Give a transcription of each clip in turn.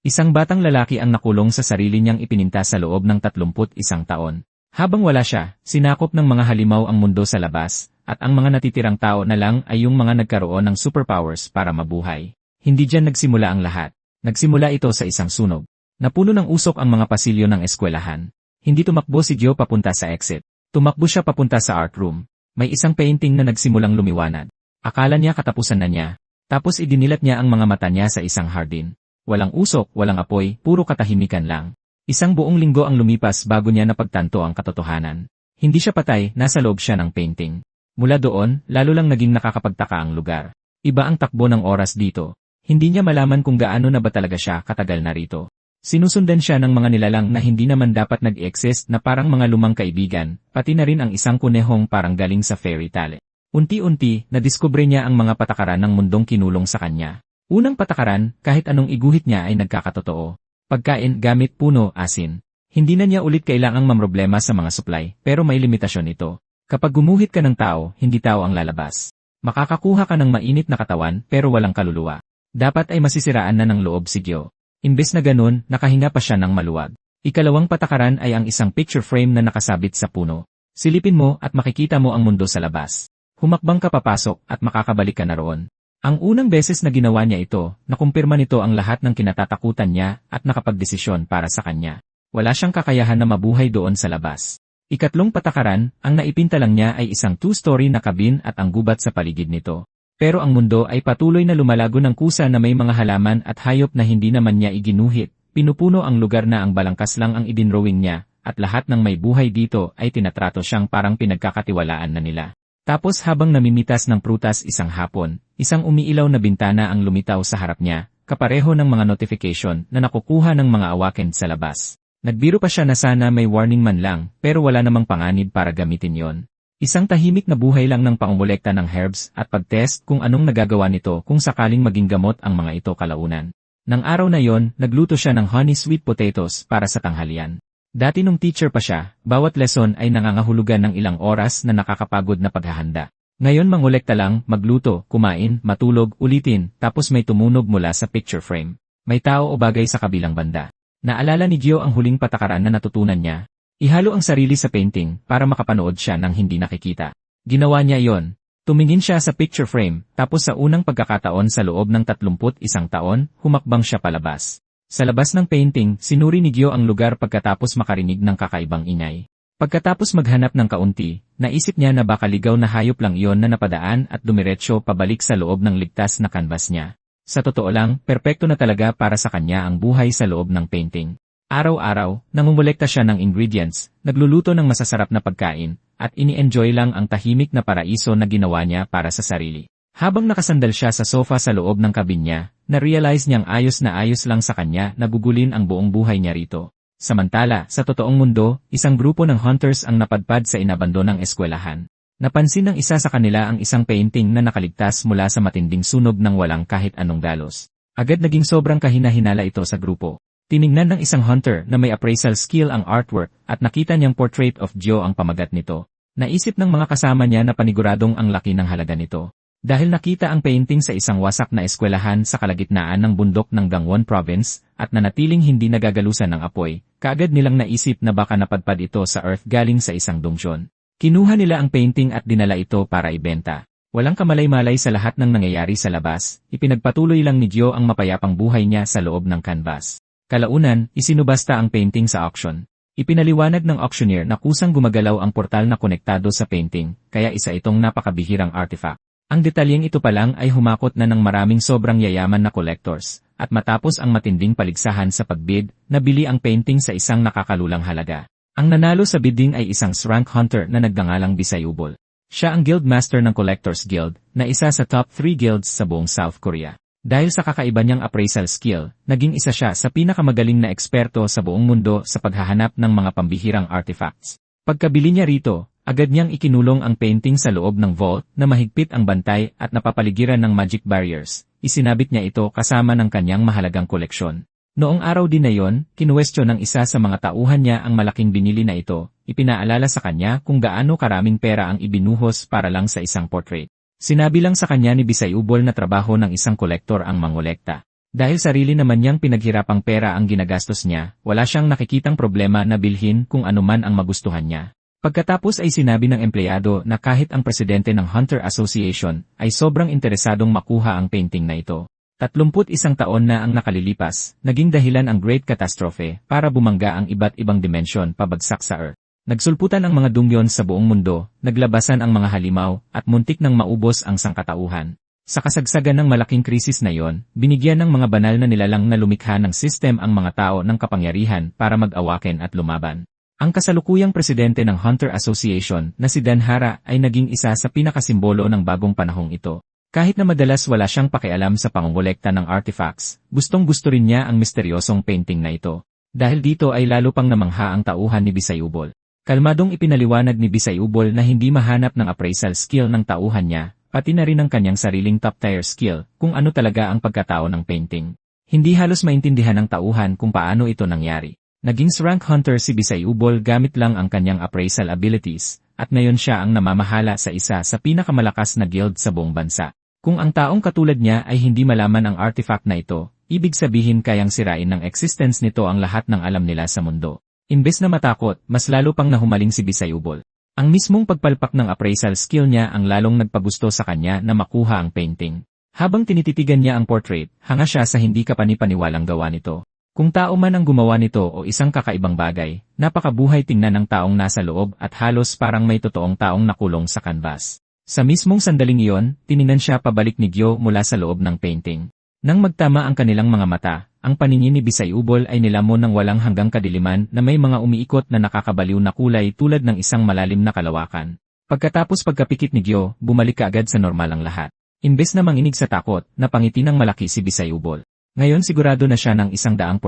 Isang batang lalaki ang nakulong sa sarili niyang ipininta sa loob ng 31 taon. Habang wala siya, sinakop ng mga halimaw ang mundo sa labas, at ang mga natitirang tao na lang ay yung mga nagkaroon ng superpowers para mabuhay. Hindi diyan nagsimula ang lahat. Nagsimula ito sa isang sunog. Napuno ng usok ang mga pasilyo ng eskwelahan. Hindi tumakbo si Gio papunta sa exit. Tumakbo siya papunta sa art room. May isang painting na nagsimulang lumiwanag. Akala niya katapusan na niya. Tapos idinilat niya ang mga mata niya sa isang hardin. Walang usok, walang apoy, puro katahimikan lang. Isang buong linggo ang lumipas bago niya napagtanto ang katotohanan. Hindi siya patay, nasa loob siya ng painting. Mula doon, lalo lang naging nakakapagtaka ang lugar. Iba ang takbo ng oras dito. Hindi niya malaman kung gaano na ba talaga siya katagal narito. Sinusundan siya ng mga nilalang na hindi naman dapat nag-exist na parang mga lumang kaibigan, pati na rin ang isang kunehong parang galing sa fairy tale. Unti-unti, nadiskubre niya ang mga patakaran ng mundong kinulong sa kanya. Unang patakaran, kahit anong iguhit niya ay nagkakatotoo. Pagkain, gamit, puno, asin. Hindi na niya ulit kailangang mamroblema sa mga supply, pero may limitasyon ito. Kapag gumuhit ka ng tao, hindi tao ang lalabas. Makakakuha ka ng mainit na katawan, pero walang kaluluwa. Dapat ay masisiraan na ng loob si Gio. Imbes na ganun, nakahinga pa siya ng maluwag. Ikalawang patakaran ay ang isang picture frame na nakasabit sa puno. Silipin mo at makikita mo ang mundo sa labas. Humakbang ka papasok at makakabalik ka na roon. Ang unang beses na ginawa niya ito, nakumpirma nito ang lahat ng kinatatakutan niya at nakapagdesisyon para sa kanya. Wala siyang kakayahan na mabuhay doon sa labas. Ikatlong patakaran, ang naipinta lang niya ay isang two-story na cabin at ang gubat sa paligid nito. Pero ang mundo ay patuloy na lumalago ng kusa na may mga halaman at hayop na hindi naman niya iginuhit. Pinupuno ang lugar na ang balangkas lang ang idinrowing niya, at lahat ng may buhay dito ay tinatrato siyang parang pinagkakatiwalaan na nila. Tapos habang namimitas ng prutas isang hapon, isang umiilaw na bintana ang lumitaw sa harap niya, kapareho ng mga notification na nakukuha ng mga awaken sa labas. Nagbiro pa siya na sana may warning man lang, pero wala namang panganib para gamitin yon. Isang tahimik na buhay lang ng pangumolekta ng herbs at pag-test kung anong nagagawa nito kung sakaling maging gamot ang mga ito kalaunan. Nang araw na yon, nagluto siya ng honey sweet potatoes para sa tanghalian. Dati nung teacher pa siya, bawat lesson ay nangangahulugan ng ilang oras na nakakapagod na paghahanda. Ngayon mangolekta lang, magluto, kumain, matulog, ulitin, tapos may tumunog mula sa picture frame. May tao o bagay sa kabilang banda. Naalala ni Gio ang huling patakaran na natutunan niya. Ihalo ang sarili sa painting para makapanood siya ng hindi nakikita. Ginawa niya yon. Tumingin siya sa picture frame, tapos sa unang pagkakataon sa loob ng 31 taon, humakbang siya palabas. Sa labas ng painting, sinuri ni Gio ang lugar pagkatapos makarinig ng kakaibang ingay. Pagkatapos maghanap ng kaunti, naisip niya na baka ligaw na hayop lang iyon na napadaan at dumiretso pabalik sa loob ng ligtas na canvas niya. Sa totoo lang, perpekto na talaga para sa kanya ang buhay sa loob ng painting. Araw-araw, nangungulekta siya ng ingredients, nagluluto ng masasarap na pagkain, at ini-enjoy lang ang tahimik na paraiso na ginawa niya para sa sarili. Habang nakasandal siya sa sofa sa loob ng kabin niya, na-realize niyang ayos na ayos lang sa kanya na gugulin ang buong buhay niya rito. Samantala, sa totoong mundo, isang grupo ng hunters ang napadpad sa inabandonang eskwelahan. Napansin ng isa sa kanila ang isang painting na nakaligtas mula sa matinding sunog ng walang kahit anong dalos. Agad naging sobrang kahina-hinala ito sa grupo. Tiningnan ng isang hunter na may appraisal skill ang artwork at nakita niyang portrait of Gio ang pamagat nito. Naisip ng mga kasama niya na paniguradong ang laki ng halaga nito. Dahil nakita ang painting sa isang wasak na eskwelahan sa kalagitnaan ng bundok ng Gangwon Province at nanatiling hindi nagagalusan ng apoy, kaagad nilang naisip na baka napadpad ito sa Earth galing sa isang dumsyon. Kinuha nila ang painting at dinala ito para ibenta. Walang kamalay-malay sa lahat ng nangyayari sa labas, ipinagpatuloy lang ni Gio ang mapayapang buhay niya sa loob ng canvas. Kalaunan, isinubasta ang painting sa auction. Ipinaliwanag ng auctioneer na kusang gumagalaw ang portal na konektado sa painting, kaya isa itong napakabihirang artifact. Ang detalyeng ito pa lang ay humakot na ng maraming sobrang yayaman na collectors, at matapos ang matinding paligsahan sa pagbid, nabili ang painting sa isang nakakalulang halaga. Ang nanalo sa bidding ay isang rank hunter na nagngangalang Bisayubol. Siya ang guild master ng Collectors Guild, na isa sa top 3 guilds sa buong South Korea. Dahil sa kakaiba niyang appraisal skill, naging isa siya sa pinakamagaling na eksperto sa buong mundo sa paghahanap ng mga pambihirang artifacts. Pagkabili niya rito, agad niyang ikinulong ang painting sa loob ng vault na mahigpit ang bantay at napapaligiran ng magic barriers. Isinabit niya ito kasama ng kanyang mahalagang koleksyon. Noong araw din na yon, kinuwestiyon ng isa sa mga tauhan niya ang malaking binili na ito. Ipinaalala sa kanya kung gaano karaming pera ang ibinuhos para lang sa isang portrait. Sinabi lang sa kanya ni Bisayubol na trabaho ng isang kolektor ang mangolekta. Dahil sarili naman niyang pinaghirapang pera ang ginagastos niya, wala siyang nakikitang problema na bilhin kung anuman ang magustuhan niya. Pagkatapos ay sinabi ng empleyado na kahit ang presidente ng Hunter Association ay sobrang interesadong makuha ang painting na ito. 31 taon na ang nakalilipas, naging dahilan ang Great Catastrophe para bumangga ang iba't ibang dimensyon pabagsak sa Earth. Nagsulputan ang mga dungyon sa buong mundo, naglabasan ang mga halimaw, at muntik nang maubos ang sangkatauhan. Sa kasagsagan ng malaking krisis na iyon, binigyan ng mga banal na nilalang na lumikha ng sistem ang mga tao ng kapangyarihan para mag-awaken at lumaban. Ang kasalukuyang presidente ng Hunter Association na si Dan Hara ay naging isa sa pinakasimbolo ng bagong panahong ito. Kahit na madalas wala siyang pakialam sa pangongolekta ng artifacts, gustong-gusto rin niya ang misteryosong painting na ito. Dahil dito ay lalo pang namangha ang tauhan ni Bisayubol. Kalmadong ipinaliwanag ni Bisayubol na hindi mahanap ng appraisal skill ng tauhan niya, pati na rin ang kanyang sariling top-tier skill kung ano talaga ang pagkatao ng painting. Hindi halos maintindihan ng tauhan kung paano ito nangyari. Naging rank hunter si Bisayubol gamit lang ang kanyang appraisal abilities, at ngayon siya ang namamahala sa isa sa pinakamalakas na guild sa buong bansa. Kung ang taong katulad niya ay hindi malaman ang artifact na ito, ibig sabihin kayang sirain ng existence nito ang lahat ng alam nila sa mundo. Imbes na matakot, mas lalo pang nahumaling si Bisayubol. Ang mismong pagpalpak ng appraisal skill niya ang lalong nagpagusto sa kanya na makuha ang painting. Habang tinititigan niya ang portrait, hanga siya sa hindi kapanipaniwalang gawa nito. Kung tao man ang gumawa nito o isang kakaibang bagay, napakabuhay tingnan ng taong nasa loob at halos parang may totoong taong nakulong sa canvas. Sa mismong sandaling iyon, tiningnan siya pabalik ni Gyo mula sa loob ng painting. Nang magtama ang kanilang mga mata, ang paningin ni Bisayubol ay nilamon ng walang hanggang kadiliman na may mga umiikot na nakakabaliw na kulay tulad ng isang malalim na kalawakan. Pagkatapos pagkapikit ni Gyo, bumalik kaagad sa normal ang lahat. Imbes na manginig sa takot, napangiti ng malaki si Bisayubol. Ngayon sigurado na siya ng 100%.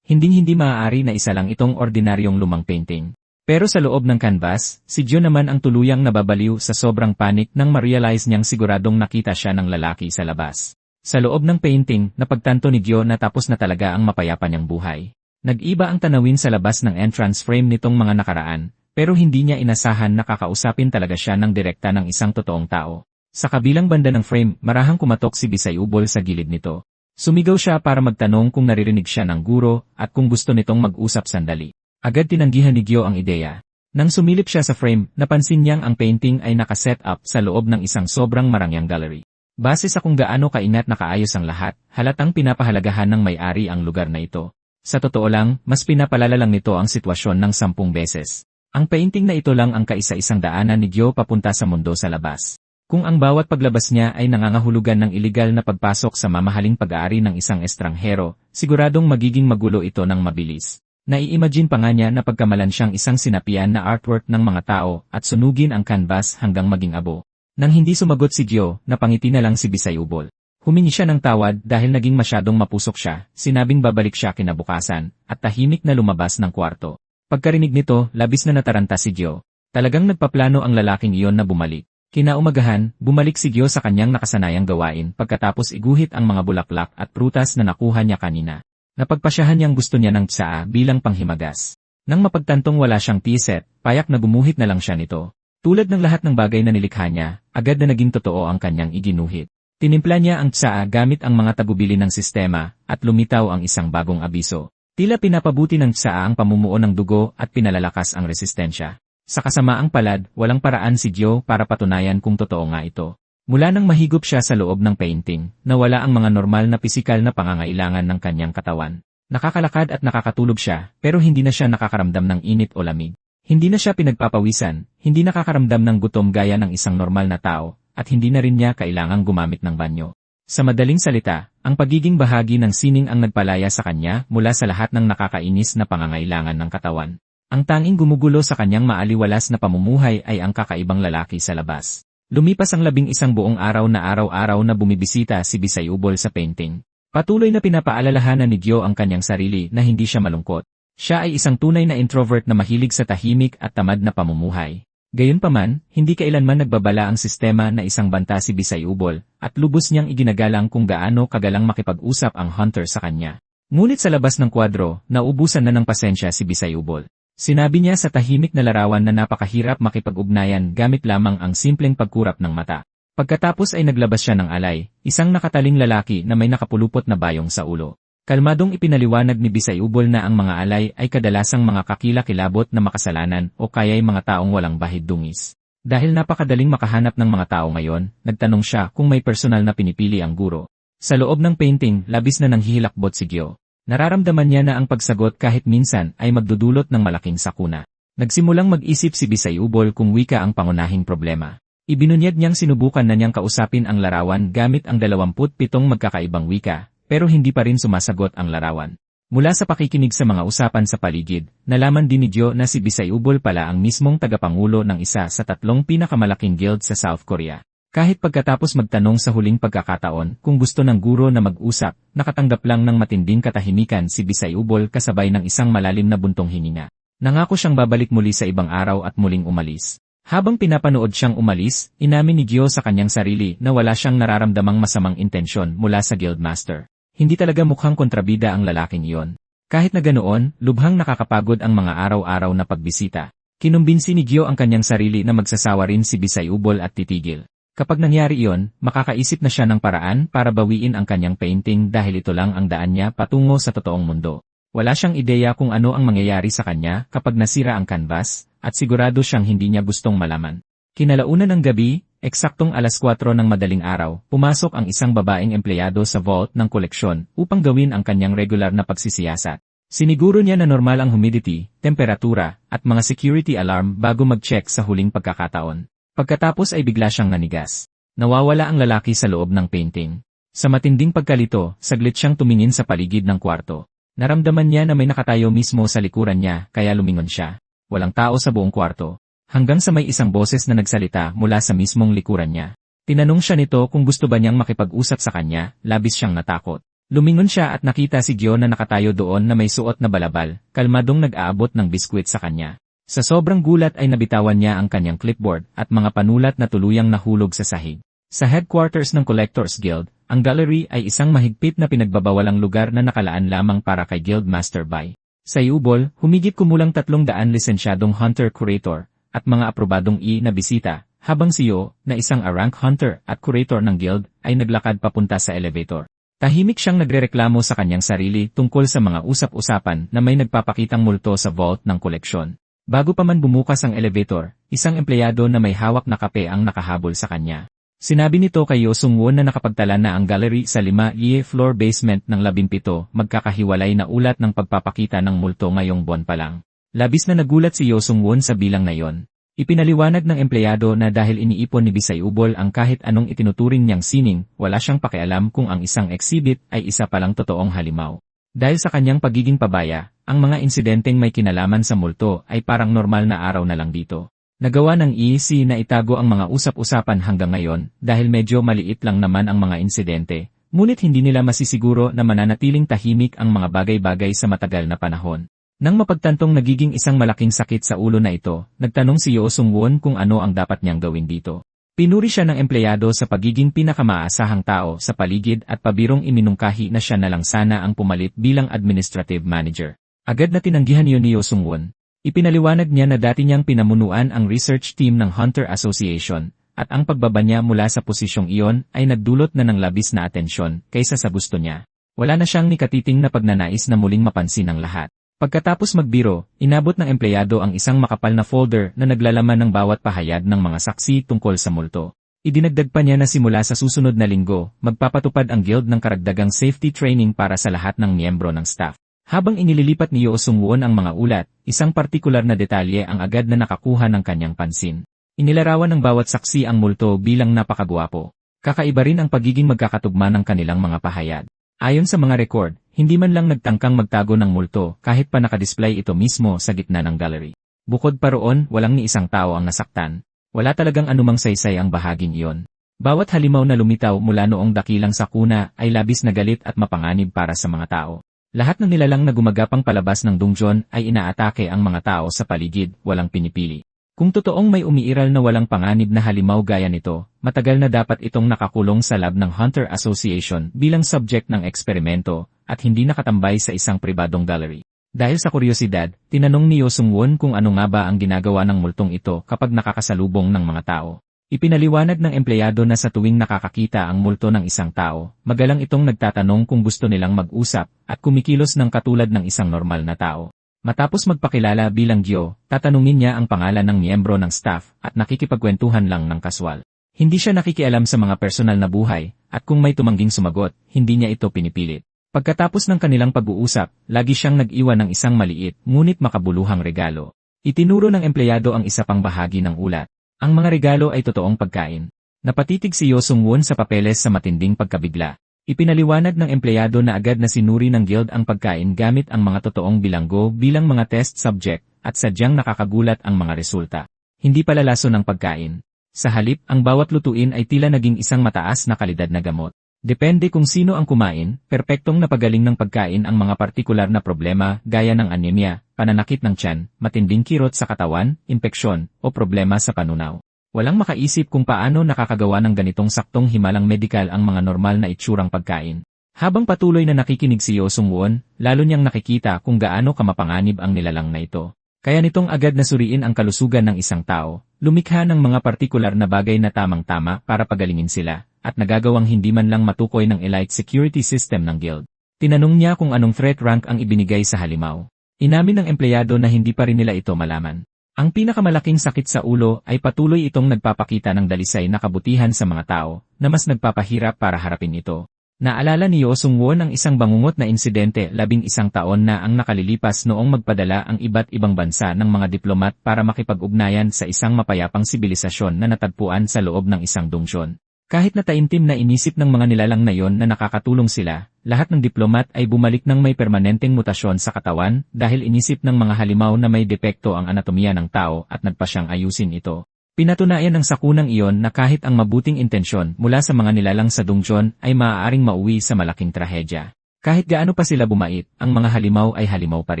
Hinding-hindi maaari na isa lang itong ordinaryong lumang painting. Pero sa loob ng canvas, si Gyo naman ang tuluyang nababaliw sa sobrang panic nang ma-realize niyang siguradong nakita siya ng lalaki sa labas. Sa loob ng painting, napagtanto ni Gyo na tapos na talaga ang mapayapa niyang buhay. Nag-iba ang tanawin sa labas ng entrance frame nitong mga nakaraan, pero hindi niya inasahan na kakausapin talaga siya ng direkta ng isang totoong tao. Sa kabilang banda ng frame, marahang kumatok si Bisayubol sa gilid nito. Sumigaw siya para magtanong kung naririnig siya ng guro at kung gusto nitong mag-usap sandali. Agad tinanggihan ni Gyo ang ideya. Nang sumilip siya sa frame, napansin niyang ang painting ay nakaset up sa loob ng isang sobrang marangyang gallery. Base sa kung gaano kaingat na kaayos ang lahat, halatang pinapahalagahan ng may-ari ang lugar na ito. Sa totoo lang, mas pinapalala lang nito ang sitwasyon ng 10 beses. Ang painting na ito lang ang kaisa-isang daanan ni Gyo papunta sa mundo sa labas. Kung ang bawat paglabas niya ay nangangahulugan ng iligal na pagpasok sa mamahaling pag-aari ng isang estranghero, siguradong magiging magulo ito ng mabilis. Nai-imagine pa nga niya na pagkamalan siyang isang sinapian na artwork ng mga tao at sunugin ang canvas hanggang maging abo. Nang hindi sumagot si Gyo, napangiti na lang si Bisayubol. Humingi siya ng tawad dahil naging masyadong mapusok siya, sinabing babalik siya kinabukasan, at tahimik na lumabas ng kwarto. Pagkarinig nito, labis na nataranta si Gyo. Talagang nagpaplano ang lalaking iyon na bumalik. Kinaumagahan, bumalik si Gyo sa kanyang nakasanayang gawain pagkatapos iguhit ang mga bulaklak at prutas na nakuha niya kanina. Napagpasyahan niyang gusto niya ng tsaa bilang panghimagas. Nang mapagtantong wala siyang tea set, payak na gumuhit na lang siya nito. Tulad ng lahat ng bagay na nilikha niya, agad na naging totoo ang kanyang iginuhit. Tinimpla niya ang tsaa gamit ang mga tagubili ng sistema, at lumitaw ang isang bagong abiso. Tila pinapabuti ng tsaa ang pamumuo ng dugo at pinalalakas ang resistensya. Sa kasamaang palad, walang paraan si Gyo para patunayan kung totoo nga ito. Mula nang mahigop siya sa loob ng painting, nawala ang mga normal na pisikal na pangangailangan ng kanyang katawan. Nakakalakad at nakakatulog siya, pero hindi na siya nakakaramdam ng init o lamig. Hindi na siya pinagpapawisan, hindi nakakaramdam ng gutom gaya ng isang normal na tao, at hindi na rin niya kailangang gumamit ng banyo. Sa madaling salita, ang pagiging bahagi ng sining ang nagpalaya sa kanya mula sa lahat ng nakakainis na pangangailangan ng katawan. Ang tanging gumugulo sa kanyang maaliwalas na pamumuhay ay ang kakaibang lalaki sa labas. Lumipas ang 11 buong araw na araw-araw na bumibisita si Bisayubol sa painting. Patuloy na pinapaalalahanan ni Gyo ang kanyang sarili na hindi siya malungkot. Siya ay isang tunay na introvert na mahilig sa tahimik at tamad na pamumuhay. Gayunpaman, hindi kailanman nagbabala ang sistema na isang banta si Bisayubol, at lubos niyang iginagalang kung gaano kagalang makipag-usap ang hunter sa kanya. Ngunit sa labas ng kwadro, naubusan na ng pasensya si Bisayubol. Sinabi niya sa tahimik na larawan na napakahirap makipag-ugnayan gamit lamang ang simpleng pagkurap ng mata. Pagkatapos ay naglabas siya ng alay, isang nakataling lalaki na may nakapulupot na bayong sa ulo. Kalmadong ipinaliwanag ni Bisayubol na ang mga alay ay kadalasang mga kakilakilabot na makasalanan o kaya'y mga taong walang bahid dungis. Dahil napakadaling makahanap ng mga tao ngayon, nagtanong siya kung may personal na pinipili ang guro. Sa loob ng painting, labis na nanghihilakbot si Gyo. Nararamdaman niya na ang pagsagot kahit minsan ay magdudulot ng malaking sakuna. Nagsimulang mag-isip si Bisayubol kung wika ang pangunahing problema. Ibinunyag niyang sinubukan na niyang kausapin ang larawan gamit ang 27 magkakaibang wika, pero hindi pa rin sumasagot ang larawan. Mula sa pakikinig sa mga usapan sa paligid, nalaman din ni Gyo na si Bisayubol pala ang mismong tagapangulo ng isa sa 3 pinakamalaking guild sa South Korea. Kahit pagkatapos magtanong sa huling pagkakataon kung gusto ng guro na mag-usap, nakatanggap lang ng matinding katahimikan si Bisayubol kasabay ng isang malalim na buntong hininga. Nangako siyang babalik muli sa ibang araw at muling umalis. Habang pinapanood siyang umalis, inamin ni Gyo sa kanyang sarili na wala siyang nararamdamang masamang intensyon mula sa guildmaster. Hindi talaga mukhang kontrabida ang lalaking iyon. Kahit na ganoon, lubhang nakakapagod ang mga araw-araw na pagbisita. Kinumbinsi ni Gyo ang kanyang sarili na magsasawa rin si Bisayubol at titigil. Kapag nangyari iyon, makakaisip na siya ng paraan para bawiin ang kanyang painting dahil ito lang ang daan niya patungo sa totoong mundo. Wala siyang ideya kung ano ang mangyayari sa kanya kapag nasira ang canvas, at sigurado siyang hindi niya gustong malaman. Kinalaunan ng gabi, eksaktong 4:00 ng madaling araw, pumasok ang isang babaeng empleyado sa vault ng koleksyon upang gawin ang kanyang regular na pagsisiyasat. Siniguro niya na normal ang humidity, temperatura, at mga security alarm bago mag-check sa huling pagkakataon. Pagkatapos ay bigla siyang nanigas. Nawawala ang lalaki sa loob ng painting. Sa matinding pagkalito, saglit siyang tumingin sa paligid ng kwarto. Naramdaman niya na may nakatayo mismo sa likuran niya kaya lumingon siya. Walang tao sa buong kwarto. Hanggang sa may isang boses na nagsalita mula sa mismong likuran niya. Tinanong siya nito kung gusto ba niyang makipag-usap sa kanya, labis siyang natakot. Lumingon siya at nakita si Gyo na nakatayo doon na may suot na balabal, kalmadong nag-aabot ng biskwit sa kanya. Sa sobrang gulat ay nabitawan niya ang kanyang clipboard at mga panulat na tuluyang nahulog sa sahig. Sa headquarters ng Collectors Guild, ang gallery ay isang mahigpit na pinagbabawalang lugar na nakalaan lamang para kay Guildmaster Bai. Sa Yubol, humigit kumulang 300 lisensyadong hunter-curator at mga aprobadong na bisita, habang si Yo, na isang A-rank hunter at curator ng guild, ay naglakad papunta sa elevator. Tahimik siyang nagrereklamo sa kanyang sarili tungkol sa mga usap-usapan na may nagpapakitang multo sa vault ng koleksyon. Bago pa man bumukas ang elevator, isang empleyado na may hawak na kape ang nakahabol sa kanya. Sinabi nito kay Yo Sung-won na nakapagtala na ang gallery sa 5 floor basement ng 17 magkakahiwalay na ulat ng pagpapakita ng multo ngayong buwan pa lang. Labis na nagulat si Yo Sung-won sa bilang na yon. Ipinaliwanag ng empleyado na dahil iniipon ni Bisayubol ang kahit anong itinuturing niyang sining, wala siyang pakialam kung ang isang exhibit ay isa palang totoong halimaw. Dahil sa kanyang pagiging pabaya, ang mga insidenteng may kinalaman sa multo ay parang normal na araw na lang dito. Nagawa ng EC na itago ang mga usap-usapan hanggang ngayon dahil medyo maliit lang naman ang mga insidente, ngunit hindi nila masisiguro na mananatiling tahimik ang mga bagay-bagay sa matagal na panahon. Nang mapagtantong nagiging isang malaking sakit sa ulo na ito, nagtanong si Yo Sung-won kung ano ang dapat niyang gawin dito. Pinuri siya ng empleyado sa pagiging pinakamaasahang tao sa paligid at pabirong iminungkahi na siya na lang sana ang pumalit bilang administrative manager. Agad na tinanggihan yun ni Yo Sung-won. Ipinaliwanag niya na dati niyang pinamunuan ang research team ng Hunter Association, at ang pagbaba niya mula sa posisyong iyon ay nagdulot na ng labis na atensyon kaysa sa gusto niya. Wala na siyang nikatiting na pagnanais na muling mapansin ng lahat. Pagkatapos magbiro, inabot ng empleyado ang isang makapal na folder na naglalaman ng bawat pahayag ng mga saksi tungkol sa multo. Idinagdag pa niya na simula sa susunod na linggo, magpapatupad ang guild ng karagdagang safety training para sa lahat ng miyembro ng staff. Habang inililipat ni Yo Sung-won ang mga ulat, isang partikular na detalye ang agad na nakakuha ng kanyang pansin. Inilarawan ng bawat saksi ang multo bilang napakagwapo. Kakaiba rin ang pagiging magkakatugma ng kanilang mga pahayag. Ayon sa mga record, hindi man lang nagtangkang magtago ng multo kahit pa nakadisplay ito mismo sa gitna ng gallery. Bukod pa roon, walang ni isang tao ang nasaktan. Wala talagang anumang saysay ang bahaging iyon. Bawat halimaw na lumitaw mula noong dakilang sakuna ay labis na galit at mapanganib para sa mga tao. Lahat ng nilalang na gumagapang palabas ng dungeon ay inaatake ang mga tao sa paligid, walang pinipili. Kung totoong may umiiral na walang panganib na halimaw gaya nito, matagal na dapat itong nakakulong sa lab ng Hunter Association bilang subject ng eksperimento at hindi nakatambay sa isang pribadong gallery. Dahil sa kuryosidad, tinanong ni Yo Sung-won kung ano nga ba ang ginagawa ng multong ito kapag nakakasalubong ng mga tao. Ipinaliwanag ng empleyado na sa tuwing nakakakita ang multo ng isang tao, magalang itong nagtatanong kung gusto nilang mag-usap at kumikilos ng katulad ng isang normal na tao. Matapos magpakilala bilang Gio, tatanungin niya ang pangalan ng miyembro ng staff at nakikipagkwentuhan lang ng kaswal. Hindi siya nakikialam sa mga personal na buhay at kung may tumangging sumagot, hindi niya ito pinipilit. Pagkatapos ng kanilang pag-uusap, lagi siyang nag-iwan ng isang maliit ngunit makabuluhang regalo. Itinuro ng empleyado ang isa pang bahagi ng ulat. Ang mga regalo ay totoong pagkain. Napatitig si Yo Sung-won sa papeles sa matinding pagkabigla. Ipinaliwanag ng empleyado na agad na sinuri ng guild ang pagkain gamit ang mga totoong bilanggo bilang mga test subject at sadyang nakakagulat ang mga resulta. Hindi pala laso ng pagkain. Sa halip, ang bawat lutuin ay tila naging isang mataas na kalidad na gamot. Depende kung sino ang kumain, perpektong napagaling ng pagkain ang mga partikular na problema gaya ng anemia, pananakit ng tiyan, matinding kirot sa katawan, impeksyon, o problema sa panunaw. Walang makaisip kung paano nakakagawa ng ganitong saktong himalang medikal ang mga normal na itsurang pagkain. Habang patuloy na nakikinig si Yo Sung-won, lalo niyang nakikita kung gaano kamapanganib ang nilalang na ito. Kaya nitong agad nasuriin ang kalusugan ng isang tao, lumikha ng mga partikular na bagay na tamang-tama para pagalingin sila, at nagagawang hindi man lang matukoy ng elite security system ng guild. Tinanong niya kung anong threat rank ang ibinigay sa halimaw. Inamin ng empleyado na hindi pa rin nila ito malaman. Ang pinakamalaking sakit sa ulo ay patuloy itong nagpapakita ng dalisay na kabutihan sa mga tao, na mas nagpapahirap para harapin ito. Naalala ni Yo Sung-won ang isang bangungot na insidente 11 taon na ang nakalilipas noong magpadala ang iba't ibang bansa ng mga diplomat para makipag-ugnayan sa isang mapayapang sibilisasyon na natagpuan sa loob ng isang dungsyon. Kahit na taimtim na inisip ng mga nilalang na yon na nakakatulong sila, lahat ng diplomat ay bumalik ng may permanenteng mutasyon sa katawan dahil inisip ng mga halimaw na may depekto ang anatomiya ng tao at nagpa siyang ayusin ito. Pinatunayan ng sakunang iyon na kahit ang mabuting intensyon mula sa mga nilalang sa dungsyon ay maaaring mauwi sa malaking trahedya. Kahit gaano pa sila bumait, ang mga halimaw ay halimaw pa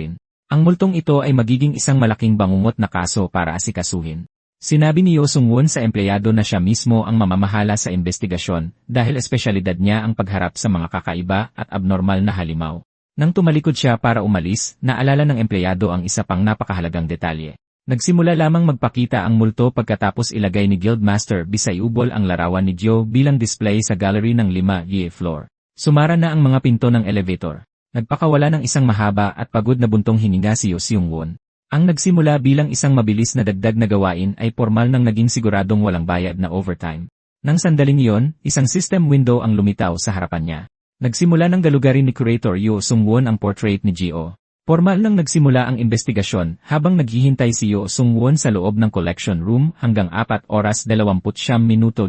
rin. Ang multong ito ay magiging isang malaking bangungot na kaso para asikasuhin. Sinabi ni Yo Sung-won sa empleyado na siya mismo ang mamamahala sa investigasyon dahil espesyalidad niya ang pagharap sa mga kakaiba at abnormal na halimaw. Nang tumalikod siya para umalis, naalala ng empleyado ang isa pang napakahalagang detalye. Nagsimula lamang magpakita ang multo pagkatapos ilagay ni Guildmaster Bisayubol ang larawan ni Gio bilang display sa gallery ng 5th floor. Sumara na ang mga pinto ng elevator. Nagpakawala ng isang mahaba at pagod na buntong hininga si Yo Sung-won. Ang nagsimula bilang isang mabilis na dagdag na gawain ay formal nang naging siguradong walang bayad na overtime. Nang sandaling iyon, isang system window ang lumitaw sa harapan niya. Nagsimula ng galugarin ni Curator Yo Sung-won ang portrait ni Gio. Formal nang nagsimula ang investigasyon habang naghihintay si Yo Sung-won sa loob ng collection room hanggang 4 oras 29 minuto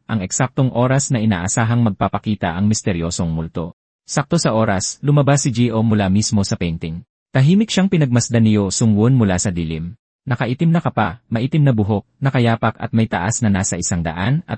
ang eksaktong oras na inaasahang magpapakita ang misteryosong multo. Sakto sa oras, lumabas si Gio mula mismo sa painting. Tahimik siyang pinagmasdan ni Yo Sung-won mula sa dilim. Nakaitim na kapa, maitim na buhok, nakayapak at may taas na nasa 188,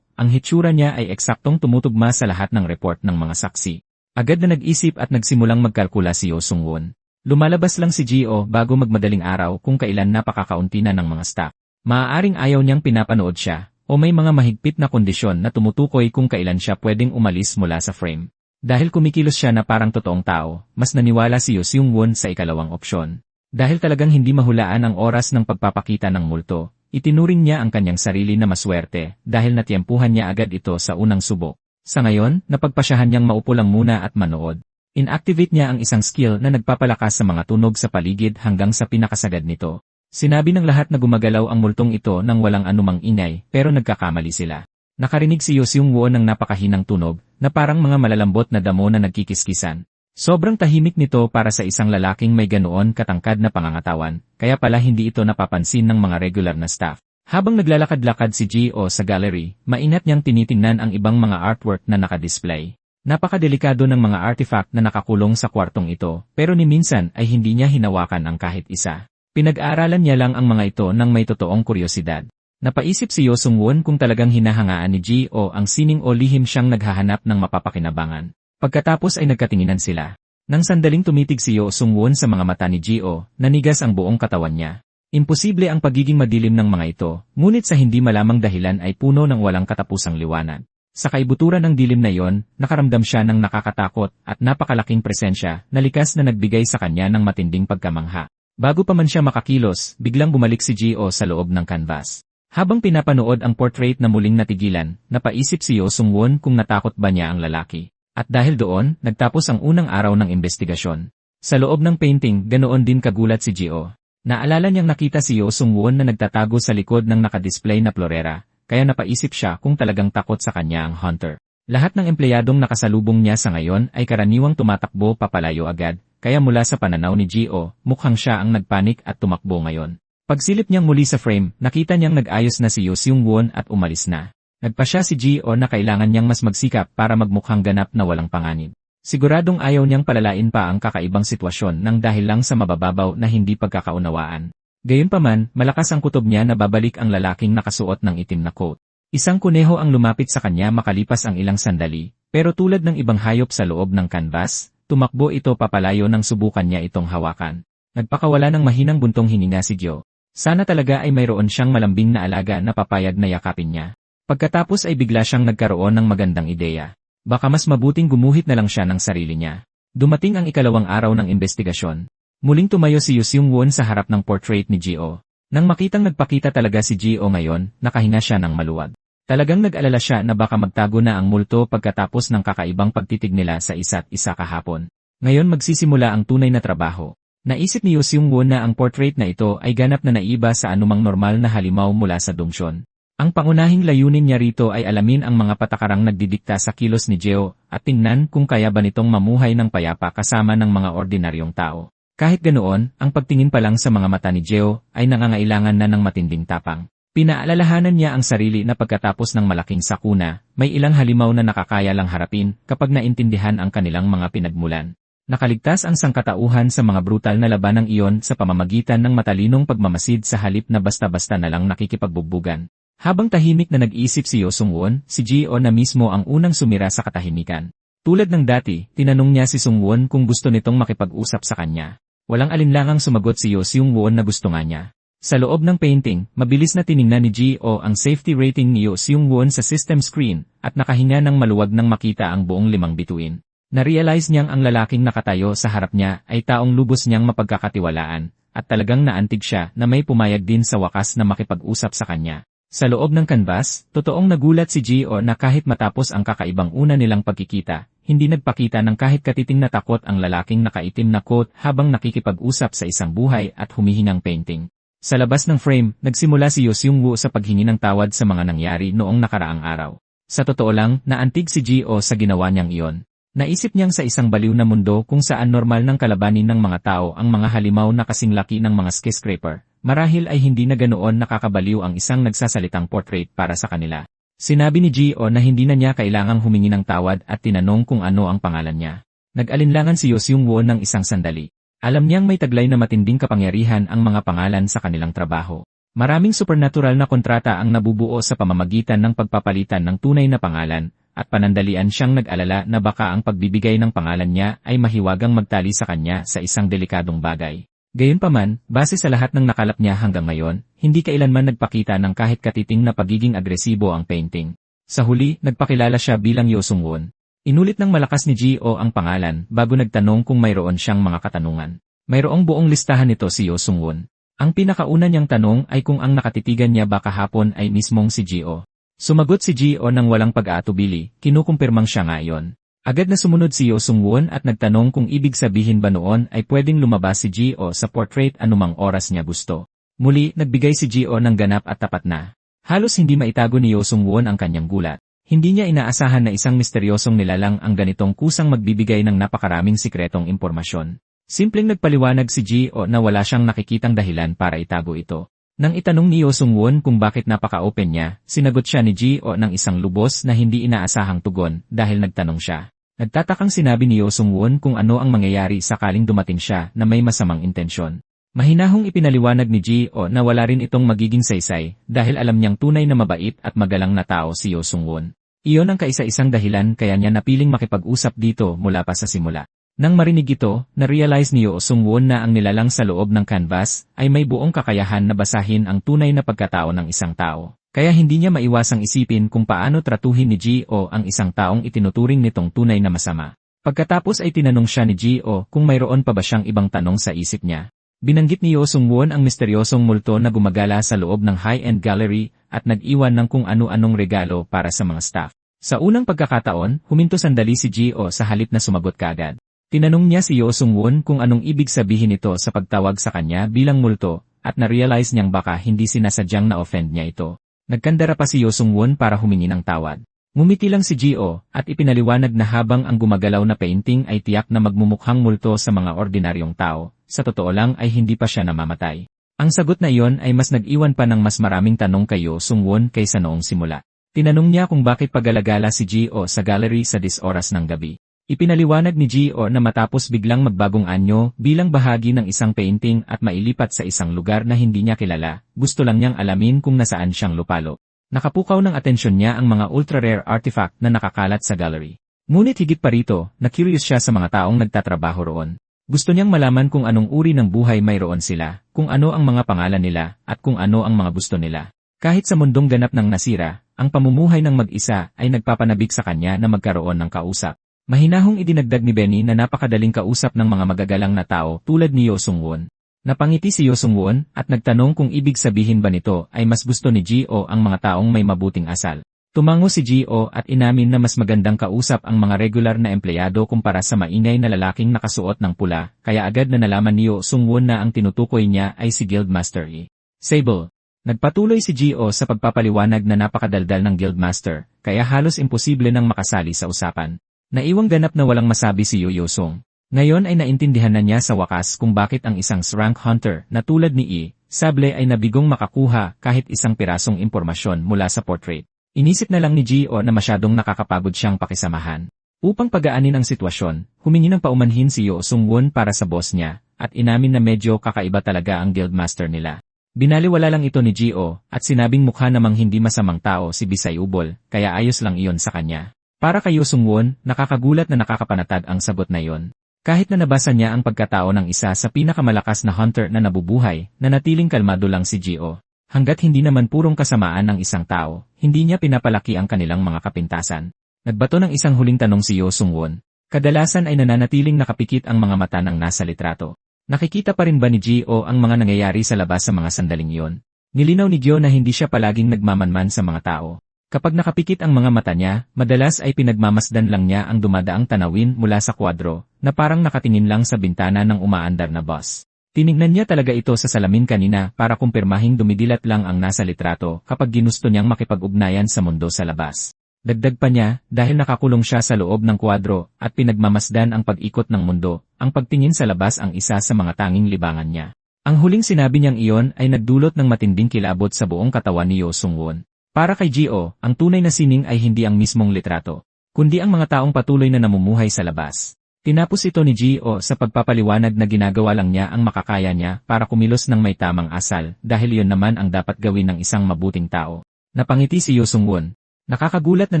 ang hitsura niya ay eksaktong tumutugma sa lahat ng report ng mga saksi. Agad na nag-isip at nagsimulang magkalkula si Yo Sung-won. Lumalabas lang si Gio bago magmadaling araw kung kailan napakakaunti na ng mga staff. Maaaring ayaw niyang pinapanood siya, o may mga mahigpit na kondisyon na tumutukoy kung kailan siya pwedeng umalis mula sa frame. Dahil kumikilos siya na parang totoong tao, mas naniwala si Yo Sung-won sa ikalawang opsyon. Dahil talagang hindi mahulaan ang oras ng pagpapakita ng multo, itinuring niya ang kanyang sarili na maswerte dahil natiyempuhan niya agad ito sa unang subok. Sa ngayon, napagpasyahan niyang maupo lang muna at manood. Inactivate niya ang isang skill na nagpapalakas sa mga tunog sa paligid hanggang sa pinakasagad nito. Sinabi ng lahat na gumagalaw ang multong ito nang walang anumang ingay, pero nagkakamali sila. Nakarinig si Yo Sung-won ng napakahinang tunog, na parang mga malalambot na damo na nagkikiskisan. Sobrang tahimik nito para sa isang lalaking may ganoon katangkad na pangangatawan, kaya pala hindi ito napapansin ng mga regular na staff. Habang naglalakad-lakad si Gio sa gallery, maingat niyang tinitingnan ang ibang mga artwork na nakadisplay. Napakadelikado ng mga artifact na nakakulong sa kwartong ito, pero ni minsan ay hindi niya hinawakan ang kahit isa. Pinag-aaralan niya lang ang mga ito ng may totoong kuryosidad. Napaisip si Yo Sung-won kung talagang hinahangaan ni Gio ang sining o lihim siyang naghahanap ng mapapakinabangan. Pagkatapos ay nagkatinginan sila. Nang sandaling tumitig si Yo Sung-won sa mga mata ni Gio, nanigas ang buong katawan niya. Imposible ang pagiging madilim ng mga ito, ngunit sa hindi malamang dahilan ay puno ng walang katapusang liwanag. Sa kaibuturan ng dilim na iyon, nakaramdam siya ng nakakatakot at napakalaking presensya na likas na nagbigay sa kanya ng matinding pagkamangha. Bago pa man siya makakilos, biglang bumalik si Gio sa loob ng canvas. Habang pinapanood ang portrait na muling natigilan, napaisip si Yo Sung-won kung natakot ba niya ang lalaki. At dahil doon, nagtapos ang unang araw ng investigasyon. Sa loob ng painting, ganoon din kagulat si Ji-oh. Naalala niyang nakita si Yo Sung-won na nagtatago sa likod ng nakadisplay na florera, kaya napaisip siya kung talagang takot sa kanya ang hunter. Lahat ng empleyadong nakasalubong niya sa ngayon ay karaniwang tumatakbo papalayo agad, kaya mula sa pananaw ni Ji-oh, mukhang siya ang nagpanik at tumakbo ngayon. Pagsilip niyang muli sa frame, nakita niyang nag-ayos na si Yo Seung-won at umalis na. Nagpa siya si Ji-oh na kailangan niyang mas magsikap para magmukhang ganap na walang panganib. Siguradong ayaw niyang palalain pa ang kakaibang sitwasyon nang dahil lang sa mabababaw na hindi pagkakaunawaan. Gayunpaman, malakas ang kutob niya na babalik ang lalaking nakasuot ng itim na coat. Isang kuneho ang lumapit sa kanya makalipas ang ilang sandali, pero tulad ng ibang hayop sa loob ng canvas, tumakbo ito papalayo nang subukan niya itong hawakan. Nagpakawala ng mahinang buntong hininga si Jo. Sana talaga ay mayroon siyang malambing na alaga na papayag na yakapin niya. Pagkatapos ay bigla siyang nagkaroon ng magandang ideya. Baka mas mabuting gumuhit na lang siya ng sarili niya. Dumating ang ikalawang araw ng investigasyon. Muling tumayo si Yo Seung-won sa harap ng portrait ni Ji-oh. Nang makitang nagpakita talaga si Ji-oh ngayon, nakahinga siya ng maluwag. Talagang nag-alala siya na baka magtago na ang multo pagkatapos ng kakaibang pagtitig nila sa isa't isa kahapon. Ngayon magsisimula ang tunay na trabaho. Naisip ni Yo Seung-won na ang portrait na ito ay ganap na naiba sa anumang normal na halimaw mula sa dungsyon. Ang pangunahing layunin niya rito ay alamin ang mga patakarang nagdidikta sa kilos ni Jeo at tingnan kung kaya ba nitong mamuhay ng payapa kasama ng mga ordinaryong tao. Kahit ganoon, ang pagtingin pa lang sa mga mata ni Jeo ay nangangailangan na ng matinding tapang. Pinaalalahanan niya ang sarili na pagkatapos ng malaking sakuna, may ilang halimaw na nakakaya lang harapin kapag naintindihan ang kanilang mga pinagmulan. Nakaligtas ang sangkatauhan sa mga brutal na labanang iyon sa pamamagitan ng matalinong pagmamasid sa halip na basta-basta na lang nakikipagbugbugan. Habang tahimik na nag-iisip si Yo Sung-won, si Ji-oh na mismo ang unang sumira sa katahimikan. Tulad ng dati, tinanong niya si Sung-won kung gusto nitong makipag-usap sa kanya. Walang alinlangang sumagot si Yo Seung-won na gusto nga niya. Sa loob ng painting, mabilis na tiningnan ni Ji-oh ang safety rating ni Yo Seung-won sa system screen at nakahinga ng maluwag nang makita ang buong 5 bituin. Na-realize niyang ang lalaking nakatayo sa harap niya ay taong lubos niyang mapagkakatiwalaan at talagang naantig siya na may pumayag din sa wakas na makipag-usap sa kanya. Sa loob ng canvas, totoong nagulat si Ji-oh na kahit matapos ang kakaibang una nilang pagkikita, hindi nagpakita ng kahit katiting na takot ang lalaking nakaitim na coat habang nakikipag-usap sa isang buhay at humihingang painting. Sa labas ng frame, nagsimula si Yo Seung-woo sa paghingi ng tawad sa mga nangyari noong nakaraang araw. Sa totoo lang, naantig si Ji-oh sa ginawa niyang iyon. Naisip niyang sa isang baliw na mundo kung saan normal ng kalabanin ng mga tao ang mga halimaw na kasing laki ng mga skyscraper, marahil ay hindi na ganoon nakakabaliw ang isang nagsasalitang portrait para sa kanila. Sinabi ni Ji-oh na hindi na niya kailangang humingi ng tawad at tinanong kung ano ang pangalan niya. Nag-alinlangan si Yo Seung-won ng isang sandali. Alam niyang may taglay na matinding kapangyarihan ang mga pangalan sa kanilang trabaho. Maraming supernatural na kontrata ang nabubuo sa pamamagitan ng pagpapalitan ng tunay na pangalan, at panandalian siyang nag-alala na baka ang pagbibigay ng pangalan niya ay mahiwagang magtali sa kanya sa isang delikadong bagay. Gayunpaman, base sa lahat ng nakalap niya hanggang ngayon, hindi kailanman nagpakita ng kahit katiting na pagiging agresibo ang painting. Sa huli, nagpakilala siya bilang Yo Sung-won. Inulit ng malakas ni Ji-oh ang pangalan bago nagtanong kung mayroon siyang mga katanungan. Mayroong buong listahan nito si Yo Sung-won. Ang pinakauna niyang tanong ay kung ang nakatitigan niya ba kahapon ay mismong si Ji-oh. Sumagot si Ji-oh nang walang pag-aatubili, kinukumpirmang siya nga iyon. Agad na sumunod si Yo Sung-won at nagtanong kung ibig sabihin ba noon ay pwedeng lumabas si Ji-oh sa portrait anumang oras niya gusto. Muli, nagbigay si Ji-oh ng ganap at tapat na. Halos hindi maitago ni Yo Sung-won ang kanyang gulat. Hindi niya inaasahan na isang misteryosong nilalang ang ganitong kusang magbibigay ng napakaraming sikretong impormasyon. Simpleng nagpaliwanag si Ji-oh na wala siyang nakikitang dahilan para itago ito. Nang itanong ni Yo Sung-won kung bakit napaka-open niya, sinagot siya ni Ji-oh ng isang lubos na hindi inaasahang tugon dahil nagtanong siya. Nagtatakang sinabi ni Yo Sung-won kung ano ang mangyayari sakaling dumating siya na may masamang intensyon. Mahinahong ipinaliwanag ni Ji-oh na wala rin itong magiging saysay dahil alam niyang tunay na mabait at magalang na tao si Yo Sung-won. Iyon ang kaisa-isang dahilan kaya niya napiling makipag-usap dito mula pa sa simula. Nang marinig ito, na-realize ni Yo Sung-won na ang nilalang sa loob ng canvas ay may buong kakayahan na basahin ang tunay na pagkatao ng isang tao. Kaya hindi niya maiwasang isipin kung paano tratuhin ni Ji-oh ang isang taong itinuturing nitong tunay na masama. Pagkatapos ay tinanong siya ni Ji-oh kung mayroon pa ba siyang ibang tanong sa isip niya. Binanggit ni Yo Sung-won ang misteryosong multo na gumagala sa loob ng high-end gallery at nag-iwan ng kung ano-anong regalo para sa mga staff. Sa unang pagkakataon, huminto sandali si Ji-oh sa halip na sumagot kaagad. Tinanong niya si Yo Sung-won kung anong ibig sabihin nito sa pagtawag sa kanya bilang multo, at na-realize niyang baka hindi sinasadyang na-offend niya ito. Nagkandara pa si Yo Sung-won para humingi ng tawad. Ngumiti lang si Ji-oh at ipinaliwanag na habang ang gumagalaw na painting ay tiyak na magmumukhang multo sa mga ordinaryong tao, sa totoo lang ay hindi pa siya namamatay. Ang sagot na iyon ay mas nag-iwan pa ng mas maraming tanong kay Yo Sung-won kaysa noong simula. Tinanong niya kung bakit pagalagala si Ji-oh sa gallery sa 10 oras ng gabi. Ipinaliwanag ni Ji-oh na matapos biglang magbagong anyo bilang bahagi ng isang painting at mailipat sa isang lugar na hindi niya kilala, gusto lang niyang alamin kung nasaan siyang lupalo. Nakapukaw ng atensyon niya ang mga ultra-rare artifact na nakakalat sa gallery. Ngunit higit pa rito, na-curious siya sa mga taong nagtatrabaho roon. Gusto niyang malaman kung anong uri ng buhay mayroon sila, kung ano ang mga pangalan nila, at kung ano ang mga gusto nila. Kahit sa mundong ganap ng nasira, ang pamumuhay ng mag-isa ay nagpapanabik sa kanya na magkaroon ng kausap. Mahinahong idinagdag ni Benny na napakadaling kausap ng mga magagalang na tao tulad ni Yo Sung-won. Napangiti si Yo Sung-won at nagtanong kung ibig sabihin ba nito ay mas gusto ni Ji-oh ang mga taong may mabuting asal. Tumango si Ji-oh at inamin na mas magandang kausap ang mga regular na empleyado kumpara sa maingay na lalaking nakasuot ng pula, kaya agad na nalaman ni Yo Sung-won na ang tinutukoy niya ay si Guildmaster Yi. Sable. Nagpatuloy si Ji-oh sa pagpapaliwanag na napakadaldal ng Guildmaster, kaya halos imposible nang makasali sa usapan. Naiwang ganap na walang masabi si Yo Sung. Ngayon ay naintindihan na niya sa wakas kung bakit ang isang rank hunter na tulad ni Yi, Sable ay nabigong makakuha kahit isang pirasong impormasyon mula sa portrait. Inisip na lang ni Ji-oh na masyadong nakakapagod siyang pakisamahan. Upang pagaanin ang sitwasyon, humingi ng paumanhin si Yo Sung-won para sa boss niya, at inamin na medyo kakaiba talaga ang guildmaster nila. Binaliwala lang ito ni Ji-oh, at sinabing mukha namang hindi masamang tao si Bisayubol, kaya ayos lang iyon sa kanya. Para kay Yo Sung-won, nakakagulat na nakakapanatag ang sagot na iyon. Kahit na nabasa niya ang pagkatao ng isa sa pinakamalakas na hunter na nabubuhay, nanatiling kalmado lang si Ji-oh. Hanggat hindi naman purong kasamaan ng isang tao, hindi niya pinapalaki ang kanilang mga kapintasan. Nagbato ng isang huling tanong si Yo Sung-won. Kadalasan ay nananatiling nakapikit ang mga mata ng nasa litrato. Nakikita pa rin ba ni Ji-oh ang mga nangyayari sa labas sa mga sandaling iyon? Nilinaw ni Gyo na hindi siya palaging nagmamanman sa mga tao. Kapag nakapikit ang mga mata niya, madalas ay pinagmamasdan lang niya ang dumadaang tanawin mula sa kwadro, na parang nakatingin lang sa bintana ng umaandar na bus. Tinignan niya talaga ito sa salamin kanina para kumpirmahing dumidilat lang ang nasa litrato kapag ginusto niyang makipag-ugnayan sa mundo sa labas. Dagdag pa niya, dahil nakakulong siya sa loob ng kwadro at pinagmamasdan ang pag-ikot ng mundo, ang pagtingin sa labas ang isa sa mga tanging libangan niya. Ang huling sinabi niyang iyon ay nagdulot ng matinding kilabot sa buong katawan ni Yo Sung-won. Para kay Ji-oh, ang tunay na sining ay hindi ang mismong litrato, kundi ang mga taong patuloy na namumuhay sa labas. Tinapos ito ni Ji-oh sa pagpapaliwanag na ginagawa lang niya ang makakaya niya para kumilos ng may tamang asal dahil iyon naman ang dapat gawin ng isang mabuting tao. Napangiti si Yo Sung-won. Nakakagulat na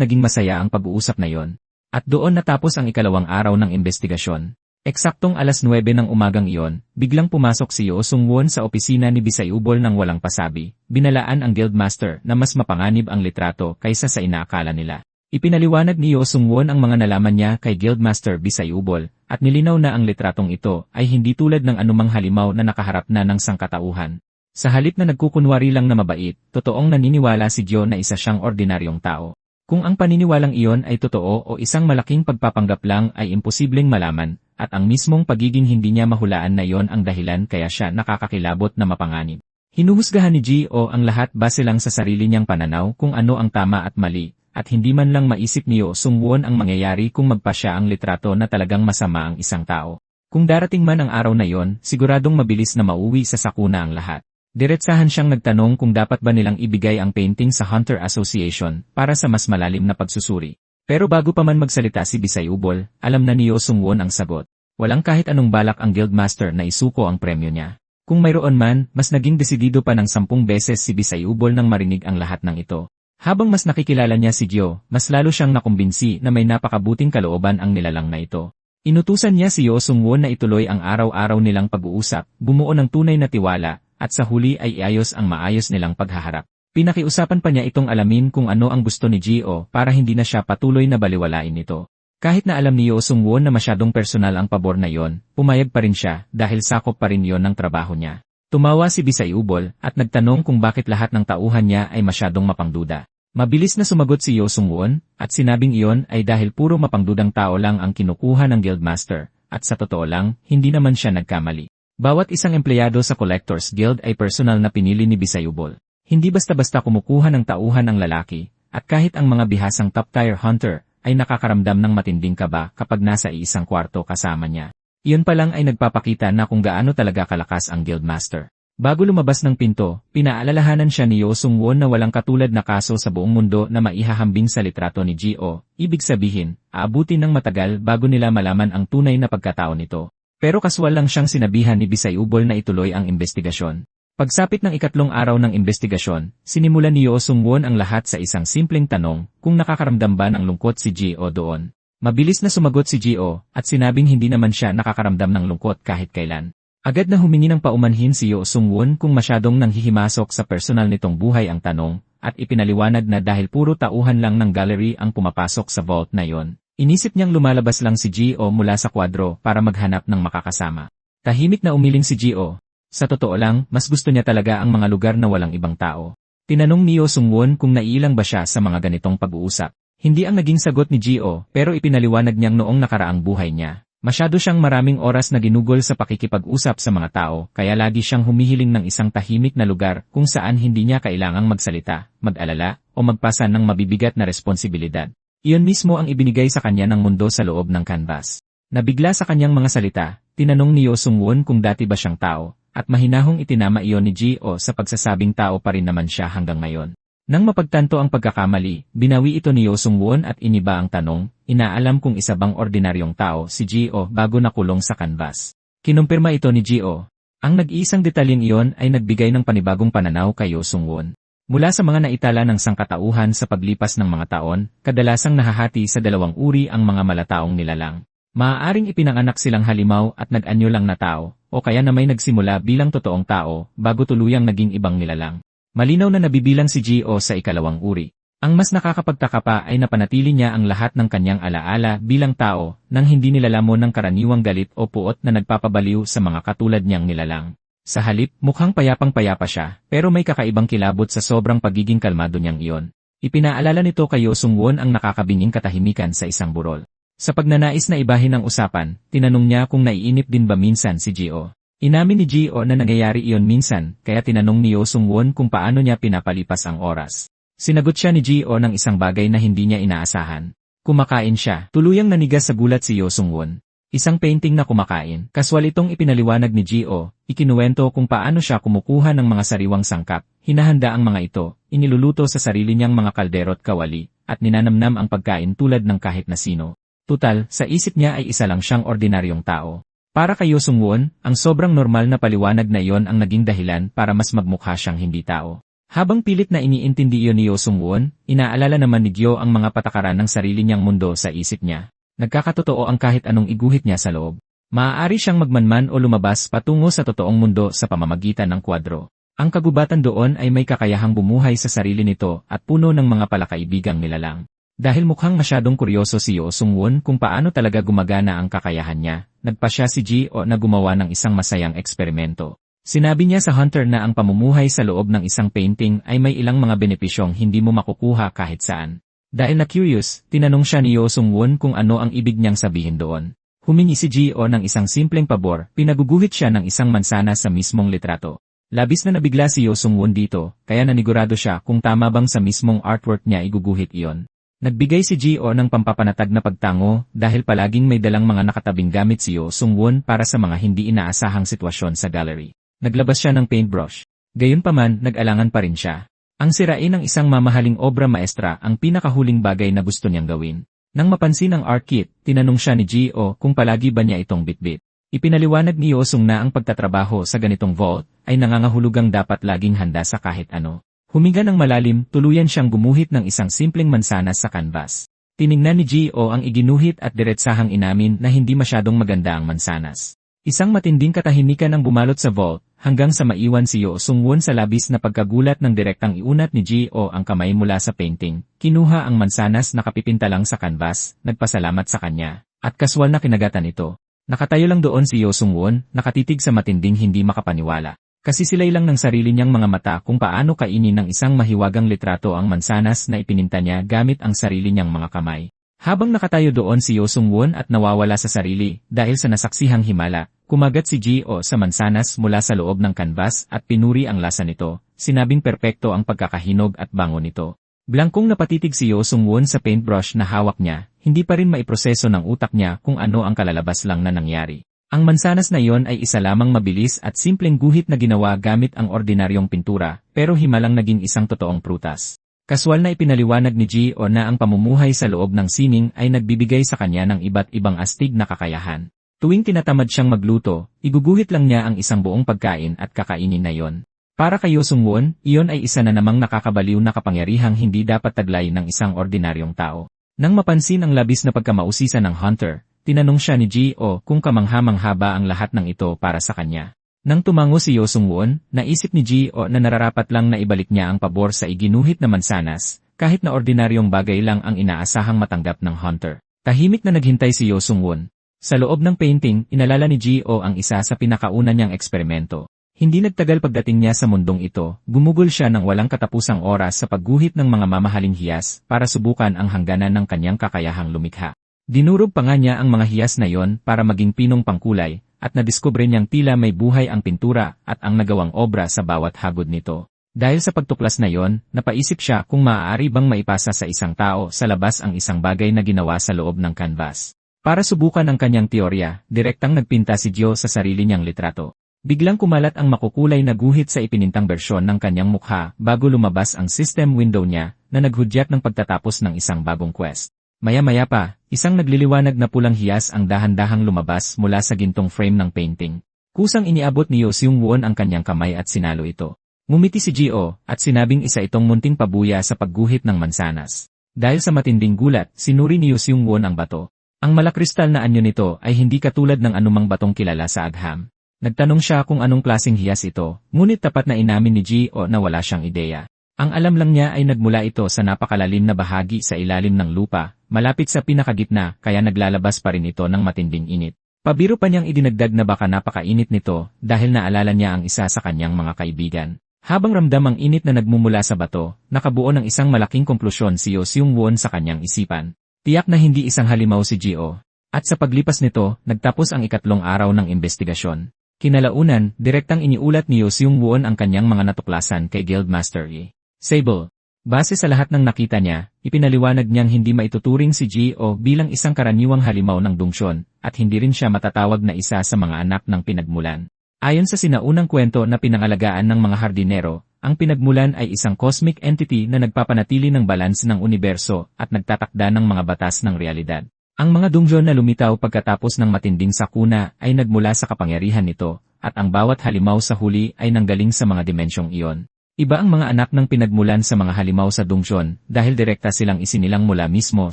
naging masaya ang pag-uusap na iyon. At doon natapos ang ikalawang araw ng investigasyon. Eksaktong alas 9 ng umagang iyon, biglang pumasok si Yo Sung-won sa opisina ni Bisayubol nang walang pasabi. Binalaan ang guildmaster na mas mapanganib ang litrato kaysa sa inaakala nila. Ipinaliwanag ni Yo Sung-won ang mga nalaman niya kay Guildmaster Bisayubol, at nilinaw na ang litratong ito ay hindi tulad ng anumang halimaw na nakaharap na ng sangkatauhan. Sa halip na nagkukunwari lang na mabait, totoong naniniwala si Gyo na isa siyang ordinaryong tao. Kung ang paniniwalang iyon ay totoo o isang malaking pagpapanggap lang ay imposibleng malaman, at ang mismong pagiging hindi niya mahulaan na iyon ang dahilan kaya siya nakakakilabot na mapanganib. Hinuhusgahan ni Ji-oh ang lahat base lang sa sarili niyang pananaw kung ano ang tama at mali, at hindi man lang maisip ni Yo Sung-won ang mangyayari kung magpa siya ang litrato na talagang masama ang isang tao. Kung darating man ang araw na iyon, siguradong mabilis na mauwi sa sakuna ang lahat. Diretsahan siyang nagtanong kung dapat ba nilang ibigay ang painting sa Hunter Association para sa mas malalim na pagsusuri. Pero bago pa man magsalita si Bisayubol, alam na ni Yo Sung-won ang sagot. Walang kahit anong balak ang Guildmaster na isuko ang premyo niya. Kung mayroon man, mas naging desidido pa ng 10 beses si Bisayubol nang marinig ang lahat ng ito. Habang mas nakikilala niya si Gyo, mas lalo siyang nakumbinsi na may napakabuting kalooban ang nilalang na ito. Inutusan niya si Yo Sung-won na ituloy ang araw-araw nilang pag-uusap, bumuo ng tunay na tiwala, at sa huli ay iayos ang maayos nilang paghaharap. Pinakiusapan pa niya itong alamin kung ano ang gusto ni Gyo para hindi na siya patuloy na baliwalain nito. Kahit na alam ni Yeo Sung-won na masyadong personal ang pabor na yon, pumayag pa rin siya dahil sakop pa rin yon ng trabaho niya. Tumawa si Bisayubol at nagtanong kung bakit lahat ng tauhan niya ay masyadong mapangduda. Mabilis na sumagot si Yeo Sung-won at sinabing iyon ay dahil puro mapangdudang tao lang ang kinukuha ng Guildmaster at sa totoo lang, hindi naman siya nagkamali. Bawat isang empleyado sa Collectors Guild ay personal na pinili ni Bisayubol. Hindi basta-basta kumukuha ng tauhan ang lalaki at kahit ang mga bihasang top-tier hunter ay nakakaramdam ng matinding kaba kapag nasa iisang kwarto kasama niya. Iyon pa lang ay nagpapakita na kung gaano talaga kalakas ang Guildmaster. Bago lumabas ng pinto, pinaalalahanan siya ni Yeo Sung-won na walang katulad na kaso sa buong mundo na maihahambing sa litrato ni Gio, ibig sabihin, aabutin ng matagal bago nila malaman ang tunay na pagkatao nito. Pero kaswal lang siyang sinabihan ni Bisayubol na ituloy ang investigasyon. Pagsapit ng ikatlong araw ng investigasyon, sinimulan ni Yeo Sung-won ang lahat sa isang simpleng tanong kung nakakaramdam ba ng lungkot si Gio doon. Mabilis na sumagot si Gio at sinabing hindi naman siya nakakaramdam ng lungkot kahit kailan. Agad na humingi ng paumanhin si Yeo Sung-won kung masyadong nanghihimasok sa personal nitong buhay ang tanong at ipinaliwanag na dahil puro tauhan lang ng gallery ang pumapasok sa vault na yon. Inisip niyang lumalabas lang si Gio mula sa kwadro para maghanap ng makakasama. Tahimik na umiling si Gio. Sa totoo lang, mas gusto niya talaga ang mga lugar na walang ibang tao. Tinanong ni Yeo Sung-won kung naiilang ba siya sa mga ganitong pag-uusap. Hindi ang naging sagot ni Gio pero ipinaliwanag niyang noong nakaraang buhay niya. Masyado siyang maraming oras na ginugol sa pakikipag-usap sa mga tao kaya lagi siyang humihiling ng isang tahimik na lugar kung saan hindi niya kailangang magsalita, mag-alala, o magpasa ng mabibigat na responsibilidad. Iyon mismo ang ibinigay sa kanya ng mundo sa loob ng canvas. Nabigla sa kanyang mga salita, tinanong ni Yeo Sung-won kung dati ba siyang tao. At mahinahong itinama iyon ni Gio sa pagsasabing tao pa rin naman siya hanggang ngayon. Nang mapagtanto ang pagkakamali, binawi ito ni Yeo Sung-won at iniba ang tanong, inaalam kung isa bang ordinaryong tao si Gio bago nakulong sa canvas. Kinumpirma ito ni Gio. Ang nag-iisang detalyeng iyon ay nagbigay ng panibagong pananaw kay Yeo Sung-won. Mula sa mga naitala ng sangkatauhan sa paglipas ng mga taon, kadalasang nahahati sa dalawang uri ang mga malataong nilalang. Maaaring ipinanganak silang halimaw at nag-anyo lang na tao, o kaya na may nagsimula bilang totoong tao, bago tuluyang naging ibang nilalang. Malinaw na nabibilang si Gio sa ikalawang uri. Ang mas nakakapagtaka pa ay napanatili niya ang lahat ng kanyang alaala bilang tao, nang hindi nilalamon ng karaniwang galit o puot na nagpapabaliw sa mga katulad niyang nilalang. Sa halip, mukhang payapang-payapa siya, pero may kakaibang kilabot sa sobrang pagiging kalmado niyang iyon. Ipinaalala nito kay Yeo Sung-won ang nakakabinging katahimikan sa isang burol. Sa pagnanais na ibahin ang usapan, tinanong niya kung naiinip din ba minsan si Gio. Inamin ni Gio na nangyayari iyon minsan, kaya tinanong ni Yeo Sung-won kung paano niya pinapalipas ang oras. Sinagot siya ni Gio ng isang bagay na hindi niya inaasahan. Kumakain siya. Tuluyang nanigas sa gulat si Yeo Sung-won. Isang painting na kumakain. Kaswal itong ipinaliwanag ni Gio, ikinuwento kung paano siya kumukuha ng mga sariwang sangkap, hinahanda ang mga ito, iniluluto sa sarili niyang mga kaldero't kawali, at ninanamnam ang pagkain tulad ng kahit na sino. Tutal, sa isip niya ay isa lang siyang ordinaryong tao. Para kay Yeo Sung-won, ang sobrang normal na paliwanag na iyon ang naging dahilan para mas magmukha siyang hindi tao. Habang pilit na iniintindi iyon ni Yeo Sung-won, inaalala naman ni Gio ang mga patakaran ng sarili niyang mundo sa isip niya. Nagkakatotoo ang kahit anong iguhit niya sa loob. Maaari siyang magmanman o lumabas patungo sa totoong mundo sa pamamagitan ng kwadro. Ang kagubatan doon ay may kakayahang bumuhay sa sarili nito at puno ng mga palakaibigang nilalang. Dahil mukhang masyadong kuryoso si Yeo Sung-won kung paano talaga gumagana ang kakayahan niya, nagpasya si Gio na gumawa ng isang masayang eksperimento. Sinabi niya sa Hunter na ang pamumuhay sa loob ng isang painting ay may ilang mga benepisyong hindi mo makukuha kahit saan. Dahil na curious, tinanong siya ni Yeo Sung-won kung ano ang ibig niyang sabihin doon. Humingi si Gio ng isang simpleng pabor, pinaguguhit siya ng isang mansana sa mismong litrato. Labis na nabigla si Yeo Sung-won dito, kaya nanigurado siya kung tama bang sa mismong artwork niya iguguhit iyon. Nagbigay si Gio ng pampapanatag na pagtango dahil palaging may dalang mga nakatabing gamit si Yeo Sung-won para sa mga hindi inaasahang sitwasyon sa gallery. Naglabas siya ng paintbrush. Gayunpaman, nag-alangan pa rin siya. Ang sirain ng isang mamahaling obra maestra ang pinakahuling bagay na gusto niyang gawin. Nang mapansin ang art kit, tinanong siya ni Gio kung palagi ba niya itong bitbit. Ipinaliwanag ni Yeo Sung na ang pagtatrabaho sa ganitong vault ay nangangahulugang dapat laging handa sa kahit ano. Huminga ng malalim, tuluyan siyang gumuhit ng isang simpleng mansanas sa canvas. Tiningnan ni Gio ang iginuhit at diretsahang inamin na hindi masyadong maganda ang mansanas. Isang matinding katahimikan ang bumalot sa vault, hanggang sa maiwan si Yo Sung-won sa labis na pagkagulat ng direktang iunat ni Ji-o ang kamay mula sa painting, kinuha ang mansanas na kapipinta lang sa canvas, nagpasalamat sa kanya, at kaswal na kinagatan ito. Nakatayo lang doon si Yo Sung-won, nakatitig sa matinding hindi makapaniwala. Kasi silay lang ng sarili niyang mga mata kung paano kainin ng isang mahiwagang litrato ang mansanas na ipininta niya gamit ang sarili niyang mga kamay. Habang nakatayo doon si Yo Sung-won at nawawala sa sarili dahil sa nasaksihang himala, kumagat si Ji-o sa mansanas mula sa loob ng canvas at pinuri ang lasa nito, sinabing perpekto ang pagkakahinog at bango nito. Blangkong napatitig si Yo Sung-won sa paintbrush na hawak niya, hindi pa rin maiproseso ng utak niya kung ano ang kalalabas lang na nangyari. Ang mansanas na iyon ay isa lamang mabilis at simpleng guhit na ginawa gamit ang ordinaryong pintura, pero himalang naging isang totoong prutas. Kaswal na ipinaliwanag ni Ji-o na ang pamumuhay sa loob ng sining ay nagbibigay sa kanya ng iba't ibang astig na kakayahan. Tuwing tinatamad siyang magluto, iguguhit lang niya ang isang buong pagkain at kakainin na yon. Para kay Yo Sung-won, iyon ay isa na namang nakakabaliw na kapangyarihang hindi dapat taglay ng isang ordinaryong tao. Nang mapansin ang labis na pagkamausisa ng hunter, tinanong siya ni Ji-o kung kamangha-mangha ba ang lahat ng ito para sa kanya. Nang tumango si Yo Sung-won, naisip ni Ji-o na nararapat lang na ibalik niya ang pabor sa iginuhit na mansanas, kahit na ordinaryong bagay lang ang inaasahang matanggap ng hunter. Tahimik na naghintay si Yo Sung-won. Sa loob ng painting, inalala ni Ji-o ang isa sa pinakauna niyang eksperimento. Hindi nagtagal pagdating niya sa mundong ito, gumugol siya ng walang katapusang oras sa pagguhit ng mga mamahaling hiyas para subukan ang hangganan ng kanyang kakayahang lumikha. Dinurog pa nga niya ang mga hiyas na yon para maging pinong pangkulay, at nadiskubre niyang tila may buhay ang pintura at ang nagawang obra sa bawat hagod nito. Dahil sa pagtuklas na yon, napaisip siya kung maaari bang maipasa sa isang tao sa labas ang isang bagay na ginawa sa loob ng canvas. Para subukan ang kanyang teorya, direktang nagpinta si Jo sa sarili niyang litrato. Biglang kumalat ang makukulay na guhit sa ipinintang bersyon ng kanyang mukha bago lumabas ang system window niya na naghudyat ng pagtatapos ng isang bagong quest. Maya-maya pa, isang nagliliwanag na pulang hiyas ang dahan-dahang lumabas mula sa gintong frame ng painting. Kusang iniabot ni Yo Sung-won ang kanyang kamay at sinalo ito. Ngumiti si Ji-o at sinabing isa itong munting pabuya sa pagguhit ng mansanas. Dahil sa matinding gulat, sinuri ni Yo Sung-won ang bato. Ang malakristal na anyo nito ay hindi katulad ng anumang batong kilala sa agham. Nagtanong siya kung anong klaseng hiyas ito, ngunit tapat na inamin ni Ji-o na wala siyang ideya. Ang alam lang niya ay nagmula ito sa napakalalim na bahagi sa ilalim ng lupa, malapit sa pinakagitna kaya naglalabas pa rin ito ng matinding init. Pabiro pa niyang idinagdag na baka napakainit nito dahil naalala niya ang isa sa kanyang mga kaibigan. Habang ramdam ang init na nagmumula sa bato, nakabuo ng isang malaking konklusyon si Yo Sung-won sa kanyang isipan. Tiyak na hindi isang halimaw si Ji-o. At sa paglipas nito, nagtapos ang ikatlong araw ng investigasyon. Kinalaunan, direktang iniulat ni Yo Sung-won ang kanyang mga natuklasan kay Guildmaster Yi. Sable. Base sa lahat ng nakita niya, ipinaliwanag niyang hindi maituturing si Ji-o bilang isang karaniwang halimaw ng dungsyon, at hindi rin siya matatawag na isa sa mga anak ng pinagmulan. Ayon sa sinaunang kwento na pinangalagaan ng mga hardinero, ang pinagmulan ay isang cosmic entity na nagpapanatili ng balance ng universo at nagtatakda ng mga batas ng realidad. Ang mga dungsyon na lumitaw pagkatapos ng matinding sakuna ay nagmula sa kapangyarihan nito, at ang bawat halimaw sa huli ay nanggaling sa mga dimensyong iyon. Iba ang mga anak ng pinagmulan sa mga halimaw sa dungsyon dahil direkta silang isinilang mula mismo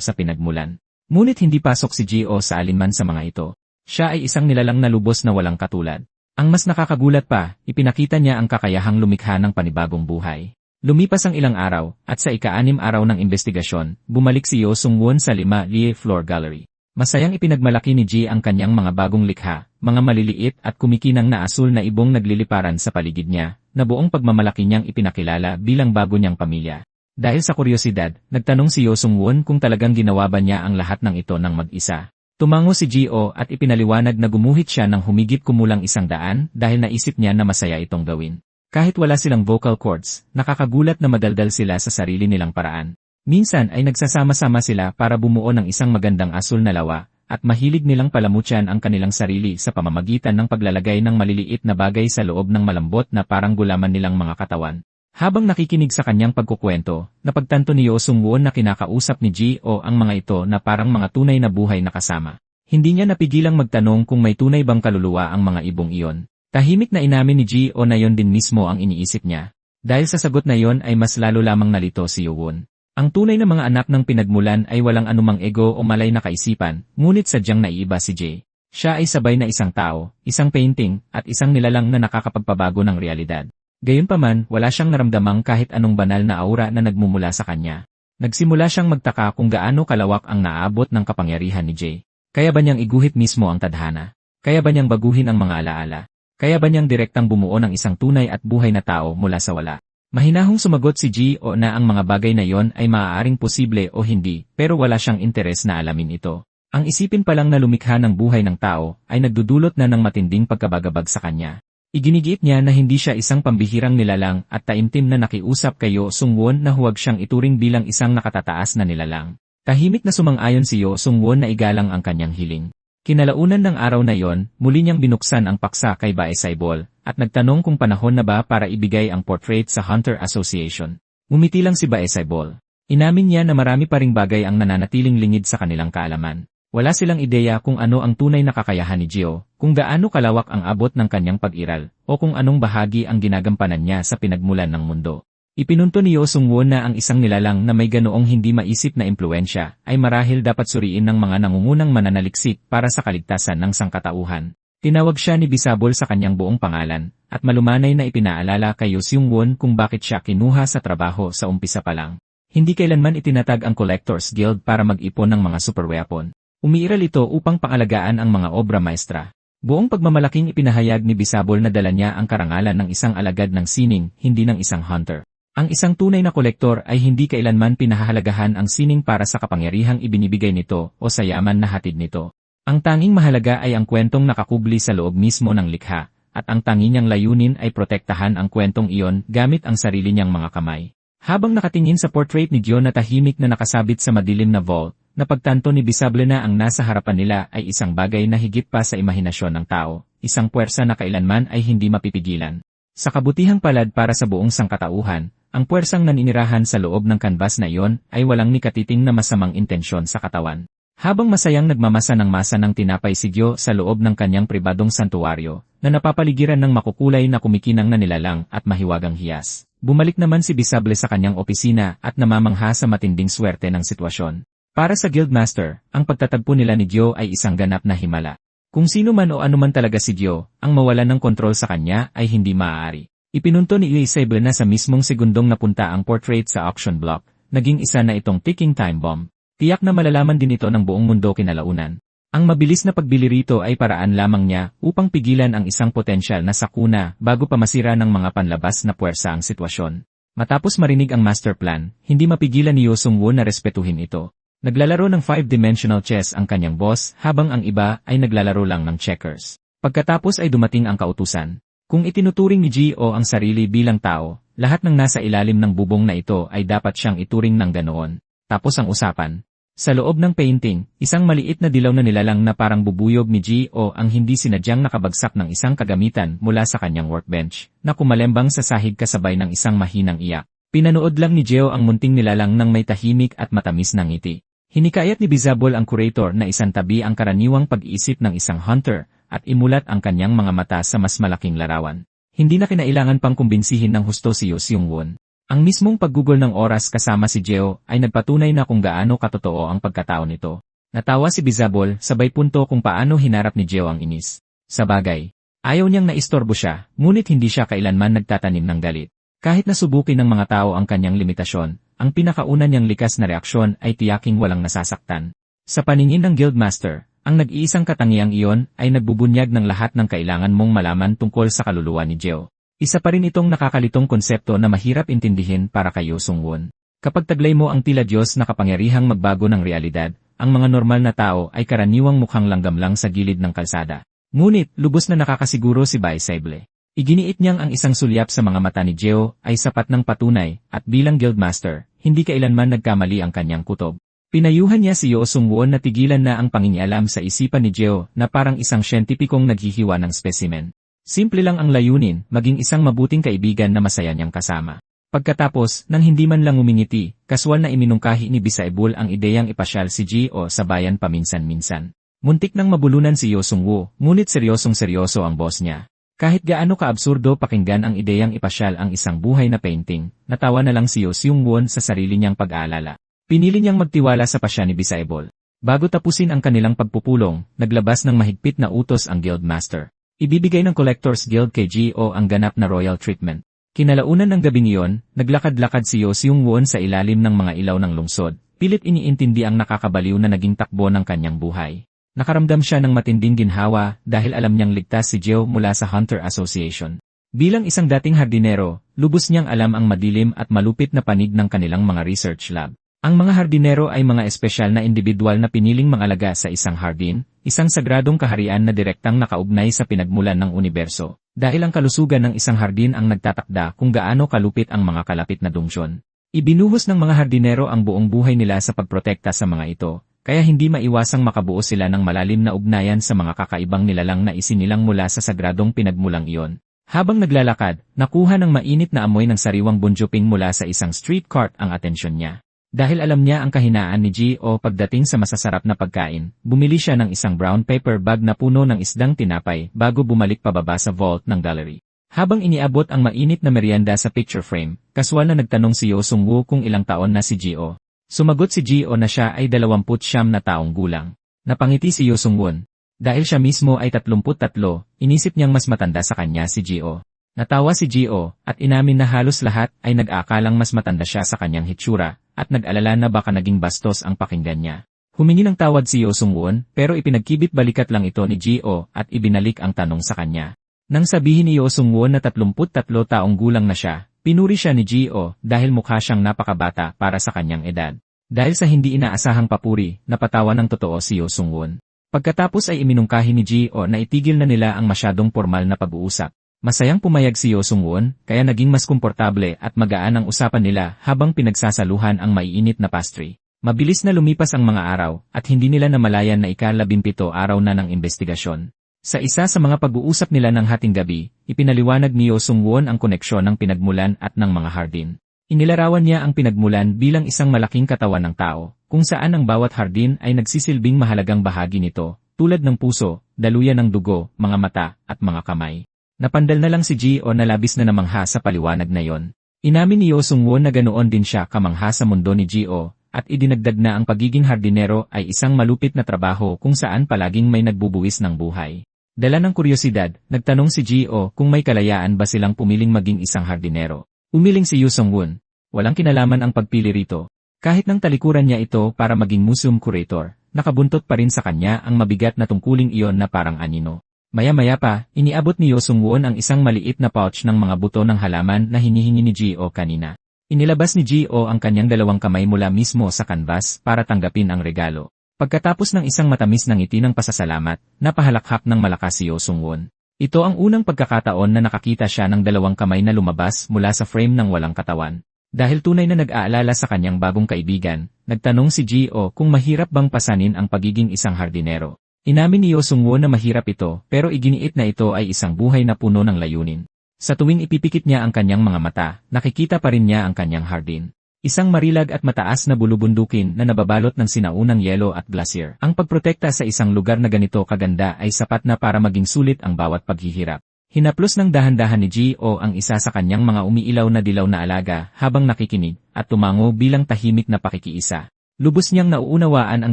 sa pinagmulan. Ngunit hindi pasok si Ji-o sa alinman sa mga ito. Siya ay isang nilalang na lubos na walang katulad. Ang mas nakakagulat pa, ipinakita niya ang kakayahang lumikha ng panibagong buhay. Lumipas ang ilang araw, at sa ika-6 araw ng investigasyon, bumalik si Yo Sung-won sa 5 Lie Floor Gallery. Masayang ipinagmalaki ni Ji ang kanyang mga bagong likha, mga maliliit at kumikinang na asul na ibong nagliliparan sa paligid niya, na buong pagmamalaki niyang ipinakilala bilang bago niyang pamilya. Dahil sa kuryosidad, nagtanong si Yo Sung-won kung talagang ginawa ba niya ang lahat ng ito ng mag-isa. Tumango si Ji-o at ipinaliwanag na gumuhit siya ng humigit kumulang 100 dahil naisip niya na masaya itong gawin. Kahit wala silang vocal cords, nakakagulat na madaldal sila sa sarili nilang paraan. Minsan ay nagsasama-sama sila para bumuo ng isang magandang asul na lawa, at mahilig nilang palamutyan ang kanilang sarili sa pamamagitan ng paglalagay ng maliliit na bagay sa loob ng malambot na parang gulaman nilang mga katawan. Habang nakikinig sa kanyang pagkukwento, napagtanto ni Yo Sung-won na kinakausap ni Ji-o ang mga ito na parang mga tunay na buhay na kasama. Hindi niya napigilang magtanong kung may tunay bang kaluluwa ang mga ibong iyon. Tahimik na inamin ni Ji-o na yon din mismo ang iniisip niya. Dahil sa sagot na yon ay mas lalo lamang nalito si Yo-won. Ang tunay na mga anak ng pinagmulan ay walang anumang ego o malay na kaisipan, ngunit sadyang naiiba si Jay. Siya ay sabay na isang tao, isang painting, at isang nilalang na nakakapagpabago ng realidad. Gayunpaman, wala siyang naramdamang kahit anong banal na aura na nagmumula sa kanya. Nagsimula siyang magtaka kung gaano kalawak ang naabot ng kapangyarihan ni Jay. Kaya ba niyang iguhit mismo ang tadhana? Kaya ba niyang baguhin ang mga alaala? Kaya ba niyang direktang bumuo ng isang tunay at buhay na tao mula sa wala? Mahinahong sumagot si G.O. na ang mga bagay na yon ay maaaring posible o hindi, pero wala siyang interes na alamin ito. Ang isipin pa lang na lumikha ng buhay ng tao ay nagdudulot na ng matinding pagkabagabag sa kanya. Iginigiit niya na hindi siya isang pambihirang nilalang at taimtim na nakiusap kay Yo Sung-won na huwag siyang ituring bilang isang nakatataas na nilalang. Tahimik na sumang-ayon si Yo Sung-won na igalang ang kanyang hiling. Kinalaunan ng araw na yon, muli niyang binuksan ang paksa kay Bae Saibol, at nagtanong kung panahon na ba para ibigay ang portrait sa Hunter Association. Umiti lang si Bae Saibol. Inamin niya na marami pa ring bagay ang nananatiling lingid sa kanilang kaalaman. Wala silang ideya kung ano ang tunay na kakayahan ni Gio, kung gaano kalawak ang abot ng kanyang pag-iral, o kung anong bahagi ang ginagampanan niya sa pinagmulan ng mundo. Ipinunto ni Yo Sung-won na ang isang nilalang na may ganoong hindi maisip na impluensya ay marahil dapat suriin ng mga nangungunang mananaliksik para sa kaligtasan ng sangkatauhan. Tinawag siya ni Bisabol sa kanyang buong pangalan, at malumanay na ipinaalala kay Yo Sung-won kung bakit siya kinuha sa trabaho sa umpisa pa lang. Hindi kailanman itinatag ang Collectors Guild para mag-ipon ng mga superweapon. Umiiral ito upang pangalagaan ang mga obra maestra. Buong pagmamalaking ipinahayag ni Bisabol na dala niya ang karangalan ng isang alagad ng sining, hindi ng isang hunter. Ang isang tunay na kolektor ay hindi kailanman pinahahalagahan ang sining para sa kapangyarihang ibinibigay nito o sa yaman na hatid nito. Ang tanging mahalaga ay ang kwentong nakakubli sa loob mismo ng likha, at ang tangi niyang layunin ay protektahan ang kwentong iyon gamit ang sarili niyang mga kamay. Habang nakatingin sa portrait ni Gio na tahimik na nakasabit sa madilim na vault, napagtanto ni Bisable na ang nasa harapan nila ay isang bagay na higit pa sa imahinasyon ng tao, isang puwersa na kailanman ay hindi mapipigilan. Sa kabutihang palad para sa buong sangkatauhan, ang puwersang naninirahan sa loob ng kanbas na iyon ay walang nikatiting na masamang intensyon sa katawan. Habang masayang nagmamasa ng masa ng tinapay si Gio sa loob ng kanyang pribadong santuwaryo, na napapaligiran ng makukulay na kumikinang na nilalang at mahiwagang hiyas, bumalik naman si Bisable sa kanyang opisina at namamangha sa matinding swerte ng sitwasyon. Para sa Guildmaster, ang pagtatagpo nila ni Gio ay isang ganap na himala. Kung sino man o anuman talaga si Gio, ang mawalan ng kontrol sa kanya ay hindi maaari. Ipinunto ni Isabel na sa mismong segundong napunta ang portrait sa auction block, naging isa na itong ticking time bomb. Tiyak na malalaman din ito ng buong mundo kinalaunan. Ang mabilis na pagbili rito ay paraan lamang niya upang pigilan ang isang potensyal na sakuna bago pa masira ng mga panlabas na puwersa ang sitwasyon. Matapos marinig ang master plan, hindi mapigilan ni Yo Sung-won na respetuhin ito. Naglalaro ng 5-dimensional chess ang kanyang boss habang ang iba ay naglalaro lang ng checkers. Pagkatapos ay dumating ang kautusan. Kung itinuturing ni G.O. ang sarili bilang tao, lahat ng nasa ilalim ng bubong na ito ay dapat siyang ituring ng ganoon. Tapos ang usapan. Sa loob ng painting, isang maliit na dilaw na nilalang na parang bubuyog ni G.O. ang hindi sinadyang nakabagsak ng isang kagamitan mula sa kanyang workbench, na kumalembang sa sahig kasabay ng isang mahinang iyak. Pinanood lang ni Gio ang munting nilalang ng may tahimik at matamis na ngiti. Hinikayat ni Bisabol ang curator na isantabi ang karaniwang pag-iisip ng isang hunter, at imulat ang kanyang mga mata sa mas malaking larawan. Hindi na kinailangan pang kumbinsihin ng husto si Yo Sung-won. Ang mismong paggugol ng oras kasama si Gio ay nagpatunay na kung gaano katotoo ang pagkatao nito. Natawa si Bisabol sabay punto kung paano hinarap ni Gio ang inis. Sa bagay, ayaw niyang naistorbo siya, ngunit hindi siya kailanman nagtatanim ng galit. Kahit nasubukin ng mga tao ang kanyang limitasyon, ang pinakauna niyang likas na reaksyon ay tiyaking walang nasasaktan. Sa paningin ng Guildmaster, ang nag-iisang katangiang iyon ay nagbubunyag ng lahat ng kailangan mong malaman tungkol sa kaluluwa ni Gio. Isa pa rin itong nakakalitong konsepto na mahirap intindihin para kay Yo Sung-won. Kapag taglay mo ang tila Diyos na kapangyarihang magbago ng realidad, ang mga normal na tao ay karaniwang mukhang langgam lang sa gilid ng kalsada. Ngunit, lubos na nakakasiguro si Bae Saibol. Iginiit niyang ang isang sulyap sa mga mata ni Gio ay sapat ng patunay, at bilang Guildmaster, hindi kailanman nagkamali ang kanyang kutob. Pinayuhan niya si Yo Sung-won na tigilan na ang pangingialam sa isipan ni Gio na parang isang siyentipikong naghihiwa ng specimen. Simple lang ang layunin, maging isang mabuting kaibigan na masaya niyang kasama. Pagkatapos, nang hindi man lang umingiti, kaswal na iminungkahi ni Bisabol ang ideyang ipasyal si Gio sa bayan paminsan-minsan. Muntik nang mabulunan si Yo Sung-woo, ngunit seryosong-seryoso ang boss niya. Kahit gaano kaabsurdo pakinggan ang ideyang ipasyal ang isang buhay na painting, natawa na lang si Yo Sung-won sa sarili niyang pag-aalala. Pinili niyang magtiwala sa pasya ni Bisabol. Bago tapusin ang kanilang pagpupulong, naglabas ng mahigpit na utos ang Guildmaster. Ibibigay ng Collectors Guild kay Gio ang ganap na royal treatment. Kinalaunan ng gabing iyon, naglakad-lakad si Yo Seung-won sa ilalim ng mga ilaw ng lungsod. Pilit iniintindi ang nakakabaliw na naging takbo ng kanyang buhay. Nakaramdam siya ng matinding ginhawa dahil alam niyang ligtas si Gio mula sa Hunter Association. Bilang isang dating hardinero, lubos niyang alam ang madilim at malupit na panig ng kanilang mga research lab. Ang mga hardinero ay mga espesyal na individual na piniling mangalaga sa isang hardin, isang sagradong kaharian na direktang nakaugnay sa pinagmulan ng universo. Dahil ang kalusugan ng isang hardin ang nagtatakda kung gaano kalupit ang mga kalapit na dungsyon. Ibinuhos ng mga hardinero ang buong buhay nila sa pagprotekta sa mga ito, kaya hindi maiwasang makabuo sila ng malalim na ugnayan sa mga kakaibang nilalang na isinilang mula sa sagradong pinagmulang iyon. Habang naglalakad, nakuha ng mainit na amoy ng sariwang bunjuping mula sa isang street cart ang atensyon niya. Dahil alam niya ang kahinaan ni Gio pagdating sa masasarap na pagkain, bumili siya ng isang brown paper bag na puno ng isdang tinapay bago bumalik pababa sa vault ng gallery. Habang iniabot ang mainit na merienda sa picture frame, kaswal na nagtanong si Yo Seung-woo kung ilang taon na si Gio. Sumagot si Gio na siya ay 29 na taong gulang. Napangiti si Yo Seung-won. Dahil siya mismo ay 33, inisip niyang mas matanda sa kanya si Gio. Natawa si Gio, at inamin na halos lahat ay nag-aakalang mas matanda siya sa kanyang hitsura, at nag-alala na baka naging bastos ang pakinggan niya. Humingi ng tawad si Yo Seung-won, pero ipinagkibit balikat lang ito ni Gio at ibinalik ang tanong sa kanya. Nang sabihin ni Yo Seung-won na 33 taong gulang na siya, pinuri siya ni Gio dahil mukha siyang napakabata para sa kanyang edad. Dahil sa hindi inaasahang papuri, napatawa ng totoo si Yo Seung-won. Pagkatapos ay iminungkahi ni Gio na itigil na nila ang masyadong formal na pag-uusap. Masayang pumayag si Yo Seung-won, kaya naging mas komportable at magaan ang usapan nila habang pinagsasaluhan ang maiinit na pastry. Mabilis na lumipas ang mga araw, at hindi nila namalayan na ika-17 araw na ng investigasyon. Sa isa sa mga pag-uusap nila ng hating gabi, ipinaliwanag ni Yo Seung-won ang koneksyon ng pinagmulan at ng mga hardin. Inilarawan niya ang pinagmulan bilang isang malaking katawan ng tao, kung saan ang bawat hardin ay nagsisilbing mahalagang bahagi nito, tulad ng puso, daluyan ng dugo, mga mata, at mga kamay. Napandal na lang si Gio na labis na namangha sa paliwanag na yon. Inamin ni Yo Seung-won na ganoon din siya kamangha sa mundo ni Gio, at idinagdag na ang pagiging hardinero ay isang malupit na trabaho kung saan palaging may nagbubuwis ng buhay. Dala ng kuryosidad, nagtanong si Gio kung may kalayaan ba silang pumiling maging isang hardinero. Umiling si Yo Seung-won. Walang kinalaman ang pagpili rito. Kahit nang talikuran niya ito para maging museum curator, nakabuntot pa rin sa kanya ang mabigat na tungkuling iyon na parang anino. Maya-maya pa, iniabot ni Yo Seung-won ang isang maliit na pouch ng mga buto ng halaman na hinihingi ni Gio kanina. Inilabas ni Gio ang kanyang dalawang kamay mula mismo sa canvas para tanggapin ang regalo. Pagkatapos ng isang matamis na ngiti ng pasasalamat, napahalakhak ng malakas si Yo Seung-won. Ito ang unang pagkakataon na nakakita siya ng dalawang kamay na lumabas mula sa frame ng walang katawan. Dahil tunay na nag-aalala sa kanyang bagong kaibigan, nagtanong si Gio kung mahirap bang pasanin ang pagiging isang hardinero. Inamin ni Yo Seung-won na mahirap ito, pero iginiit na ito ay isang buhay na puno ng layunin. Sa tuwing ipipikit niya ang kanyang mga mata, nakikita pa rin niya ang kanyang hardin. Isang marilag at mataas na bulubundukin na nababalot ng sinaunang yelo at glacier. Ang pagprotekta sa isang lugar na ganito kaganda ay sapat na para maging sulit ang bawat paghihirap. Hinaplos ng dahan-dahan ni Gio ang isa sa kanyang mga umiilaw na dilaw na alaga habang nakikinig, at tumango bilang tahimik na pakikiisa. Lubos niyang nauunawaan ang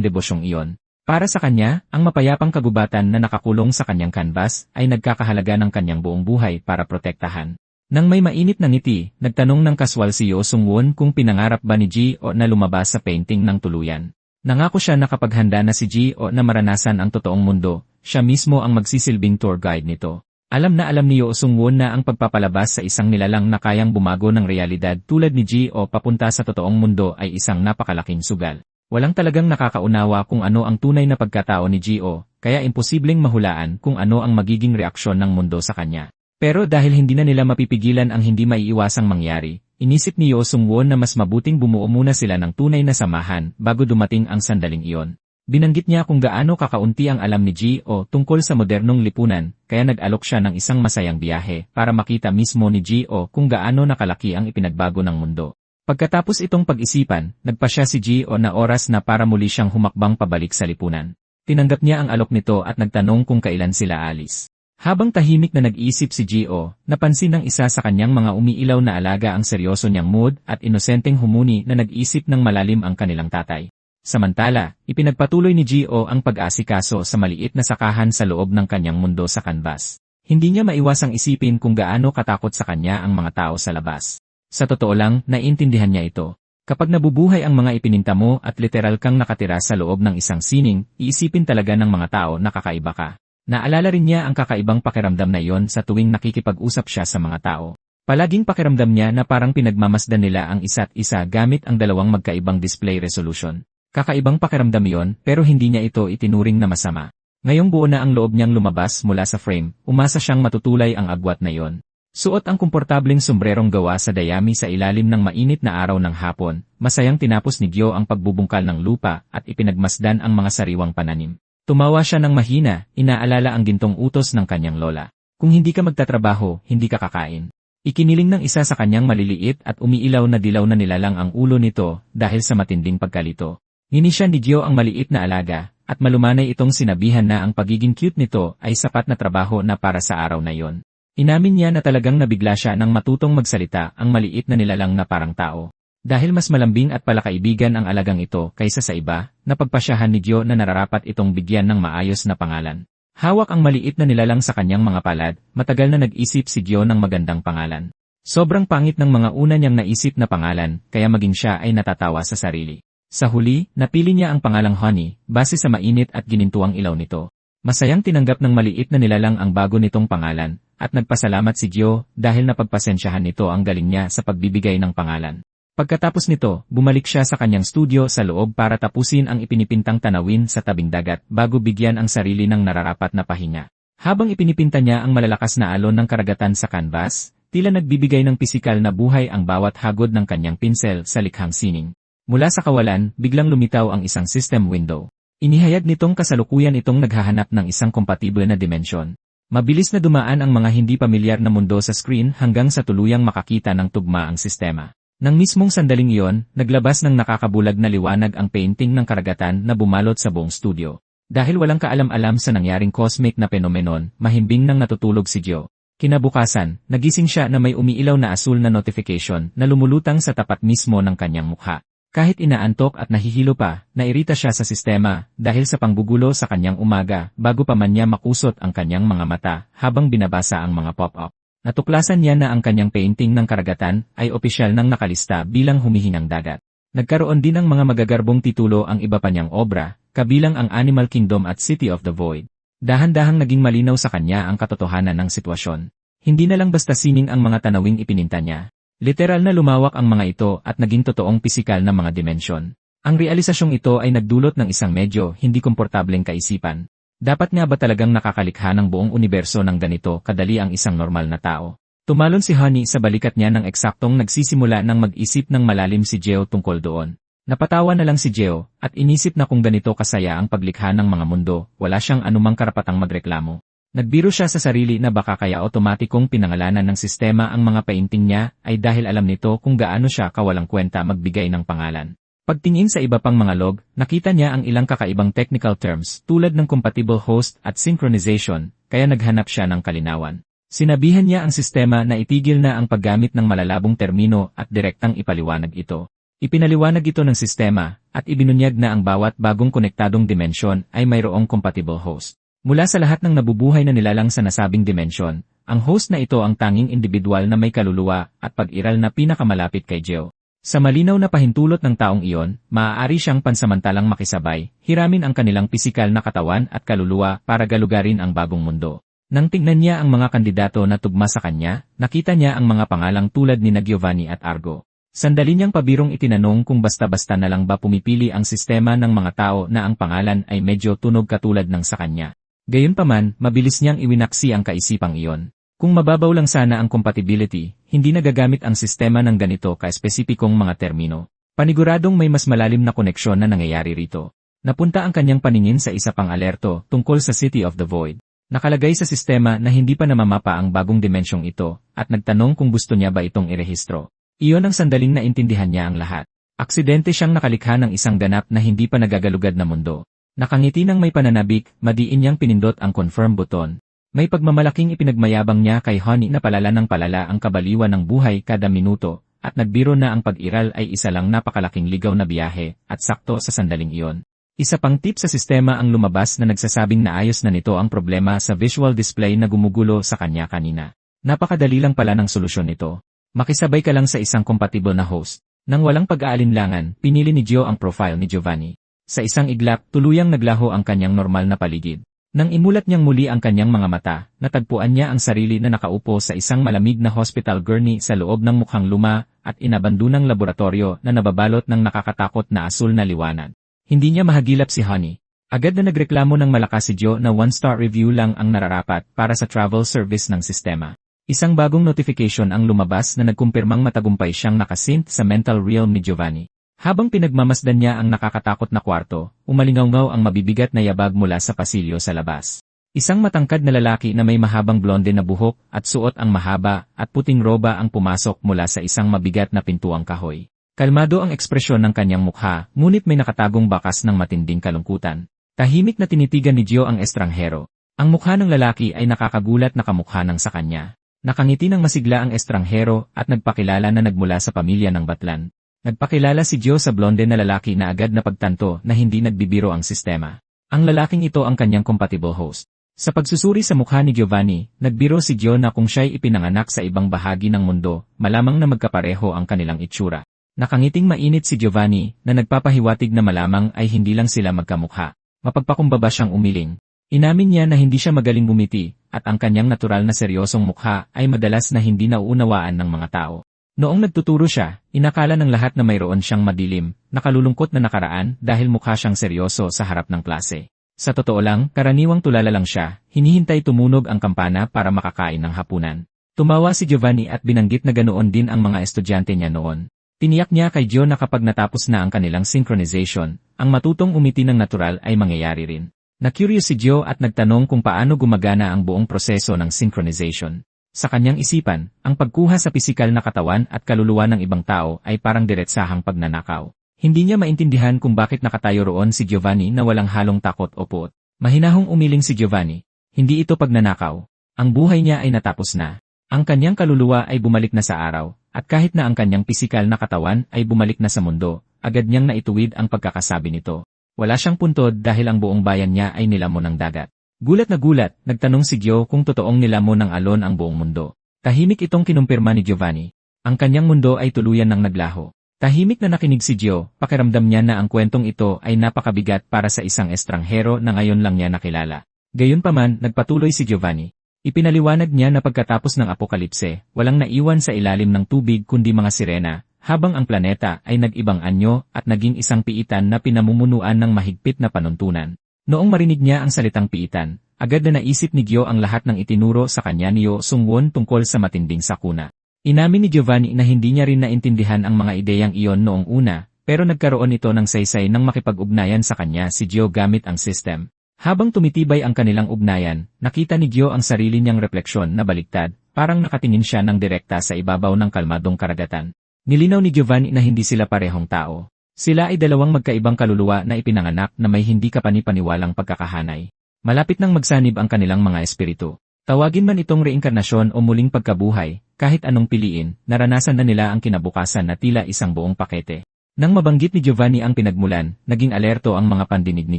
debosyong iyon. Para sa kanya, ang mapayapang kagubatan na nakakulong sa kanyang canvas ay nagkakahalaga ng kanyang buong buhay para protektahan. Nang may mainit na ngiti, nagtanong ng kaswal si Yo Seung-won kung pinangarap ba ni Gio na lumabas sa painting ng tuluyan. Nangako siya na kapag handa na si Gio na maranasan ang totoong mundo, siya mismo ang magsisilbing tour guide nito. Alam ni Yo Seung-won na ang pagpapalabas sa isang nilalang na kayang bumago ng realidad tulad ni Gio papunta sa totoong mundo ay isang napakalaking sugal. Walang talagang nakakaunawa kung ano ang tunay na pagkatao ni Gio, kaya imposibleng mahulaan kung ano ang magiging reaksyon ng mundo sa kanya. Pero dahil hindi na nila mapipigilan ang hindi maiiwasang mangyari, inisip ni Yo Seung-won na mas mabuting bumuo muna sila ng tunay na samahan bago dumating ang sandaling iyon. Binanggit niya kung gaano kakaunti ang alam ni Gio tungkol sa modernong lipunan, kaya nag-alok siya ng isang masayang biyahe para makita mismo ni Gio kung gaano nakalaki ang ipinagbago ng mundo. Pagkatapos itong pag-isipan, nagpasya si Gio na oras na para muli siyang humakbang pabalik sa lipunan. Tinanggap niya ang alok nito at nagtanong kung kailan sila alis. Habang tahimik na nag-iisip si Gio, napansin ng isa sa kanyang mga umiilaw na alaga ang seryoso niyang mood at inosenteng humuni na nag-isip ng malalim ang kanilang tatay. Samantala, ipinagpatuloy ni Gio ang pag-aasikaso sa maliit na sakahan sa loob ng kanyang mundo sa canvas. Hindi niya maiwasang isipin kung gaano katakot sa kanya ang mga tao sa labas. Sa totoo lang, naiintindihan niya ito. Kapag nabubuhay ang mga ipininta mo at literal kang nakatira sa loob ng isang sining, iisipin talaga ng mga tao na kakaiba ka. Naalala rin niya ang kakaibang pakiramdam na iyon sa tuwing nakikipag-usap siya sa mga tao. Palaging pakiramdam niya na parang pinagmamasdan nila ang isa't isa gamit ang dalawang magkaibang display resolution. Kakaibang pakiramdam iyon pero hindi niya ito itinuring na masama. Ngayong buo na ang loob niyang lumabas mula sa frame, umasa siyang matutulay ang agwat na iyon. Suot ang komportableng sombrerong gawa sa dayami sa ilalim ng mainit na araw ng hapon, masayang tinapos ni Gio ang pagbubungkal ng lupa at ipinagmasdan ang mga sariwang pananim. Tumawa siya ng mahina, inaalala ang gintong utos ng kanyang lola. Kung hindi ka magtatrabaho, hindi ka kakain. Ikiniling ng isa sa kanyang maliliit at umiilaw na dilaw na nilalang ang ulo nito dahil sa matinding pagkalito. Ninisya ni Gio ang maliit na alaga, at malumanay itong sinabihan na ang pagiging cute nito ay sapat na trabaho na para sa araw na iyon. Inamin niya na talagang nabigla siya nang matutong magsalita ang maliit na nilalang na parang tao. Dahil mas malambing at palakaibigan ang alagang ito kaysa sa iba, napagpasyahan ni Gio na nararapat itong bigyan ng maayos na pangalan. Hawak ang maliit na nilalang sa kanyang mga palad, matagal na nag-isip si Gio ng magandang pangalan. Sobrang pangit ng mga una niyang naisip na pangalan, kaya maging siya ay natatawa sa sarili. Sa huli, napili niya ang pangalang Honey, base sa mainit at ginintuang ilaw nito. Masayang tinanggap ng maliit na nilalang ang bago nitong pangalan, at nagpasalamat si Gio dahil napagpasensyahan nito ang galing niya sa pagbibigay ng pangalan. Pagkatapos nito, bumalik siya sa kanyang studio sa loob para tapusin ang ipinipintang tanawin sa tabing dagat bago bigyan ang sarili ng nararapat na pahinga. Habang ipinipinta niya ang malalakas na alon ng karagatan sa canvas, tila nagbibigay ng pisikal na buhay ang bawat hagod ng kanyang pinsel sa likhang sining. Mula sa kawalan, biglang lumitaw ang isang system window. Inihayag nitong kasalukuyan itong naghahanap ng isang kompatible na dimensyon. Mabilis na dumaan ang mga hindi pamilyar na mundo sa screen hanggang sa tuluyang makakita ng tugma ang sistema. Nang mismong sandaling iyon, naglabas ng nakakabulag na liwanag ang painting ng karagatan na bumalot sa buong studio. Dahil walang kaalam-alam sa nangyaring cosmic na phenomenon, mahimbing nang natutulog si Gio. Kinabukasan, nagising siya na may umiilaw na asul na notification na lumulutang sa tapat mismo ng kanyang mukha. Kahit inaantok at nahihilo pa, nairita siya sa sistema dahil sa panggugulo sa kanyang umaga bago pa man niya makusot ang kanyang mga mata habang binabasa ang mga pop-up. Natuklasan niya na ang kanyang painting ng karagatan ay opisyal nang nakalista bilang humihingang dagat. Nagkaroon din ng mga magagarbong titulo ang iba pa niyang obra, kabilang ang Animal Kingdom at City of the Void. Dahan-dahang naging malinaw sa kanya ang katotohanan ng sitwasyon. Hindi na lang basta sining ang mga tanawing ipininta niya. Literal na lumawak ang mga ito at naging totoong pisikal na mga dimensyon. Ang realisasyong ito ay nagdulot ng isang medyo hindi komportableng kaisipan. Dapat nga ba talagang nakakalikha ng buong universo ng ganito kadali ang isang normal na tao? Tumalon si Honey sa balikat niya ng eksaktong nagsisimula ng mag-isip ng malalim si Gio tungkol doon. Napatawa na lang si Gio at inisip na kung ganito kasaya ang paglikha ng mga mundo, wala siyang anumang karapatang magreklamo. Nagbiro siya sa sarili na baka kaya otomatikong pinangalanan ng sistema ang mga painting niya ay dahil alam nito kung gaano siya kawalang kwenta magbigay ng pangalan. Pagtingin sa iba pang mga log, nakita niya ang ilang kakaibang technical terms tulad ng compatible host at synchronization, kaya naghanap siya ng kalinawan. Sinabihan niya ang sistema na itigil na ang paggamit ng malalabong termino at direktang ipaliwanag ito. Ipinaliwanag ito ng sistema at ibinunyag na ang bawat bagong konektadong dimensyon ay mayroong compatible host. Mula sa lahat ng nabubuhay na nilalang sa nasabing dimensyon, ang host na ito ang tanging individual na may kaluluwa at pag-iral na pinakamalapit kay Gio. Sa malinaw na pahintulot ng taong iyon, maaari siyang pansamantalang makisabay, hiramin ang kanilang pisikal na katawan at kaluluwa para galugarin ang bagong mundo. Nang tingnan niya ang mga kandidato na tugma sa kanya, nakita niya ang mga pangalang tulad ni Giovanni at Argo. Sandali niyang pabirong itinanong kung basta-basta na lang ba pumipili ang sistema ng mga tao na ang pangalan ay medyo tunog katulad ng sa kanya. Gayunpaman, mabilis niyang iwinaksi ang kaisipang iyon. Kung mababaw lang sana ang compatibility, hindi nagagamit ang sistema ng ganito ka-espesipikong mga termino. Paniguradong may mas malalim na koneksyon na nangyayari rito. Napunta ang kanyang paningin sa isa pang alerto tungkol sa City of the Void. Nakalagay sa sistema na hindi pa namamapa ang bagong dimensyong ito, at nagtanong kung gusto niya ba itong irehistro. Iyon ang sandaling naintindihan niya ang lahat. Aksidente siyang nakalikha ng isang ganap na hindi pa nagagalugad na mundo. Nakangiti ng may pananabik, madiin niyang pinindot ang confirm button. May pagmamalaking ipinagmayabang niya kay Honey na palala ng palala ang kabaliwan ng buhay kada minuto, at nagbiro na ang pag-iral ay isa lang napakalaking ligaw na biyahe, at sakto sa sandaling iyon. Isa pang tip sa sistema ang lumabas na nagsasabing naayos na nito ang problema sa visual display na gumugulo sa kanya kanina. Napakadali lang pala ng solusyon nito. Makisabay ka lang sa isang compatible na host. Nang walang pag-aalinlangan, pinili ni Gio ang profile ni Giovanni. Sa isang iglap, tuluyang naglaho ang kanyang normal na paligid. Nang imulat niyang muli ang kanyang mga mata, natagpuan niya ang sarili na nakaupo sa isang malamig na hospital gurney sa loob ng mukhang luma at inabandunang laboratorio na nababalot ng nakakatakot na asul na liwanag. Hindi niya mahagilap si Honey. Agad na nagreklamo ng malakas si Gio na 1-star review lang ang nararapat para sa travel service ng sistema. Isang bagong notification ang lumabas na nagkumpirmang matagumpay siyang nakasync sa mental realm ni Giovanni. Habang pinagmamasdan niya ang nakakatakot na kwarto, umalingaw-ngaw ang mabibigat na yabag mula sa pasilyo sa labas. Isang matangkad na lalaki na may mahabang blonde na buhok at suot ang mahaba at puting roba ang pumasok mula sa isang mabigat na pintuang kahoy. Kalmado ang ekspresyon ng kanyang mukha, ngunit may nakatagong bakas ng matinding kalungkutan. Tahimik na tinitigan ni Gio ang estranghero. Ang mukha ng lalaki ay nakakagulat na kamukha ng sa kanya. Nakangiti ng masigla ang estranghero at nagpakilala na nagmula sa pamilya ng Batlan. Nagpakilala si Gio sa blonde na lalaki na agad na pagtanto na hindi nagbibiro ang sistema. Ang lalaking ito ang kanyang compatible host. Sa pagsusuri sa mukha ni Giovanni, nagbiro si Gio na kung siya'y ipinanganak sa ibang bahagi ng mundo, malamang na magkapareho ang kanilang itsura. Nakangiting mainit si Giovanni na nagpapahiwatig na malamang ay hindi lang sila magkamukha. Mapagpakumbaba siyang umiling. Inamin niya na hindi siya magaling bumiti, at ang kanyang natural na seryosong mukha ay madalas na hindi nauunawaan ng mga tao. Noong nagtuturo siya, inakala ng lahat na mayroon siyang madilim, nakalulungkot na nakaraan dahil mukha siyang seryoso sa harap ng klase. Sa totoo lang, karaniwang tulala lang siya, hinihintay tumunog ang kampana para makakain ng hapunan. Tumawa si Giovanni at binanggit na ganoon din ang mga estudyante niya noon. Tiniyak niya kay Gio na kapag natapos na ang kanilang synchronization, ang matutong umiti ng natural ay mangyayari rin. Na-curious si Gio at nagtanong kung paano gumagana ang buong proseso ng synchronization. Sa kanyang isipan, ang pagkuha sa pisikal na katawan at kaluluwa ng ibang tao ay parang diretsahang pagnanakaw. Hindi niya maintindihan kung bakit nakatayo roon si Giovanni na walang halong takot o puot. Mahinahong umiling si Giovanni. Hindi ito pagnanakaw. Ang buhay niya ay natapos na. Ang kanyang kaluluwa ay bumalik na sa araw, at kahit na ang kanyang pisikal na katawan ay bumalik na sa mundo, agad niyang naituwid ang pagkakasabi nito. Wala siyang puntod dahil ang buong bayan niya ay nilamon ng dagat. Gulat na gulat, nagtanong si Gio kung totoong nilamon ng alon ang buong mundo. Tahimik itong kinumpirma ni Giovanni. Ang kanyang mundo ay tuluyan ng naglaho. Tahimik na nakinig si Gio, pakiramdam niya na ang kwentong ito ay napakabigat para sa isang estranghero na ngayon lang niya nakilala. Gayunpaman, nagpatuloy si Giovanni. Ipinaliwanag niya na pagkatapos ng apokalipse, walang naiwan sa ilalim ng tubig kundi mga sirena, habang ang planeta ay nag-ibang anyo at naging isang piitan na pinamumunuan ng mahigpit na panuntunan. Noong marinig niya ang salitang piitan, agad na naisip ni Gio ang lahat ng itinuro sa kanya ni Yo Sung-won tungkol sa matinding sakuna. Inamin ni Giovanni na hindi niya rin naintindihan ang mga ideyang iyon noong una, pero nagkaroon ito ng saysay nang makipag-ugnayan sa kanya si Gio gamit ang system. Habang tumitibay ang kanilang ugnayan, nakita ni Gio ang sarili niyang refleksyon na baliktad, parang nakatingin siya ng direkta sa ibabaw ng kalmadong karagatan. Nilinaw ni Giovanni na hindi sila parehong tao. Sila ay dalawang magkaibang kaluluwa na ipinanganak na may hindi kapani-paniwalang pagkakahanay. Malapit nang magsanib ang kanilang mga espiritu. Tawagin man itong reinkarnasyon o muling pagkabuhay, kahit anong piliin, naranasan na nila ang kinabukasan na tila isang buong pakete. Nang mabanggit ni Giovanni ang pinagmulan, naging alerto ang mga pandinig ni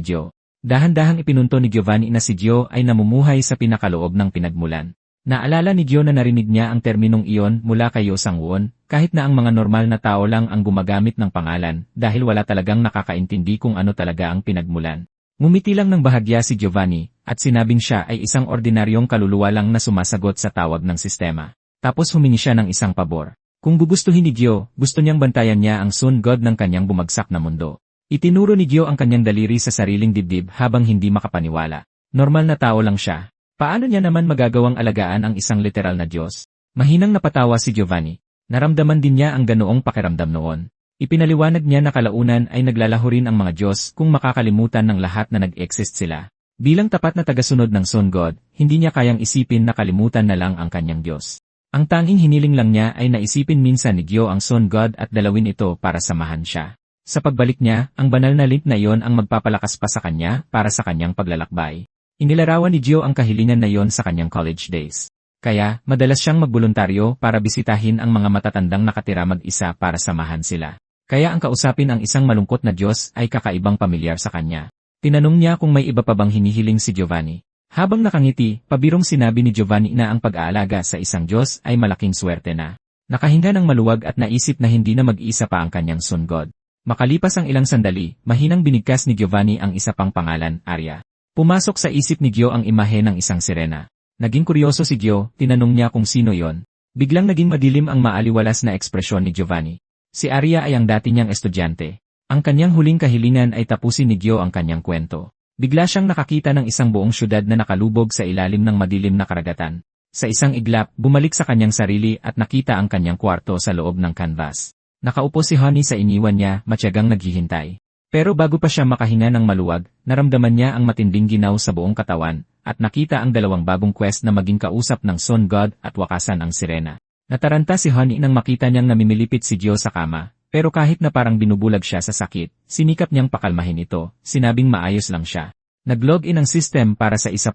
Gio. Dahan-dahang ipinunto ni Giovanni na si Gio ay namumuhay sa pinakaloob ng pinagmulan. Naalala ni Gio na narinig niya ang terminong iyon mula kay Yo Sang-won, kahit na ang mga normal na tao lang ang gumagamit ng pangalan dahil wala talagang nakakaintindi kung ano talaga ang pinagmulan. Ngumiti lang ng bahagya si Giovanni, at sinabing siya ay isang ordinaryong kaluluwa lang na sumasagot sa tawag ng sistema. Tapos humingi siya ng isang pabor. Kung gugustuhin ni Gio, gusto niyang bantayan niya ang Sun God ng kanyang bumagsak na mundo. Itinuro ni Gio ang kanyang daliri sa sariling dibdib habang hindi makapaniwala. Normal na tao lang siya. Paano niya naman magagawang alagaan ang isang literal na Diyos? Mahinang napatawa si Giovanni. Naramdaman din niya ang ganoong pakiramdam noon. Ipinaliwanag niya na kalaunan ay naglalaho rin ang mga Diyos kung makakalimutan ng lahat na nag-exist sila. Bilang tapat na tagasunod ng Sun God, hindi niya kayang isipin na kalimutan na lang ang kanyang Diyos. Ang tanging hiniling lang niya ay naisipin minsan ni Gio ang Sun God at dalawin ito para samahan siya. Sa pagbalik niya, ang banal na link na iyon ang magpapalakas pa sa kanya para sa kanyang paglalakbay. Inilarawan ni Gio ang kahilingan na iyon sa kanyang college days. Kaya, madalas siyang magboluntaryo para bisitahin ang mga matatandang nakatira mag-isa para samahan sila. Kaya ang kausapin ang isang malungkot na Diyos ay kakaibang pamilyar sa kanya. Tinanong niya kung may iba pa bang hinihiling si Giovanni. Habang nakangiti, pabirong sinabi ni Giovanni na ang pag-aalaga sa isang Diyos ay malaking swerte na. Nakahinga ng maluwag at naisip na hindi na mag-iisa pa ang kanyang sun god. Makalipas ang ilang sandali, mahinang binigkas ni Giovanni ang isa pang pangalan, Arya. Pumasok sa isip ni Gio ang imahe ng isang sirena. Naging kuryoso si Gio, tinanong niya kung sino yon. Biglang naging madilim ang maaliwalas na ekspresyon ni Giovanni. Si Arya ay ang dati niyang estudyante. Ang kanyang huling kahilingan ay tapusin ni Gio ang kanyang kwento. Bigla siyang nakakita ng isang buong syudad na nakalubog sa ilalim ng madilim na karagatan. Sa isang iglap, bumalik sa kanyang sarili at nakita ang kanyang kwarto sa loob ng canvas. Nakaupo si Honey sa iniwan niya, matyagang naghihintay. Pero bago pa siya makahinga ng maluwag, naramdaman niya ang matinding ginaw sa buong katawan, at nakita ang dalawang bagong quest na maging kausap ng Sun God at wakasan ang sirena. Nataranta si Honey nang makita niyang namimilipit si Gio sa kama. Pero kahit na parang binubulag siya sa sakit, sinikap niyang pakalmahin ito, sinabing maayos lang siya. Nag-log in ang system para sa 1%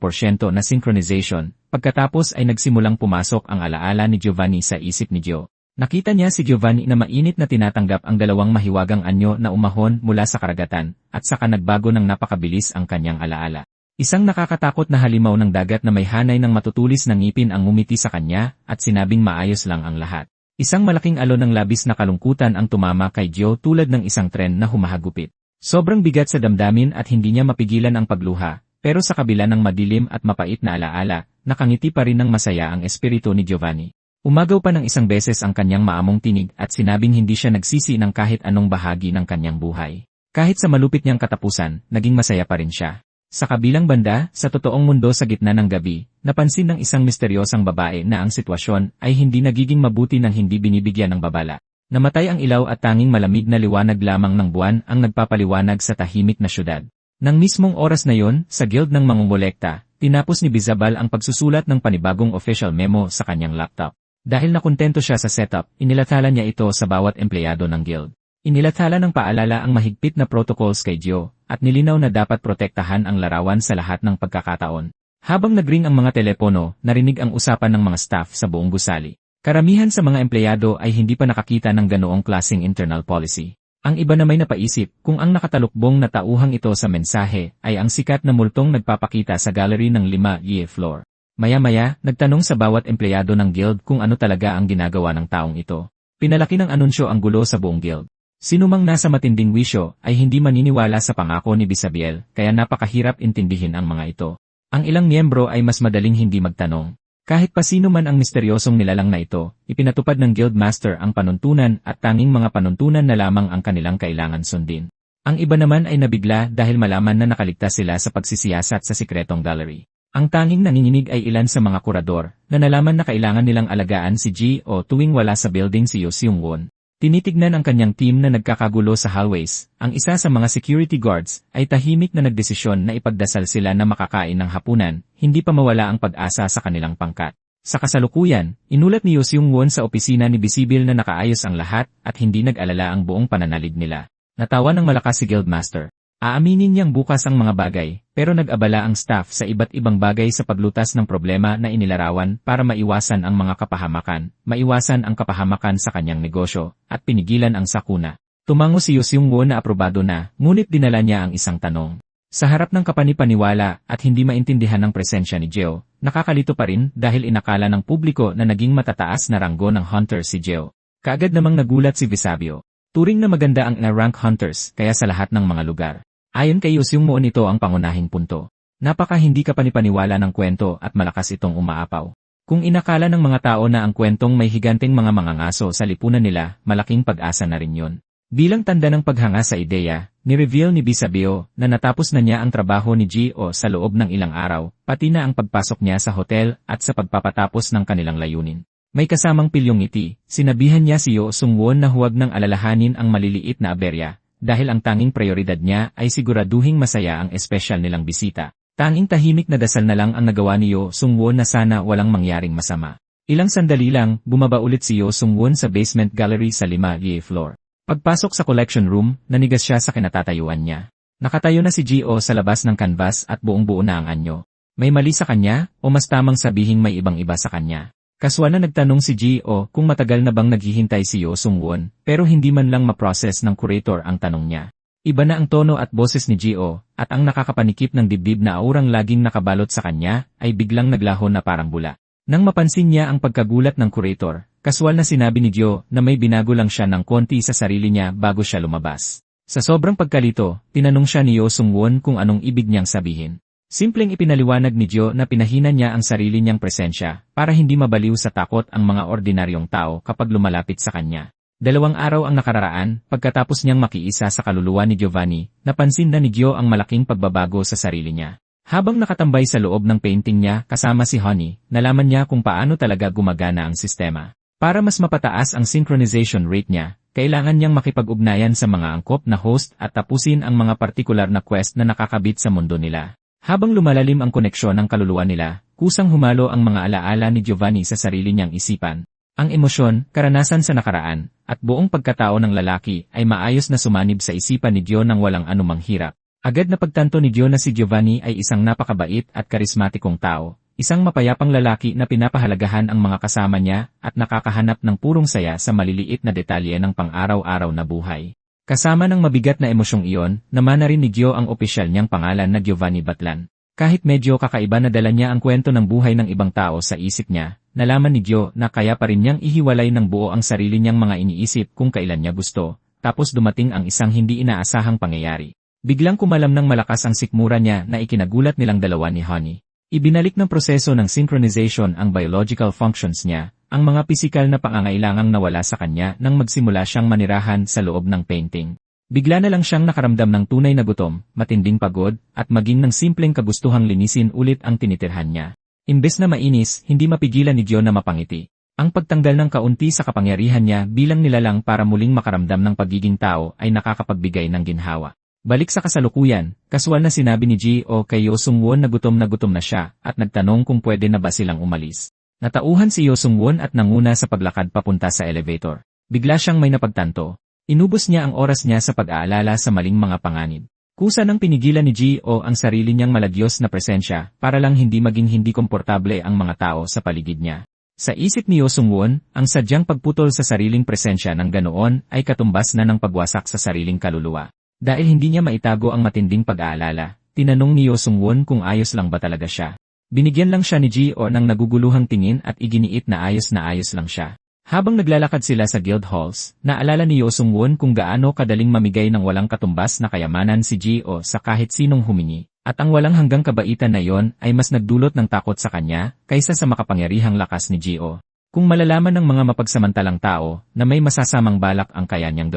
na synchronization, pagkatapos ay nagsimulang pumasok ang alaala ni Giovanni sa isip ni Gio. Nakita niya si Giovanni na mainit na tinatanggap ang dalawang mahiwagang anyo na umahon mula sa karagatan, at saka nagbago ng napakabilis ang kanyang alaala. Isang nakakatakot na halimaw ng dagat na may hanay ng matutulis na ngipin ang ngumiti sa kanya, at sinabing maayos lang ang lahat. Isang malaking alon ng labis na kalungkutan ang tumama kay Gio tulad ng isang tren na humahagupit. Sobrang bigat sa damdamin at hindi niya mapigilan ang pagluha, pero sa kabila ng madilim at mapait na alaala, nakangiti pa rin ng masaya ang espiritu ni Giovanni. Umagaw pa ng isang beses ang kanyang maamong tinig at sinabing hindi siya nagsisi ng kahit anong bahagi ng kanyang buhay. Kahit sa malupit niyang katapusan, naging masaya pa rin siya. Sa kabilang banda, sa totoong mundo sa gitna ng gabi, napansin ng isang misteryosang babae na ang sitwasyon ay hindi nagiging mabuti nang hindi binibigyan ng babala. Namatay ang ilaw at tanging malamig na liwanag lamang ng buwan ang nagpapaliwanag sa tahimik na syudad. Nang mismong oras na yon, sa guild ng mangungolekta, tinapos ni Bizabal ang pagsusulat ng panibagong official memo sa kanyang laptop. Dahil nakontento siya sa setup, inilathala niya ito sa bawat empleyado ng guild. Inilathala ng paalala ang mahigpit na protocols kay Gio, at nilinaw na dapat protektahan ang larawan sa lahat ng pagkakataon. Habang nagring ang mga telepono, narinig ang usapan ng mga staff sa buong gusali. Karamihan sa mga empleyado ay hindi pa nakakita ng ganoong klaseng internal policy. Ang iba na may napaisip kung ang nakatalukbong na tauhang ito sa mensahe ay ang sikat na multong nagpapakita sa gallery ng 5th floor. Maya-maya, nagtanong sa bawat empleyado ng guild kung ano talaga ang ginagawa ng taong ito. Pinalaki ng anunsyo ang gulo sa buong guild. Sinumang nasa matinding wisyo ay hindi maniniwala sa pangako ni Bisabiel, kaya napakahirap intindihin ang mga ito. Ang ilang miyembro ay mas madaling hindi magtanong. Kahit pa sino man ang misteryosong nilalang na ito, ipinatupad ng Guildmaster ang panuntunan at tanging mga panuntunan na lamang ang kanilang kailangan sundin. Ang iba naman ay nabigla dahil malaman na nakaligtas sila sa pagsisiyasat sa sikretong gallery. Ang tanging nanginginig ay ilan sa mga kurador na nalaman na kailangan nilang alagaan si G o tuwing wala sa building si Yo Seung-won. Tinitignan ang kanyang team na nagkakagulo sa hallways. Ang isa sa mga security guards ay tahimik na nagdesisyon na ipagdasal sila na makakain ng hapunan, hindi pa mawala ang pag-asa sa kanilang pangkat. Sa kasalukuyan, inulat ni Yo Seung-won sa opisina ni Bisabiel na nakaayos ang lahat at hindi nag-alala ang buong pananalig nila. Natawa ng malakas si Guildmaster. Aaminin niyang bukas ang mga bagay, pero nag-abala ang staff sa iba't ibang bagay sa paglutas ng problema na inilarawan para maiwasan ang mga kapahamakan, maiwasan ang kapahamakan sa kanyang negosyo, at pinigilan ang sakuna. Tumango si Yo Seung-won na aprobado na, ngunit dinala niya ang isang tanong. Sa harap ng kapanipaniwala at hindi maintindihan ng presensya ni Gio, nakakalito pa rin dahil inakala ng publiko na naging matataas na ranggo ng hunter si Gio. Kaagad namang nagulat si Visabio. Turing na maganda ang na-rank hunters kaya sa lahat ng mga lugar. Ayon kay Yo Seung-won ito ang pangunahing punto. Napaka hindi kapanipaniwala ng kwento at malakas itong umaapaw. Kung inakala ng mga tao na ang kwentong may higanteng mga mangangaso sa lipunan nila, malaking pag-asa na rin yun. Bilang tanda ng paghanga sa ideya, ni-reveal ni Visabio na natapos na niya ang trabaho ni Gio sa loob ng ilang araw, pati na ang pagpasok niya sa hotel at sa pagpapatapos ng kanilang layunin. May kasamang pilyong ngiti, sinabihan niya si Yo Seung-won na huwag nang alalahanin ang maliliit na aberya. Dahil ang tanging prioridad niya ay siguraduhing masaya ang espesyal nilang bisita. Tanging tahimik na dasal na lang ang nagawa ni Yo Seung-won na sana walang mangyaring masama. Ilang sandali lang, bumaba ulit si Yo Seung-won sa basement gallery sa 5th floor. Pagpasok sa collection room, nanigas siya sa kinatatayuan niya. Nakatayo na si Gio sa labas ng canvas at buong-buo na ang anyo. May mali sa kanya, o mas tamang sabihing may ibang-iba sa kanya? Kaswa na nagtanong si Gio kung matagal na bang naghihintay si Yo Sung-won, pero hindi man lang ma-process ng curator ang tanong niya. Iba na ang tono at boses ni Gio, at ang nakakapanikip ng dibdib na aurang laging nakabalot sa kanya, ay biglang naglaho na parang bula. Nang mapansin niya ang pagkagulat ng curator, kaswal na sinabi ni Gio na may binago lang siya ng konti sa sarili niya bago siya lumabas. Sa sobrang pagkalito, tinanong siya ni Yo Sung-won kung anong ibig niyang sabihin. Simpleng ipinaliwanag ni Gio na pinahina niya ang sarili niyang presensya para hindi mabaliw sa takot ang mga ordinaryong tao kapag lumalapit sa kanya. 2 araw ang nakararaan, pagkatapos niyang makiisa sa kaluluwa ni Giovanni, napansin na ni Gio ang malaking pagbabago sa sarili niya. Habang nakatambay sa loob ng painting niya kasama si Honey, nalaman niya kung paano talaga gumagana ang sistema. Para mas mapataas ang synchronization rate niya, kailangan niyang makipag-ugnayan sa mga angkop na host at tapusin ang mga partikular na quest na nakakabit sa mundo nila. Habang lumalalim ang koneksyon ng kaluluwa nila, kusang humalo ang mga alaala ni Giovanni sa sarili niyang isipan. Ang emosyon, karanasan sa nakaraan, at buong pagkatao ng lalaki ay maayos na sumanib sa isipan ni Gio nang walang anumang hirap. Agad na pagtanto ni Gio na si Giovanni ay isang napakabait at karismatikong tao, isang mapayapang lalaki na pinapahalagahan ang mga kasama niya at nakakahanap ng purong saya sa maliliit na detalye ng pang-araw-araw na buhay. Kasama ng mabigat na emosyong iyon, namana rin ni Gio ang opisyal niyang pangalan na Giovanni Batlan. Kahit medyo kakaiba na dala niya ang kwento ng buhay ng ibang tao sa isip niya, nalaman ni Gio na kaya pa rin niyang ihiwalay ng buo ang sarili niyang mga iniisip kung kailan niya gusto, tapos dumating ang isang hindi inaasahang pangyayari. Biglang kumalam ng malakas ang sikmura niya na ikinagulat nilang dalawa ni Honey. Ibinalik ng proseso ng synchronization ang biological functions niya, ang mga pisikal na pangangailangang nawala sa kanya nang magsimula siyang manirahan sa loob ng painting. Bigla na lang siyang nakaramdam ng tunay na gutom, matinding pagod, at maging ng simpleng kagustuhang linisin ulit ang tinitirhan niya. Imbes na mainis, hindi mapigilan ni Gio na mapangiti. Ang pagtanggal ng kaunti sa kapangyarihan niya bilang nilalang para muling makaramdam ng pagiging tao ay nakakapagbigay ng ginhawa. Balik sa kasalukuyan, kaswal na sinabi ni Gio kay Yo Sung-won na gutom na siya at nagtanong kung pwede na ba silang umalis. Natauhan si Yo Sung-won at nanguna sa paglakad papunta sa elevator. Bigla siyang may napagtanto. Inubos niya ang oras niya sa pag-aalala sa maling mga panganib. Kusa nang pinigilan ni Gio ang sarili niyang malagyos na presensya para lang hindi maging hindi komportable ang mga tao sa paligid niya. Sa isip ni Yo Sung-won, ang sadyang pagputol sa sariling presensya ng ganoon ay katumbas na ng pagwasak sa sariling kaluluwa. Dahil hindi niya maitago ang matinding pag-aalala, tinanong ni Yo Sung-won kung ayos lang ba talaga siya. Binigyan lang siya ni Gio ng naguguluhang tingin at iginiit na ayos lang siya. Habang naglalakad sila sa guild halls, naalala ni Yo Sung-won kung gaano kadaling mamigay ng walang katumbas na kayamanan si Gio sa kahit sinong humingi, at ang walang hanggang kabaitan na yon ay mas nagdulot ng takot sa kanya kaysa sa makapangyarihang lakas ni Gio. Kung malalaman ng mga mapagsamantalang tao na may masasamang balak ang kaya niyang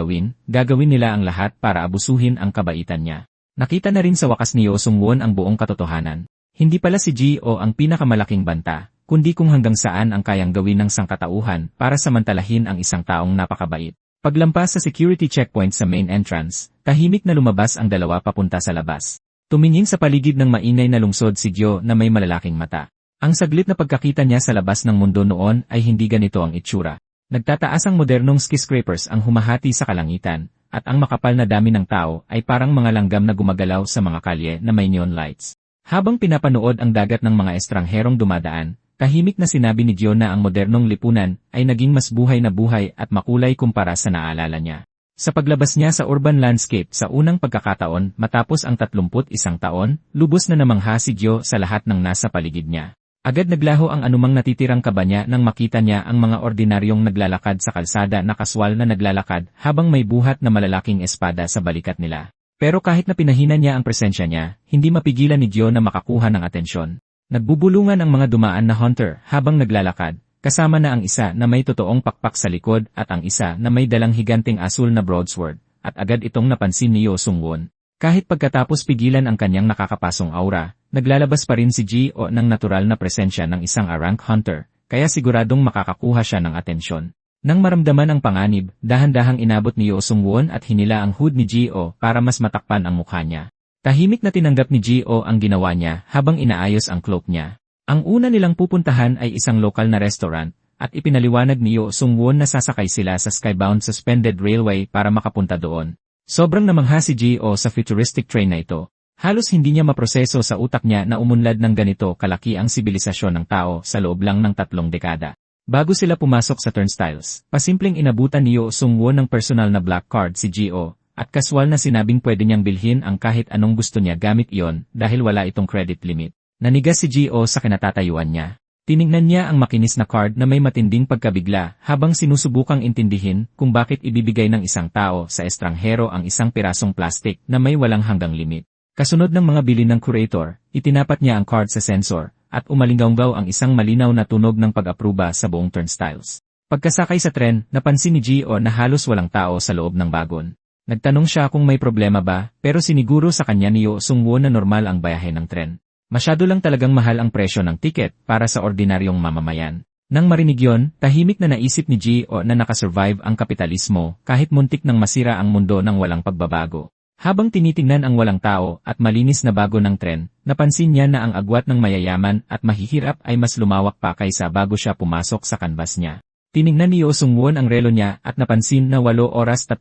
gagawin nila ang lahat para abusuhin ang kabaitan niya. Nakita na rin sa wakas ni Yo Sung-won ang buong katotohanan. Hindi pala si Gio ang pinakamalaking banta, kundi kung hanggang saan ang kayang gawin ng sangkatauhan para samantalahin ang isang taong napakabait. Paglampas sa security checkpoint sa main entrance, tahimik na lumabas ang dalawa papunta sa labas. Tumingin sa paligid ng maingay na lungsod si Gio na may malalaking mata. Ang saglit na pagkakita niya sa labas ng mundo noon ay hindi ganito ang itsura. Nagtataas ang modernong skyscrapers ang humahati sa kalangitan, at ang makapal na dami ng tao ay parang mga langgam na gumagalaw sa mga kalye na may neon lights. Habang pinapanood ang dagat ng mga estrangherong dumadaan, tahimik na sinabi ni Gio na ang modernong lipunan ay naging mas buhay na buhay at makulay kumpara sa naalala niya. Sa paglabas niya sa urban landscape sa unang pagkakataon matapos ang 31 taon, lubos na namangha si Gio sa lahat ng nasa paligid niya. Agad naglaho ang anumang natitirang kaba niya nang makita niya ang mga ordinaryong naglalakad sa kalsada na kaswal na naglalakad habang may buhat na malalaking espada sa balikat nila. Pero kahit na pinahina niya ang presensya niya, hindi mapigilan ni Gio na makakuha ng atensyon. Nagbubulungan ang mga dumaan na hunter habang naglalakad, kasama na ang isa na may totoong pakpak sa likod at ang isa na may dalang higanting asul na broadsword, at agad itong napansin ni Yo Sung-won. Kahit pagkatapos pigilan ang kanyang nakakapasong aura, naglalabas pa rin si Gio ng natural na presensya ng isang A-rank hunter, kaya siguradong makakakuha siya ng atensyon. Nang maramdaman ang panganib, dahan-dahang inabot ni Yo Sung-won at hinila ang hood ni Gio para mas matakpan ang mukha niya. Tahimik na tinanggap ni Gio ang ginawa niya habang inaayos ang cloak niya. Ang una nilang pupuntahan ay isang lokal na restaurant, at ipinaliwanag ni Yo Sung-won na sasakay sila sa skybound suspended railway para makapunta doon. Sobrang namangha si Gio sa futuristic train na ito. Halos hindi niya maproseso sa utak niya na umunlad ng ganito kalaki ang sibilisasyon ng tao sa loob lang ng 3 dekada. Bago sila pumasok sa turnstiles, pasimpleng inabutan ni Yeo Sung-won ng personal na black card si Gio, at kaswal na sinabing pwede niyang bilhin ang kahit anong gusto niya gamit iyon dahil wala itong credit limit. Nanigas si Gio sa kinatatayuan niya. Tiningnan niya ang makinis na card na may matinding pagkabigla habang sinusubukang intindihin kung bakit ibibigay ng isang tao sa estranghero ang isang pirasong plastik na may walang hanggang limit. Kasunod ng mga bilin ng curator, itinapat niya ang card sa sensor, at umalinggaw ang isang malinaw na tunog ng pag-apruba sa buong turnstiles. Pagkasakay sa tren, napansin ni Gio na halos walang tao sa loob ng bagon. Nagtanong siya kung may problema ba, pero siniguro sa kanya ni Yeo Sung-won na normal ang bayahe ng tren. Masyado lang talagang mahal ang presyo ng tiket para sa ordinaryong mamamayan. Nang marinig yon, tahimik na naisip ni Gio na nakasurvive ang kapitalismo kahit muntik nang masira ang mundo ng walang pagbabago. Habang tinitingnan ang walang tao at malinis na bago ng tren, napansin niya na ang agwat ng mayayaman at mahihirap ay mas lumawak pa kaysa bago siya pumasok sa kanbas niya. Tiningnan ni Yeo Sung-won ang relo niya at napansin na 8:38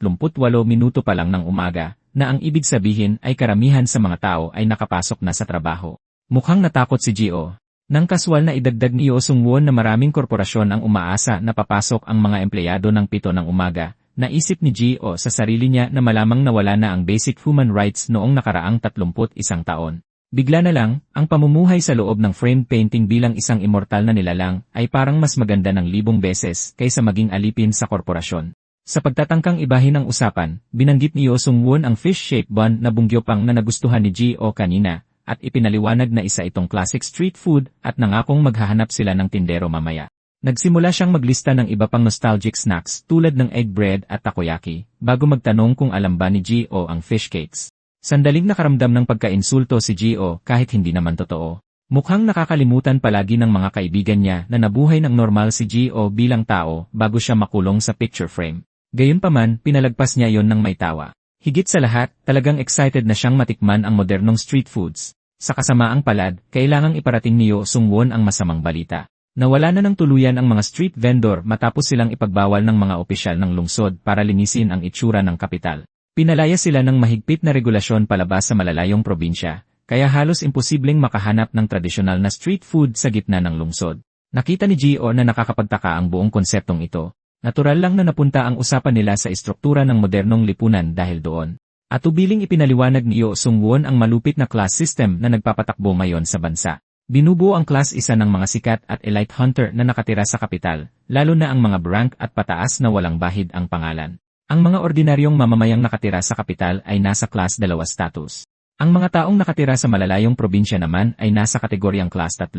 pa lang ng umaga, na ang ibig sabihin ay karamihan sa mga tao ay nakapasok na sa trabaho. Mukhang natakot si Gio. Nang kaswal na idagdag ni Yeo Sung-won na maraming korporasyon ang umaasa na papasok ang mga empleyado ng 7 ng umaga, naisip ni Gio sa sarili niya na malamang nawala na ang basic human rights noong nakaraang 31 taon. Bigla na lang, ang pamumuhay sa loob ng framed painting bilang isang immortal na nilalang ay parang mas maganda ng 1,000 beses kaysa maging alipin sa korporasyon. Sa pagtatangkang ibahin ang usapan, binanggit ni Yeo Sung-won ang fish-shaped bun na bungyopang na nagustuhan ni Gio kanina, at ipinaliwanag na isa itong classic street food at nangakong maghahanap sila ng tindero mamaya. Nagsimula siyang maglista ng iba pang nostalgic snacks tulad ng egg bread at takoyaki, bago magtanong kung alam ba ni Gio ang fish cakes. Sandaling nakaramdam ng pagka-insulto si Gio kahit hindi naman totoo. Mukhang nakakalimutan palagi ng mga kaibigan niya na nabuhay ng normal si Gio bilang tao bago siya makulong sa picture frame. Gayunpaman, pinalagpas niya yon ng may tawa. Higit sa lahat, talagang excited na siyang matikman ang modernong street foods. Sa kasamaang palad, kailangang iparating ni Yeo Sung-won ang masamang balita. Nawala na ng tuluyan ang mga street vendor matapos silang ipagbawal ng mga opisyal ng lungsod para linisin ang itsura ng kapital. Pinalaya sila ng mahigpit na regulasyon palabas sa malalayong probinsya, kaya halos imposibleng makahanap ng tradisyonal na street food sa gitna ng lungsod. Nakita ni Gio na nakakapagtaka ang buong konseptong ito. Natural lang na napunta ang usapan nila sa istruktura ng modernong lipunan dahil doon. At ubiling ipinaliwanag ni Yeo Sung-won ang malupit na class system na nagpapatakbo ngayon sa bansa. Binubuo ang class isa ng mga sikat at elite hunter na nakatira sa kapital, lalo na ang mga rank at pataas na walang bahid ang pangalan. Ang mga ordinaryong mamamayang nakatira sa kapital ay nasa class 2 status. Ang mga taong nakatira sa malalayong probinsya naman ay nasa kategoryang class 3.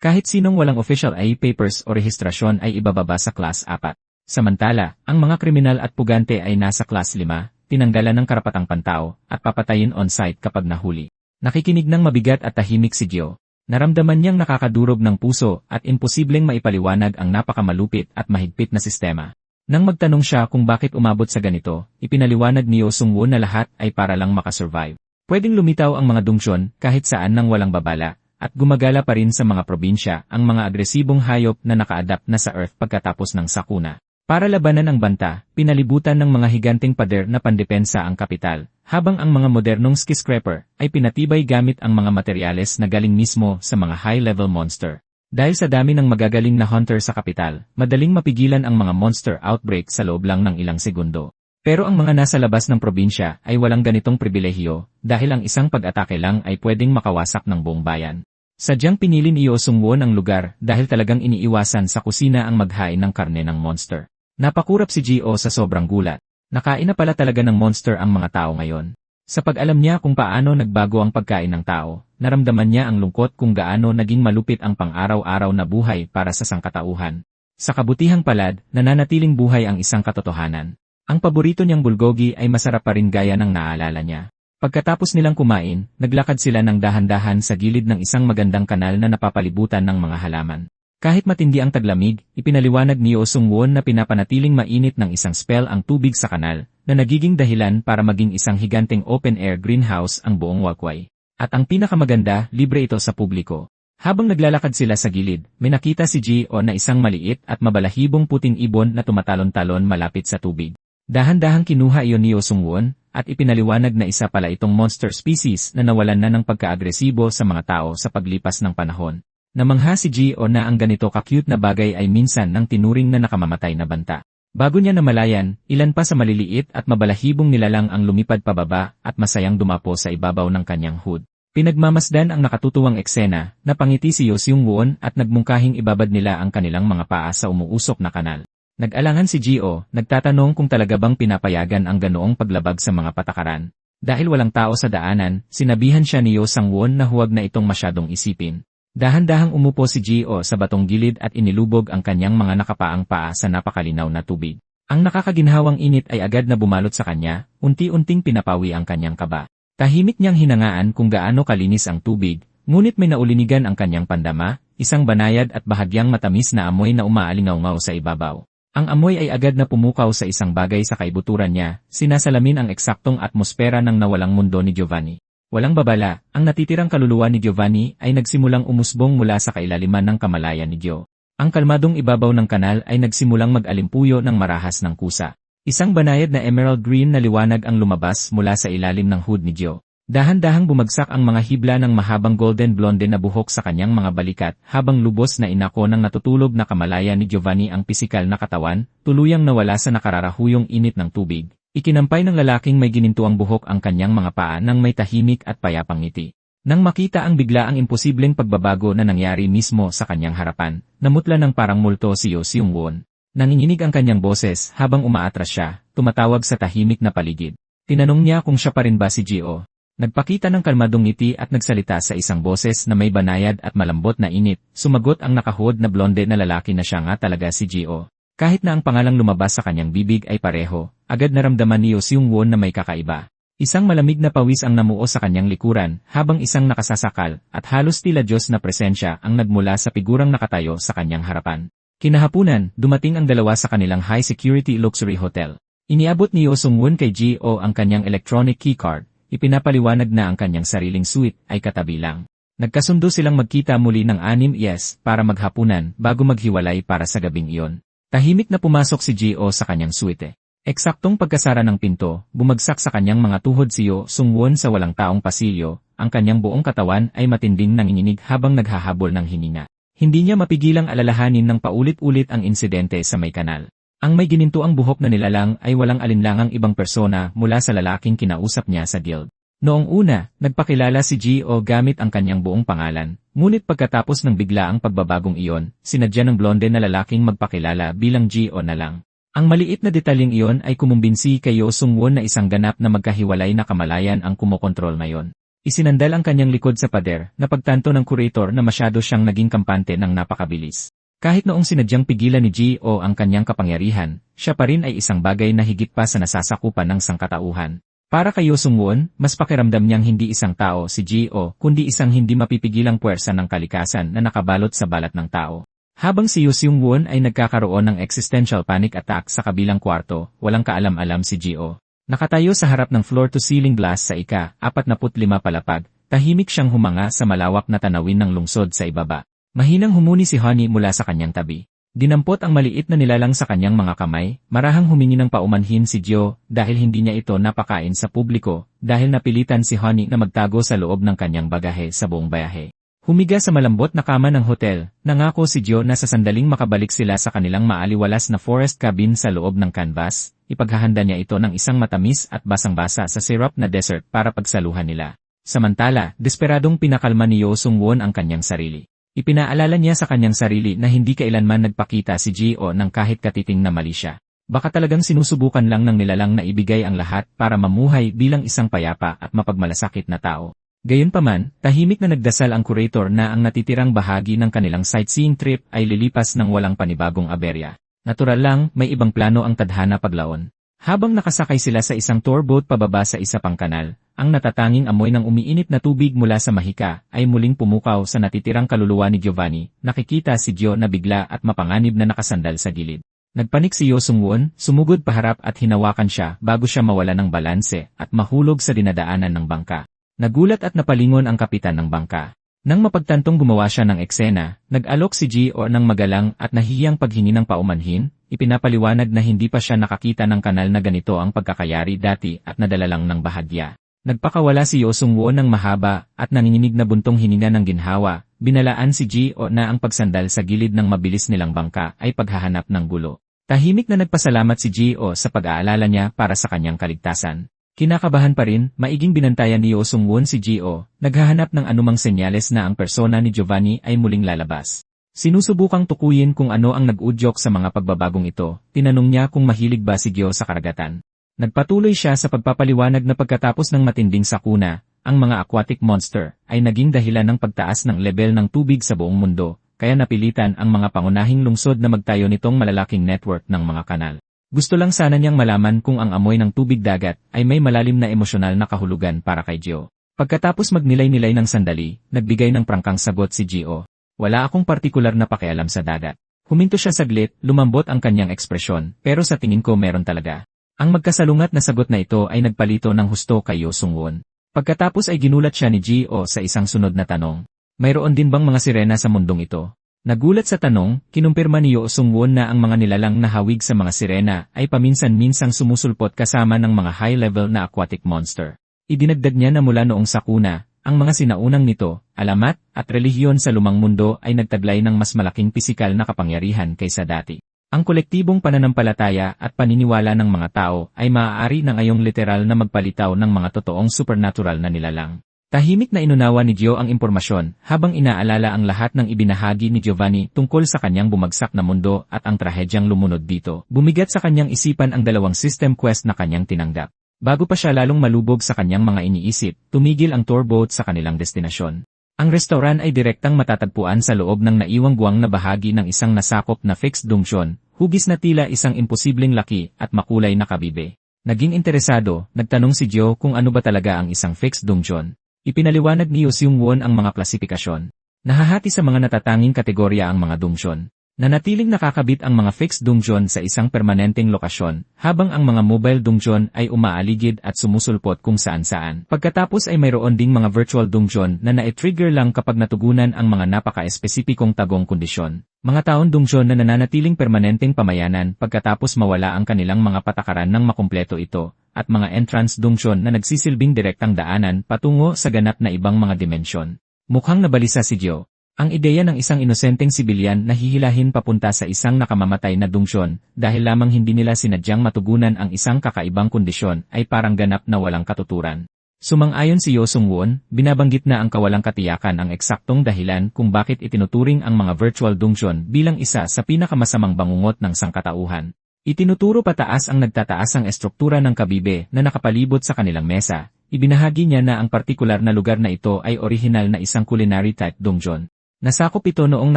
Kahit sinong walang official ID papers o rehistrasyon ay ibababa sa class 4. Samantala, ang mga kriminal at pugante ay nasa class 5, tinanggalan ng karapatang pantao, at papatayin on-site kapag nahuli. Nakikinig ng mabigat at tahimik si Gio. Naramdaman niyang nakakadurog ng puso at imposibleng maipaliwanag ang napakamalupit at mahigpit na sistema. Nang magtanong siya kung bakit umabot sa ganito, ipinaliwanag ni Yeo Sung-won na lahat ay para lang makasurvive. Pwedeng lumitaw ang mga dungsyon kahit saan nang walang babala, at gumagala pa rin sa mga probinsya ang mga agresibong hayop na naka-adapt na sa Earth pagkatapos ng sakuna. Para labanan ang banta, pinalibutan ng mga higanting pader na pandepensa ang kapital, habang ang mga modernong skyscraper ay pinatibay gamit ang mga materyales na galing mismo sa mga high-level monster. Dahil sa dami ng magagaling na hunter sa kapital, madaling mapigilan ang mga monster outbreak sa loob lang ng ilang segundo. Pero ang mga nasa labas ng probinsya ay walang ganitong pribilehiyo, dahil ang isang pag-atake lang ay pwedeng makawasak ng buong bayan. Sadyang pinili ni Yeo Sung-won ang lugar dahil talagang iniiwasan sa kusina ang maghain ng karne ng monster. Napakurap si Gio sa sobrang gulat. Nakain na pala talaga ng monster ang mga tao ngayon. Sa pag-alam niya kung paano nagbago ang pagkain ng tao, naramdaman niya ang lungkot kung gaano naging malupit ang pang-araw-araw na buhay para sa sangkatauhan. Sa kabutihang palad, nananatiling buhay ang isang katotohanan. Ang paborito niyang bulgogi ay masarap pa rin gaya ng naalala niya. Pagkatapos nilang kumain, naglakad sila ng dahan-dahan sa gilid ng isang magandang kanal na napapalibutan ng mga halaman. Kahit matindi ang taglamig, ipinaliwanag ni Yeo Sung-won na pinapanatiling mainit ng isang spell ang tubig sa kanal, na nagiging dahilan para maging isang higanteng open-air greenhouse ang buong walkway. At ang pinakamaganda, libre ito sa publiko. Habang naglalakad sila sa gilid, may nakita si Gio na isang maliit at mabalahibong puting ibon na tumatalon-talon malapit sa tubig. Dahan-dahang kinuha iyon ni Yeo Sung-won, at ipinaliwanag na isa pala itong monster species na nawalan na ng pagka-agresibo sa mga tao sa paglipas ng panahon. Namangha si Gio na ang ganito ka-cute na bagay ay minsan nang tinuring na nakamamatay na banta. Bago niya namalayan, ilan pa sa maliliit at mabalahibong nilalang ang lumipad pababa at masayang dumapo sa ibabaw ng kanyang hood. Pinagmamasdan ang nakatutuwang eksena, napangiti si Yo Seung-won at nagmungkahing ibabad nila ang kanilang mga paa sa umuusok na kanal. Nag-alangan si Gio, nagtatanong kung talaga bang pinapayagan ang ganoong paglabag sa mga patakaran. Dahil walang tao sa daanan, sinabihan siya ni Yo Sang-won na huwag na itong masyadong isipin. Dahan-dahang umupo si Gio sa batong gilid at inilubog ang kanyang mga nakapaang paa sa napakalinaw na tubig. Ang nakakaginhawang init ay agad na bumalot sa kanya, unti-unting pinapawi ang kanyang kaba. Tahimik niyang hinangaan kung gaano kalinis ang tubig, ngunit may naulinigan ang kanyang pandama, isang banayad at bahagyang matamis na amoy na umaalingaw-ngaw sa ibabaw. Ang amoy ay agad na pumukaw sa isang bagay sa kaibuturan niya, sinasalamin ang eksaktong atmosfera ng nawalang mundo ni Giovanni. Walang babala, ang natitirang kaluluwa ni Giovanni ay nagsimulang umusbong mula sa kailaliman ng kamalayan ni Gio. Ang kalmadong ibabaw ng kanal ay nagsimulang mag-alimpuyo ng marahas ng kusa. Isang banayad na emerald green na liwanag ang lumabas mula sa ilalim ng hood ni Gio. Dahan-dahang bumagsak ang mga hibla ng mahabang golden blonde na buhok sa kanyang mga balikat habang lubos na inako ng natutulog na kamalayan ni Giovanni ang pisikal na katawan, tuluyang nawala sa nakararahuyong init ng tubig. Ikinampay ng lalaking may ginintuang buhok ang kanyang mga paa nang may tahimik at payapang ngiti. Nang makita ang biglaang imposibleng pagbabago na nangyari mismo sa kanyang harapan, namutla ng parang multo si Yo Seung-won. Nanginginig ang kanyang boses habang umaatras siya, tumatawag sa tahimik na paligid. Tinanong niya kung siya pa rin ba si Gio. Nagpakita ng kalmadong ngiti at nagsalita sa isang boses na may banayad at malambot na init. Sumagot ang nakahood na blonde na lalaki na siya nga talaga si Gio. Kahit na ang pangalang lumabas sa kanyang bibig ay pareho, agad naramdaman ni Yo Seung-won na may kakaiba. Isang malamig na pawis ang namuo sa kanyang likuran habang isang nakasasakal at halos tila Diyos na presensya ang nagmula sa figurang nakatayo sa kanyang harapan. Kinahapunan, dumating ang dalawa sa kanilang high-security luxury hotel. Iniabot ni Yo Seung-won kay Gio ang kanyang electronic keycard, ipinapaliwanag na ang kanyang sariling suite ay katabi lang. Nagkasundo silang magkita muli ng 6 para maghapunan bago maghiwalay para sa gabing iyon. Tahimik na pumasok si Gio sa kanyang suite. Eksaktong pagkasara ng pinto, bumagsak sa kanyang mga tuhod si Yo Seung-won sa walang taong pasilyo, ang kanyang buong katawan ay matinding nanginginig habang naghahabol ng hininga. Hindi niya mapigilang alalahanin ng paulit-ulit ang insidente sa may kanal. Ang may ginintuang buhok na nilalang ay walang alinlangang ibang persona mula sa lalaking kinausap niya sa guild. Noong una, nagpakilala si Gio gamit ang kanyang buong pangalan, ngunit pagkatapos ng biglaang pagbabagong iyon, sinadya ng blonde na lalaking magpakilala bilang Gio na lang. Ang maliit na detalyeng iyon ay kumumbinsi kay Yo Seung-won na isang ganap na magkahiwalay na kamalayan ang kumokontrol ngayon. Isinandal ang kanyang likod sa pader na pagtanto ng curator na masyado siyang naging kampante ng napakabilis. Kahit noong sinadyang pigilan ni Gio ang kanyang kapangyarihan, siya pa rin ay isang bagay na higit pa sa nasasakupan ng sangkatauhan. Para kay Yo Seung-won, mas pakiramdam niyang hindi isang tao si Gio kundi isang hindi mapipigilang puwersa ng kalikasan na nakabalot sa balat ng tao. Habang si Yo Seung-won ay nagkakaroon ng existential panic attack sa kabilang kwarto, walang kaalam-alam si Gio. Nakatayo sa harap ng floor-to-ceiling glass sa ika-45 palapag, tahimik siyang humanga sa malawak na tanawin ng lungsod sa ibaba. Mahinang humuni si Honey mula sa kanyang tabi. Dinampot ang maliit na nilalang sa kanyang mga kamay, marahang humingi ng paumanhin si Gio dahil hindi niya ito napakain sa publiko, dahil napilitan si Honey na magtago sa loob ng kanyang bagahe sa buong bayahe. Humiga sa malambot na kama ng hotel, nangako si Gio na sa sandaling makabalik sila sa kanilang maaliwalas na forest cabin sa loob ng canvas, ipaghahanda niya ito ng isang matamis at basang-basa sa syrup na dessert para pagsaluhan nila. Samantala, desperadong pinakalma ni Yo Seung-won ang kanyang sarili. Ipinaalala niya sa kanyang sarili na hindi kailanman nagpakita si Gio ng kahit katiting na mali siya. Baka talagang sinusubukan lang ng nilalang na ibigay ang lahat para mamuhay bilang isang payapa at mapagmalasakit na tao. Gayunpaman, tahimik na nagdasal ang curator na ang natitirang bahagi ng kanilang sightseeing trip ay lilipas ng walang panibagong aberya. Natural lang, may ibang plano ang tadhana paglaon. Habang nakasakay sila sa isang tour boat pababa sa isa pang kanal, ang natatanging amoy ng umiinit na tubig mula sa mahika ay muling pumukaw sa natitirang kaluluwa ni Giovanni. Nakikita si Gio na bigla at mapanganib na nakasandal sa gilid. Nagpanik si Yo Seung-won, sumugod paharap at hinawakan siya bago siya mawala ng balanse at mahulog sa dinadaanan ng bangka. Nagulat at napalingon ang kapitan ng bangka. Nang mapagtantong gumawa siya ng eksena, nag-alok si Gio ng magalang at nahihiyang paghingi ng paumanhin, ipinapaliwanag na hindi pa siya nakakita ng kanal na ganito ang pagkakayari dati at nadala lang ng bahagya. Nagpakawala si Yo Sung-won ng mahaba at nanginginig na buntong hininga ng ginhawa, binalaan si Gio na ang pagsandal sa gilid ng mabilis nilang bangka ay paghahanap ng gulo. Tahimik na nagpasalamat si Gio sa pag-aalala niya para sa kanyang kaligtasan. Kinakabahan pa rin, maiging binantayan ni Yo Sung-won si Gio, naghahanap ng anumang senyales na ang persona ni Giovanni ay muling lalabas. Sinusubukang tukuyin kung ano ang nag-udyok sa mga pagbabagong ito, tinanong niya kung mahilig ba si Gio sa karagatan. Nagpatuloy siya sa pagpapaliwanag na pagkatapos ng matinding sakuna, ang mga aquatic monster ay naging dahilan ng pagtaas ng level ng tubig sa buong mundo, kaya napilitan ang mga pangunahing lungsod na magtayo nitong malalaking network ng mga kanal. Gusto lang sana niyang malaman kung ang amoy ng tubig dagat ay may malalim na emosyonal na kahulugan para kay Gio. Pagkatapos magnilay-nilay ng sandali, nagbigay ng prangkang sagot si Gio. Wala akong partikular na pakialam sa dagat. Huminto siya saglit, lumambot ang kanyang ekspresyon, pero sa tingin ko meron talaga. Ang magkasalungat na sagot na ito ay nagpalito ng husto kay Yo Sung-won. Pagkatapos ay ginulat siya ni Gio sa isang sunod na tanong. Mayroon din bang mga sirena sa mundong ito? Nagulat sa tanong, kinumpirma ni Yo Sung-won na ang mga nilalang na hawig sa mga sirena ay paminsan-minsang sumusulpot kasama ng mga high-level na aquatic monster. Idinagdag niya na mula noong sakuna, ang mga sinaunang nito, alamat, at relihiyon sa lumang mundo ay nagtaglay ng mas malaking pisikal na kapangyarihan kaysa dati. Ang kolektibong pananampalataya at paniniwala ng mga tao ay maaari na ngayong literal na magpalitaw ng mga totoong supernatural na nilalang. Tahimik na inunawa ni Gio ang impormasyon habang inaalala ang lahat ng ibinahagi ni Giovanni tungkol sa kanyang bumagsak na mundo at ang trahedyang lumunod dito. Bumigat sa kanyang isipan ang dalawang system quest na kanyang tinanggap. Bago pa siya lalong malubog sa kanyang mga iniisip, tumigil ang tour boat sa kanilang destinasyon. Ang restaurant ay direktang matatagpuan sa loob ng naiwang buwang na bahagi ng isang nasakop na fixed dungeon, hugis na tila isang imposibleng laki at makulay na kabibe. Naging interesado, nagtanong si Gio kung ano ba talaga ang isang fixed dungeon. Ipinaliwanag ni Yo Sung-won ang mga klasifikasyon. Nahahati sa mga natatanging kategorya ang mga dungeon. Nanatiling nakakabit ang mga fixed dungeon sa isang permanenteng lokasyon, habang ang mga mobile dungeon ay umaaligid at sumusulpot kung saan-saan. Pagkatapos ay mayroon ding mga virtual dungeon na na-trigger lang kapag natugunan ang mga napaka-espesipikong tagong kondisyon. Mga taon dungeon na nananatiling permanenteng pamayanan pagkatapos mawala ang kanilang mga patakaran ng makumpleto ito, at mga entrance dungeon na nagsisilbing direktang daanan patungo sa ganap na ibang mga dimensyon. Mukhang nabalisa si Gio. Ang ideya ng isang inosenteng sibilyan na hihilahin papunta sa isang nakamamatay na dungeon dahil lamang hindi nila sinadyang matugunan ang isang kakaibang kondisyon ay parang ganap na walang katuturan. Sumang-ayon si Yo Sung-won, binabanggit na ang kawalang katiyakan ang eksaktong dahilan kung bakit itinuturing ang mga virtual dungeon bilang isa sa pinakamasamang bangungot ng sangkatauhan. Itinuturo pataas ang nagtataas ang estruktura ng kabibe na nakapalibot sa kanilang mesa. Ibinahagi niya na ang partikular na lugar na ito ay orihinal na isang culinary type dungeon. Nasakop ito noong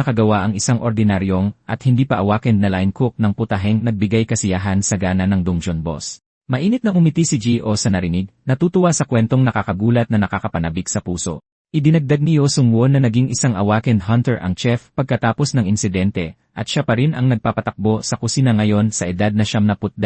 nakagawa ang isang ordinaryong at hindi pa awakened na line cook ng putaheng nagbigay kasiyahan sa gana ng dungeon boss. Mainit na umiti si Gio sa narinig, natutuwa sa kwentong nakakagulat na nakakapanabik sa puso. Idinagdag ni Yo Sung-won na naging isang awakened hunter ang chef pagkatapos ng insidente, at siya pa rin ang nagpapatakbo sa kusina ngayon sa edad na 72.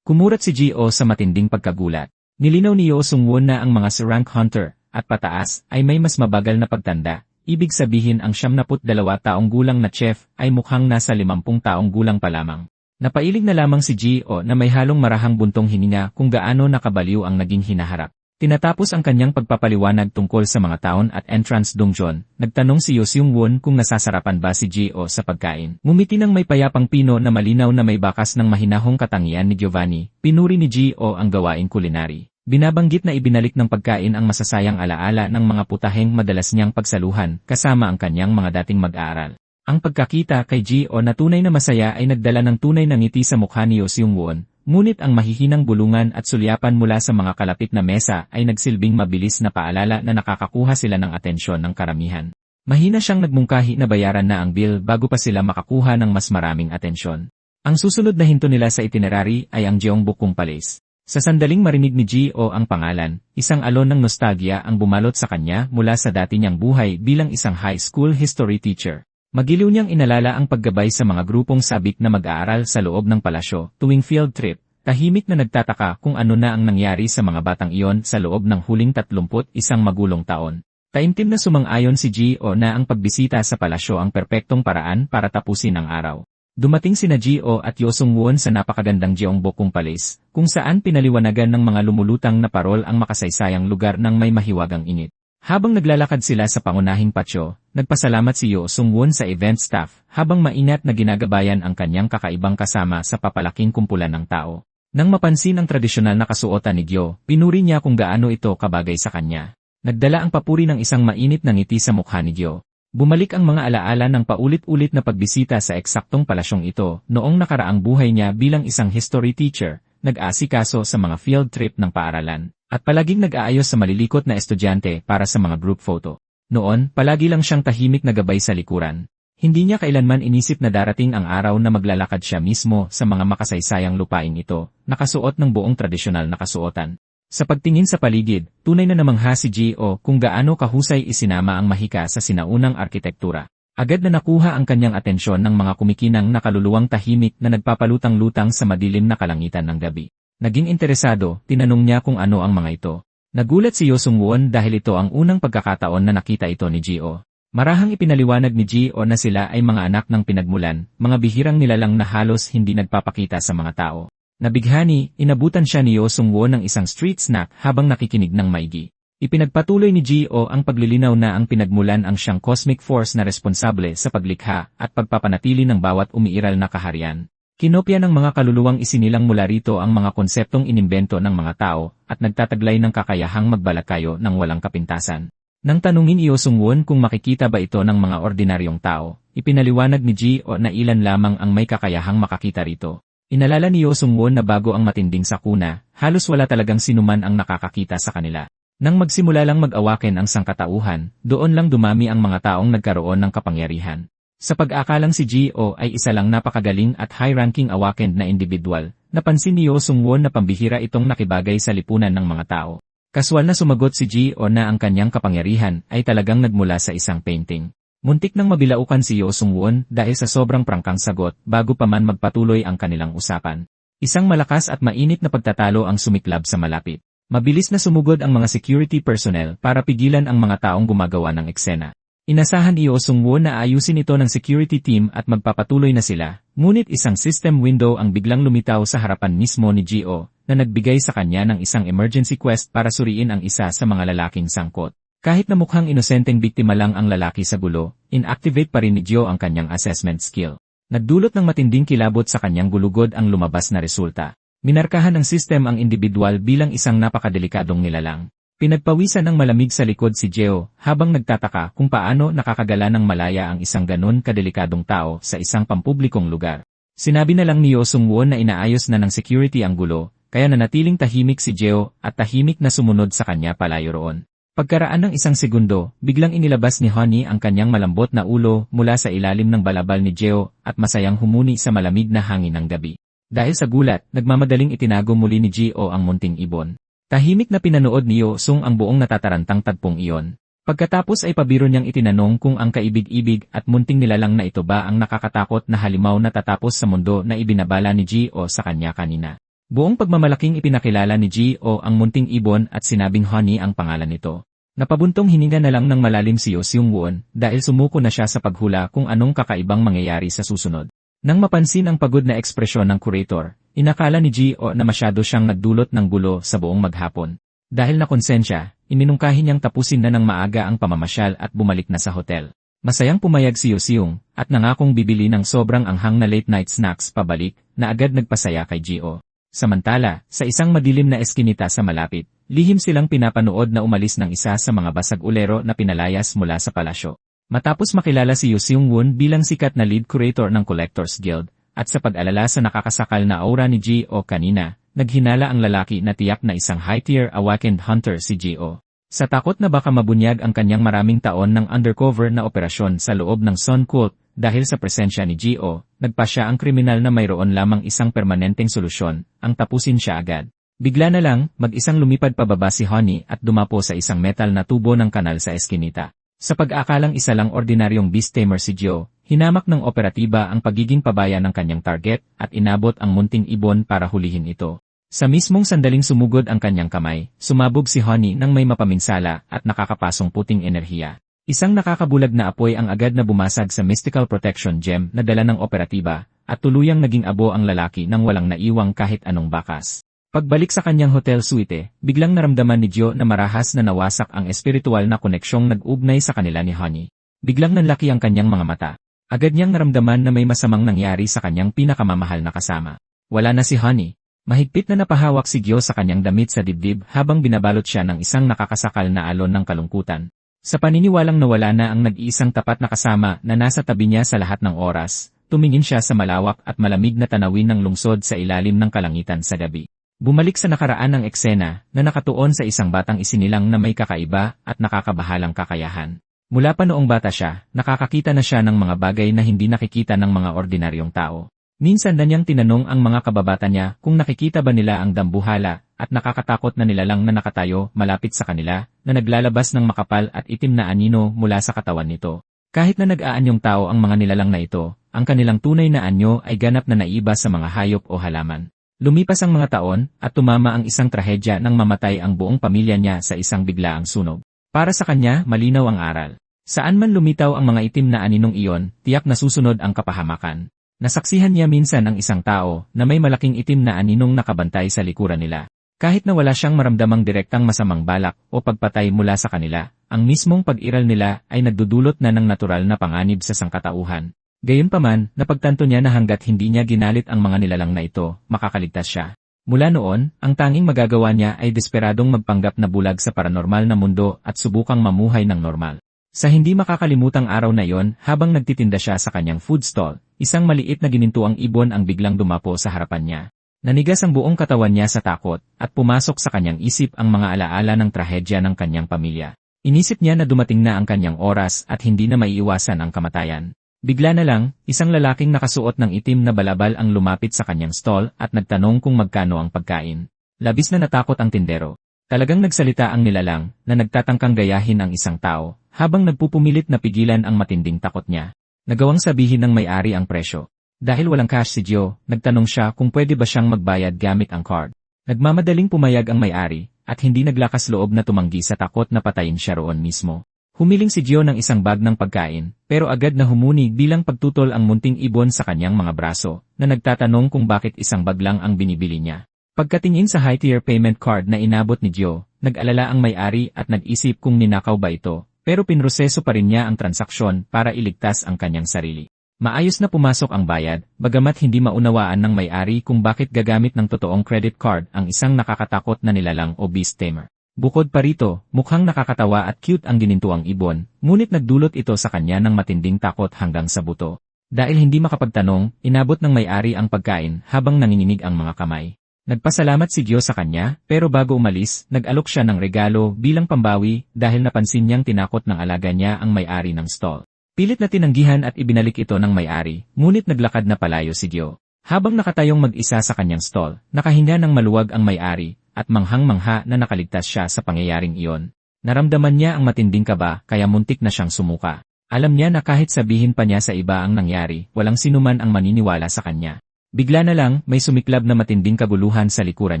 Kumurat si Gio sa matinding pagkagulat. Nilinaw ni Yo Sung-won na ang mga rank hunter at pataas ay may mas mabagal na pagtanda. Ibig sabihin ang 72 taong gulang na chef ay mukhang nasa 50 taong gulang pa lamang. Napailing na lamang si Gio na may halong marahang buntong hininga kung gaano nakabaliw ang naging hinaharap. Tinatapos ang kanyang pagpapaliwanag tungkol sa mga taon at entrance dungeon, nagtanong si Yo Sung-won kung nasasarapan ba si Gio sa pagkain. Ngumiti ng may payapang pino na malinaw na may bakas ng mahinahong katangian ni Giovanni, pinuri ni Gio ang gawaing kulinary. Binabanggit na ibinalik ng pagkain ang masasayang alaala ng mga putaheng madalas niyang pagsaluhan kasama ang kanyang mga dating mag-aaral. Ang pagkakita kay Gio na tunay na masaya ay nagdala ng tunay na ngiti sa mukha ni Yo Sung-won, ngunit ang mahihinang bulungan at sulyapan mula sa mga kalapit na mesa ay nagsilbing mabilis na paalala na nakakakuha sila ng atensyon ng karamihan. Mahina siyang nagmungkahi na bayaran na ang bill bago pa sila makakuha ng mas maraming atensyon. Ang susunod na hinto nila sa itinerary ay ang Jeongbukgung Palace. Sa sandaling marinig ni Gio ang pangalan, isang alon ng nostalgia ang bumalot sa kanya mula sa dati niyang buhay bilang isang high school history teacher. Magiliw niyang inalala ang paggabay sa mga grupong sabik na mag-aaral sa loob ng palasyo tuwing field trip, tahimik na nagtataka kung ano na ang nangyari sa mga batang iyon sa loob ng huling 31 magulong taon. Taimtim na sumang-ayon si Gio na ang pagbisita sa palasyo ang perpektong paraan para tapusin ang araw. Dumating sina Gio at Yo Sung-won sa napakagandang Gyeongbokgung Palace, kung saan pinaliwanagan ng mga lumulutang na parol ang makasaysayang lugar ng may mahiwagang init. Habang naglalakad sila sa pangunahing patio, nagpasalamat si Yo Sung-won sa event staff habang maingat na ginagabayan ang kanyang kakaibang kasama sa papalaking kumpulan ng tao. Nang mapansin ang tradisyonal na kasuotan ni Gyo, pinuri niya kung gaano ito kabagay sa kanya. Nagdala ang papuri ng isang mainit na ngiti sa mukha ni Gyo. Bumalik ang mga alaala ng paulit-ulit na pagbisita sa eksaktong palasyong ito noong nakaraang buhay niya bilang isang history teacher, nag-aasikaso sa mga field trip ng paaralan, at palaging nag-aayos sa malilikot na estudyante para sa mga group photo. Noon, palagi lang siyang tahimik na gabay sa likuran. Hindi niya kailanman inisip na darating ang araw na maglalakad siya mismo sa mga makasaysayang lupain ito, nakasuot ng buong tradisyonal na kasuotan. Sa pagtingin sa paligid, tunay na namangha si Gio kung gaano kahusay isinama ang mahika sa sinaunang arkitektura. Agad na nakuha ang kanyang atensyon ng mga kumikinang na kaluluwang tahimik na nagpapalutang-lutang sa madilim na kalangitan ng gabi. Naging interesado, tinanong niya kung ano ang mga ito. Nagulat si Yo Sung-won dahil ito ang unang pagkakataon na nakita ito ni Gio. Marahang ipinaliwanag ni Gio na sila ay mga anak ng pinagmulan, mga bihirang nilalang na halos hindi nagpapakita sa mga tao. Nabighani, inabutan siya ni Yo Sung-won ng isang street snack habang nakikinig ng maigi. Ipinagpatuloy ni Gio ang paglilinaw na ang pinagmulan ang siyang cosmic force na responsable sa paglikha at pagpapanatili ng bawat umiiral na kaharian. Kinopya ng mga kaluluwang isinilang mula rito ang mga konseptong inimbento ng mga tao at nagtataglay ng kakayahang magbalakayo ng walang kapintasan. Nang tanungin ni Yo Sung-won kung makikita ba ito ng mga ordinaryong tao, ipinaliwanag ni Gio na ilan lamang ang may kakayahang makakita rito. Inalala ni Yo Sung-won na bago ang matinding sakuna, halos wala talagang sinuman ang nakakakita sa kanila. Nang magsimula lang mag-awaken ang sangkatauhan, doon lang dumami ang mga taong nagkaroon ng kapangyarihan. Sa pag-aakalang si Gio ay isa lang napakagaling at high-ranking awakened na individual, napansin ni Yo Sung-won na pambihira itong nakibagay sa lipunan ng mga tao. Kaswal na sumagot si Gio na ang kanyang kapangyarihan ay talagang nagmula sa isang painting. Muntik nang mabilaukan si Yo Sung-won dahil sa sobrang prangkang sagot bago pa man magpatuloy ang kanilang usapan. Isang malakas at mainit na pagtatalo ang sumiklab sa malapit. Mabilis na sumugod ang mga security personnel para pigilan ang mga taong gumagawa ng eksena. Inasahan ni Yo Sung-won na ayusin ito ng security team at magpapatuloy na sila, ngunit isang system window ang biglang lumitaw sa harapan mismo ni Gio, na nagbigay sa kanya ng isang emergency quest para suriin ang isa sa mga lalaking sangkot. Kahit na mukhang inosenteng biktima lang ang lalaki sa gulo, inactivate pa rin ni Gio ang kanyang assessment skill. Nagdulot ng matinding kilabot sa kanyang gulugod ang lumabas na resulta. Minarkahan ng system ang individual bilang isang napakadelikadong nilalang. Pinagpawisan ng malamig sa likod si Gio habang nagtataka kung paano nakakagala ng malaya ang isang ganon kadelikadong tao sa isang pampublikong lugar. Sinabi na lang ni Yo Sung-won na inaayos na ng security ang gulo, kaya nanatiling tahimik si Gio at tahimik na sumunod sa kanya palayo roon. Pagkaraan ng isang segundo, biglang inilabas ni Honey ang kanyang malambot na ulo mula sa ilalim ng balabal ni Gio at masayang humuni sa malamig na hangin ng gabi. Dahil sa gulat, nagmamadaling itinago muli ni Gio ang munting ibon. Tahimik na pinanood ni Yo Sung ang buong natatarantang tagpong iyon. Pagkatapos ay pabiro niyang itinanong kung ang kaibig-ibig at munting nilalang na ito ba ang nakakatakot na halimaw na tatapos sa mundo na ibinabala ni Gio sa kanya kanina. Buong pagmamalaking ipinakilala ni Gio ang munting ibon at sinabing Honey ang pangalan nito. Napabuntong hininga na lang ng malalim si Yo Sung-won dahil sumuko na siya sa paghula kung anong kakaibang mangyayari sa susunod. Nang mapansin ang pagod na ekspresyon ng curator, inakala ni Gio na masyado siyang nagdulot ng gulo sa buong maghapon. Dahil na konsensya, iminungkahi niyang tapusin na ng maaga ang pamamasyal at bumalik na sa hotel. Masayang pumayag si Yo Seung at nangakong bibili ng sobrang anghang na late night snacks pabalik na agad nagpasaya kay Gio. Samantala, sa isang madilim na eskinita sa malapit, lihim silang pinapanood na umalis ng isa sa mga basag ulero na pinalayas mula sa palasyo. Matapos makilala si Yo Seung-won bilang sikat na lead curator ng Collectors Guild, at sa pag-alala sa nakakasakal na aura ni Gio kanina, naghinala ang lalaki na tiyak na isang high-tier awakened hunter si Gio. Sa takot na baka mabunyag ang kanyang maraming taon ng undercover na operasyon sa loob ng Sun Cult, dahil sa presensya ni Gio, nagpasya ang kriminal na mayroon lamang isang permanenteng solusyon, ang tapusin siya agad. Bigla na lang, mag-isang lumipad pababa si Honey at dumapo sa isang metal na tubo ng kanal sa eskinita. Sa pag-aakalang isa lang ordinaryong beast tamer si Gio, hinamak ng operatiba ang pagiging pabaya ng kanyang target at inabot ang munting ibon para hulihin ito. Sa mismong sandaling sumugod ang kanyang kamay, sumabog si Honey nang may mapaminsala at nakakapasong puting enerhiya. Isang nakakabulag na apoy ang agad na bumasag sa mystical protection gem na dala ng operatiba, at tuluyang naging abo ang lalaki nang walang naiwang kahit anong bakas. Pagbalik sa kanyang hotel suite, biglang naramdaman ni Gio na marahas na nawasak ang espiritual na koneksyong nag-ugnay sa kanila ni Honey. Biglang nanlaki ang kanyang mga mata. Agad niyang naramdaman na may masamang nangyari sa kanyang pinakamamahal na kasama. Wala na si Honey. Mahigpit na napahawak si Gio sa kanyang damit sa dibdib habang binabalot siya ng isang nakakasakal na alon ng kalungkutan. Sa paniniwalang nawala na ang nag-iisang tapat na kasama na nasa tabi niya sa lahat ng oras, tumingin siya sa malawak at malamig na tanawin ng lungsod sa ilalim ng kalangitan sa gabi. Bumalik sa nakaraan ng eksena na nakatuon sa isang batang isinilang na may kakaiba at nakakabahalang kakayahan. Mula pa noong bata siya, nakakakita na siya ng mga bagay na hindi nakikita ng mga ordinaryong tao. Minsan na niyang tinanong ang mga kababata niya kung nakikita ba nila ang dambuhala at nakakatakot na nilalang na nakatayo malapit sa kanila na naglalabas ng makapal at itim na anino mula sa katawan nito. Kahit na nag-aanyong tao ang mga nilalang na ito, ang kanilang tunay na anyo ay ganap na naiba sa mga hayop o halaman. Lumipas ang mga taon at tumama ang isang trahedya nang mamatay ang buong pamilya niya sa isang biglaang sunog. Para sa kanya, malinaw ang aral. Saan man lumitaw ang mga itim na aninong iyon, tiyak na susunod ang kapahamakan. Nasaksihan niya minsan ang isang tao na may malaking itim na aninong nakabantay sa likuran nila. Kahit na wala siyang maramdamang direktang masamang balak o pagpatay mula sa kanila, ang mismong pag-iral nila ay nagdudulot na ng natural na panganib sa sangkatauhan. Gayunpaman, napagtanto niya na hanggat hindi niya ginalit ang mga nilalang na ito, makakaligtas siya. Mula noon, ang tanging magagawa niya ay desperadong magpanggap na bulag sa paranormal na mundo at subukang mamuhay ng normal. Sa hindi makakalimutang araw na yon, habang nagtitinda siya sa kanyang food stall, isang maliit na ginintuang ibon ang biglang dumapo sa harapan niya. Nanigas ang buong katawan niya sa takot, at pumasok sa kanyang isip ang mga alaala ng trahedya ng kanyang pamilya. Inisip niya na dumating na ang kanyang oras at hindi na maiiwasan ang kamatayan. Bigla na lang, isang lalaking nakasuot ng itim na balabal ang lumapit sa kanyang stall at nagtanong kung magkano ang pagkain. Labis na natakot ang tindero. Talagang nagsalita ang nilalang na nagtatangkang gayahin ang isang tao, habang nagpupumilit na pigilan ang matinding takot niya. Nagawang sabihin ng may-ari ang presyo. Dahil walang cash si Gio, nagtanong siya kung pwede ba siyang magbayad gamit ang card. Nagmamadaling pumayag ang may-ari, at hindi naglakas loob na tumanggi sa takot na patayin siya roon mismo. Humiling si Gio ng isang bag ng pagkain, pero agad na humuni bilang pagtutol ang munting ibon sa kanyang mga braso, na nagtatanong kung bakit isang bag lang ang binibili niya. Pagkatingin sa high-tier payment card na inabot ni Gio, nag-alala ang may-ari at nag-isip kung ninakaw ba ito, pero pinroseso pa rin niya ang transaksyon para iligtas ang kanyang sarili. Maayos na pumasok ang bayad, bagamat hindi maunawaan ng may-ari kung bakit gagamit ng totoong credit card ang isang nakakatakot na nilalang o beast tamer. Bukod pa rito, mukhang nakakatawa at cute ang ginintuang ibon, ngunit nagdulot ito sa kanya ng matinding takot hanggang sa buto. Dahil hindi makapagtanong, inabot ng may-ari ang pagkain habang nanginginig ang mga kamay. Nagpasalamat si Gio sa kanya, pero bago umalis, nag-alok siya ng regalo bilang pambawi dahil napansin niyang tinakot ng alaga niya ang may-ari ng stall. Pilit na tinanggihan at ibinalik ito ng may-ari, ngunit naglakad na palayo si Gio. Habang nakatayong mag-isa sa kanyang stall, nakahinga ng maluwag ang may-ari, at manghang-mangha na nakaligtas siya sa pangyayaring iyon. Naramdaman niya ang matinding kaba kaya muntik na siyang sumuka. Alam niya na kahit sabihin pa niya sa iba ang nangyari, walang sinuman ang maniniwala sa kanya. Bigla na lang, may sumiklab na matinding kaguluhan sa likuran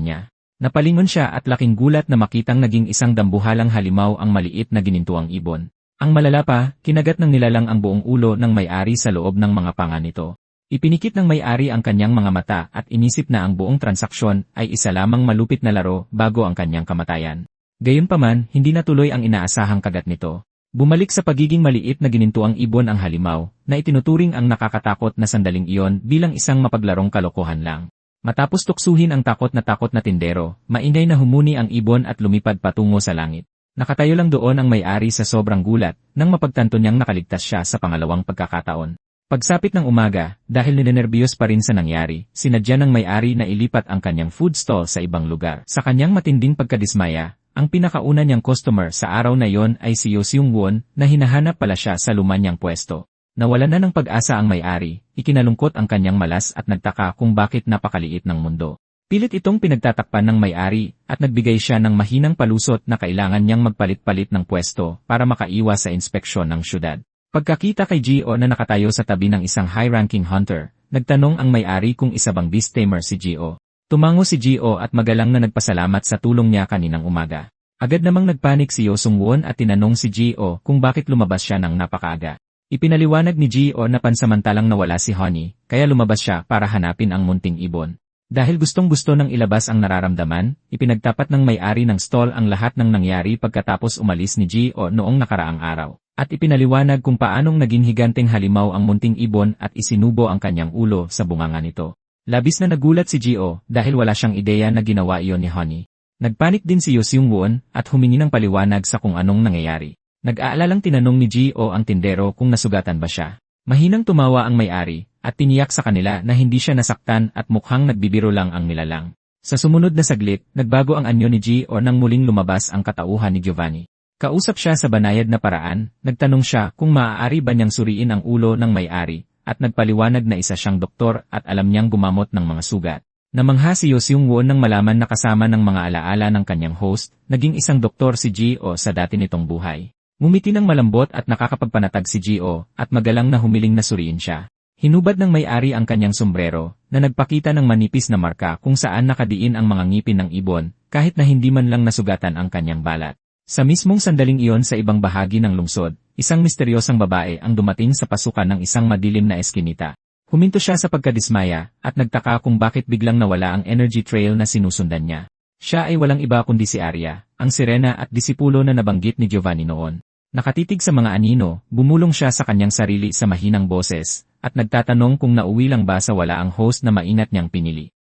niya. Napalingon siya at laking gulat na makitang naging isang dambuhalang halimaw ang maliit na ginintuang ibon. Ang malala pa, kinagat ng nilalang ang buong ulo ng may-ari sa loob ng mga panga nito. Ipinikit ng may-ari ang kanyang mga mata at inisip na ang buong transaksyon ay isa lamang malupit na laro bago ang kanyang kamatayan. Gayunpaman, hindi natuloy ang inaasahang kagat nito. Bumalik sa pagiging maliit na ginintuang ibon ang halimaw, na itinuturing ang nakakatakot na sandaling iyon bilang isang mapaglarong kalokohan lang. Matapos tuksuhin ang takot na tindero, maingay na humuni ang ibon at lumipad patungo sa langit. Nakatayo lang doon ang may-ari sa sobrang gulat, nang mapagtanto niyang nakaligtas siya sa pangalawang pagkakataon. Pagsapit ng umaga, dahil ninenerbiyos pa rin sa nangyari, sinadya ng may-ari na ilipat ang kanyang food stall sa ibang lugar. Sa kanyang matinding pagkadismaya, ang pinakauna niyang customer sa araw na yon ay si Yo Seung-won na hinahanap pala siya sa lumanyang pwesto. Nawalan na ng pag-asa ang may-ari, ikinalungkot ang kanyang malas at nagtaka kung bakit napakaliit ng mundo. Pilit itong pinagtatakpan ng may-ari at nagbigay siya ng mahinang palusot na kailangan niyang magpalit-palit ng pwesto para makaiwas sa inspeksyon ng syudad. Pagkakita kay Gio na nakatayo sa tabi ng isang high-ranking hunter, nagtanong ang may-ari kung isa bang beast tamer si Gio. Tumango si Gio at magalang na nagpasalamat sa tulong niya kaninang umaga. Agad namang nagpanik si Yo Sung-won at tinanong si Gio kung bakit lumabas siya ng napakaaga. Ipinaliwanag ni Gio na pansamantalang nawala si Honey, kaya lumabas siya para hanapin ang munting ibon. Dahil gustong-gusto ng ilabas ang nararamdaman, ipinagtapat ng may-ari ng stall ang lahat ng nangyari pagkatapos umalis ni Gio noong nakaraang araw. At ipinaliwanag kung paanong naging higanteng halimaw ang munting ibon at isinubo ang kanyang ulo sa bunganga nito. Labis na nagulat si Gio dahil wala siyang ideya na ginawa iyon ni Honey. Nagpanik din si Yo Seung-won at humingi ng paliwanag sa kung anong nangyayari. Nag-aalalang tinanong ni Gio ang tindero kung nasugatan ba siya. Mahinang tumawa ang may-ari at tiniyak sa kanila na hindi siya nasaktan at mukhang nagbibiro lang ang nilalang. Sa sumunod na saglit, nagbago ang anyo ni Gio nang muling lumabas ang katauhan ni Giovanni. Kausap siya sa banayad na paraan, nagtanong siya kung maaari ba niyang suriin ang ulo ng may-ari. At nagpaliwanag na isa siyang doktor at alam niyang gumamot ng mga sugat. Namangha si Yo Seung-won nang malaman na kasama ng mga alaala ng kanyang host, naging isang doktor si Gio sa dati nitong buhay. Ngumiti ng malambot at nakakapagpanatag si Gio at magalang na humiling na suriin siya. Hinubad ng may-ari ang kanyang sombrero na nagpakita ng manipis na marka kung saan nakadiin ang mga ngipin ng ibon kahit na hindi man lang nasugatan ang kanyang balat. Sa mismong sandaling iyon sa ibang bahagi ng lungsod, isang misteryosang babae ang dumating sa pasukan ng isang madilim na eskinita. Huminto siya sa pagkadismaya at nagtaka kung bakit biglang nawala ang energy trail na sinusundan niya. Siya ay walang iba kundi si Arya, ang sirena at disipulo na nabanggit ni Giovanni noon. Nakatitig sa mga anino, bumulong siya sa kanyang sarili sa mahinang boses, at nagtatanong kung nauwi lang ba sa wala ang host na mainat niyang pinili.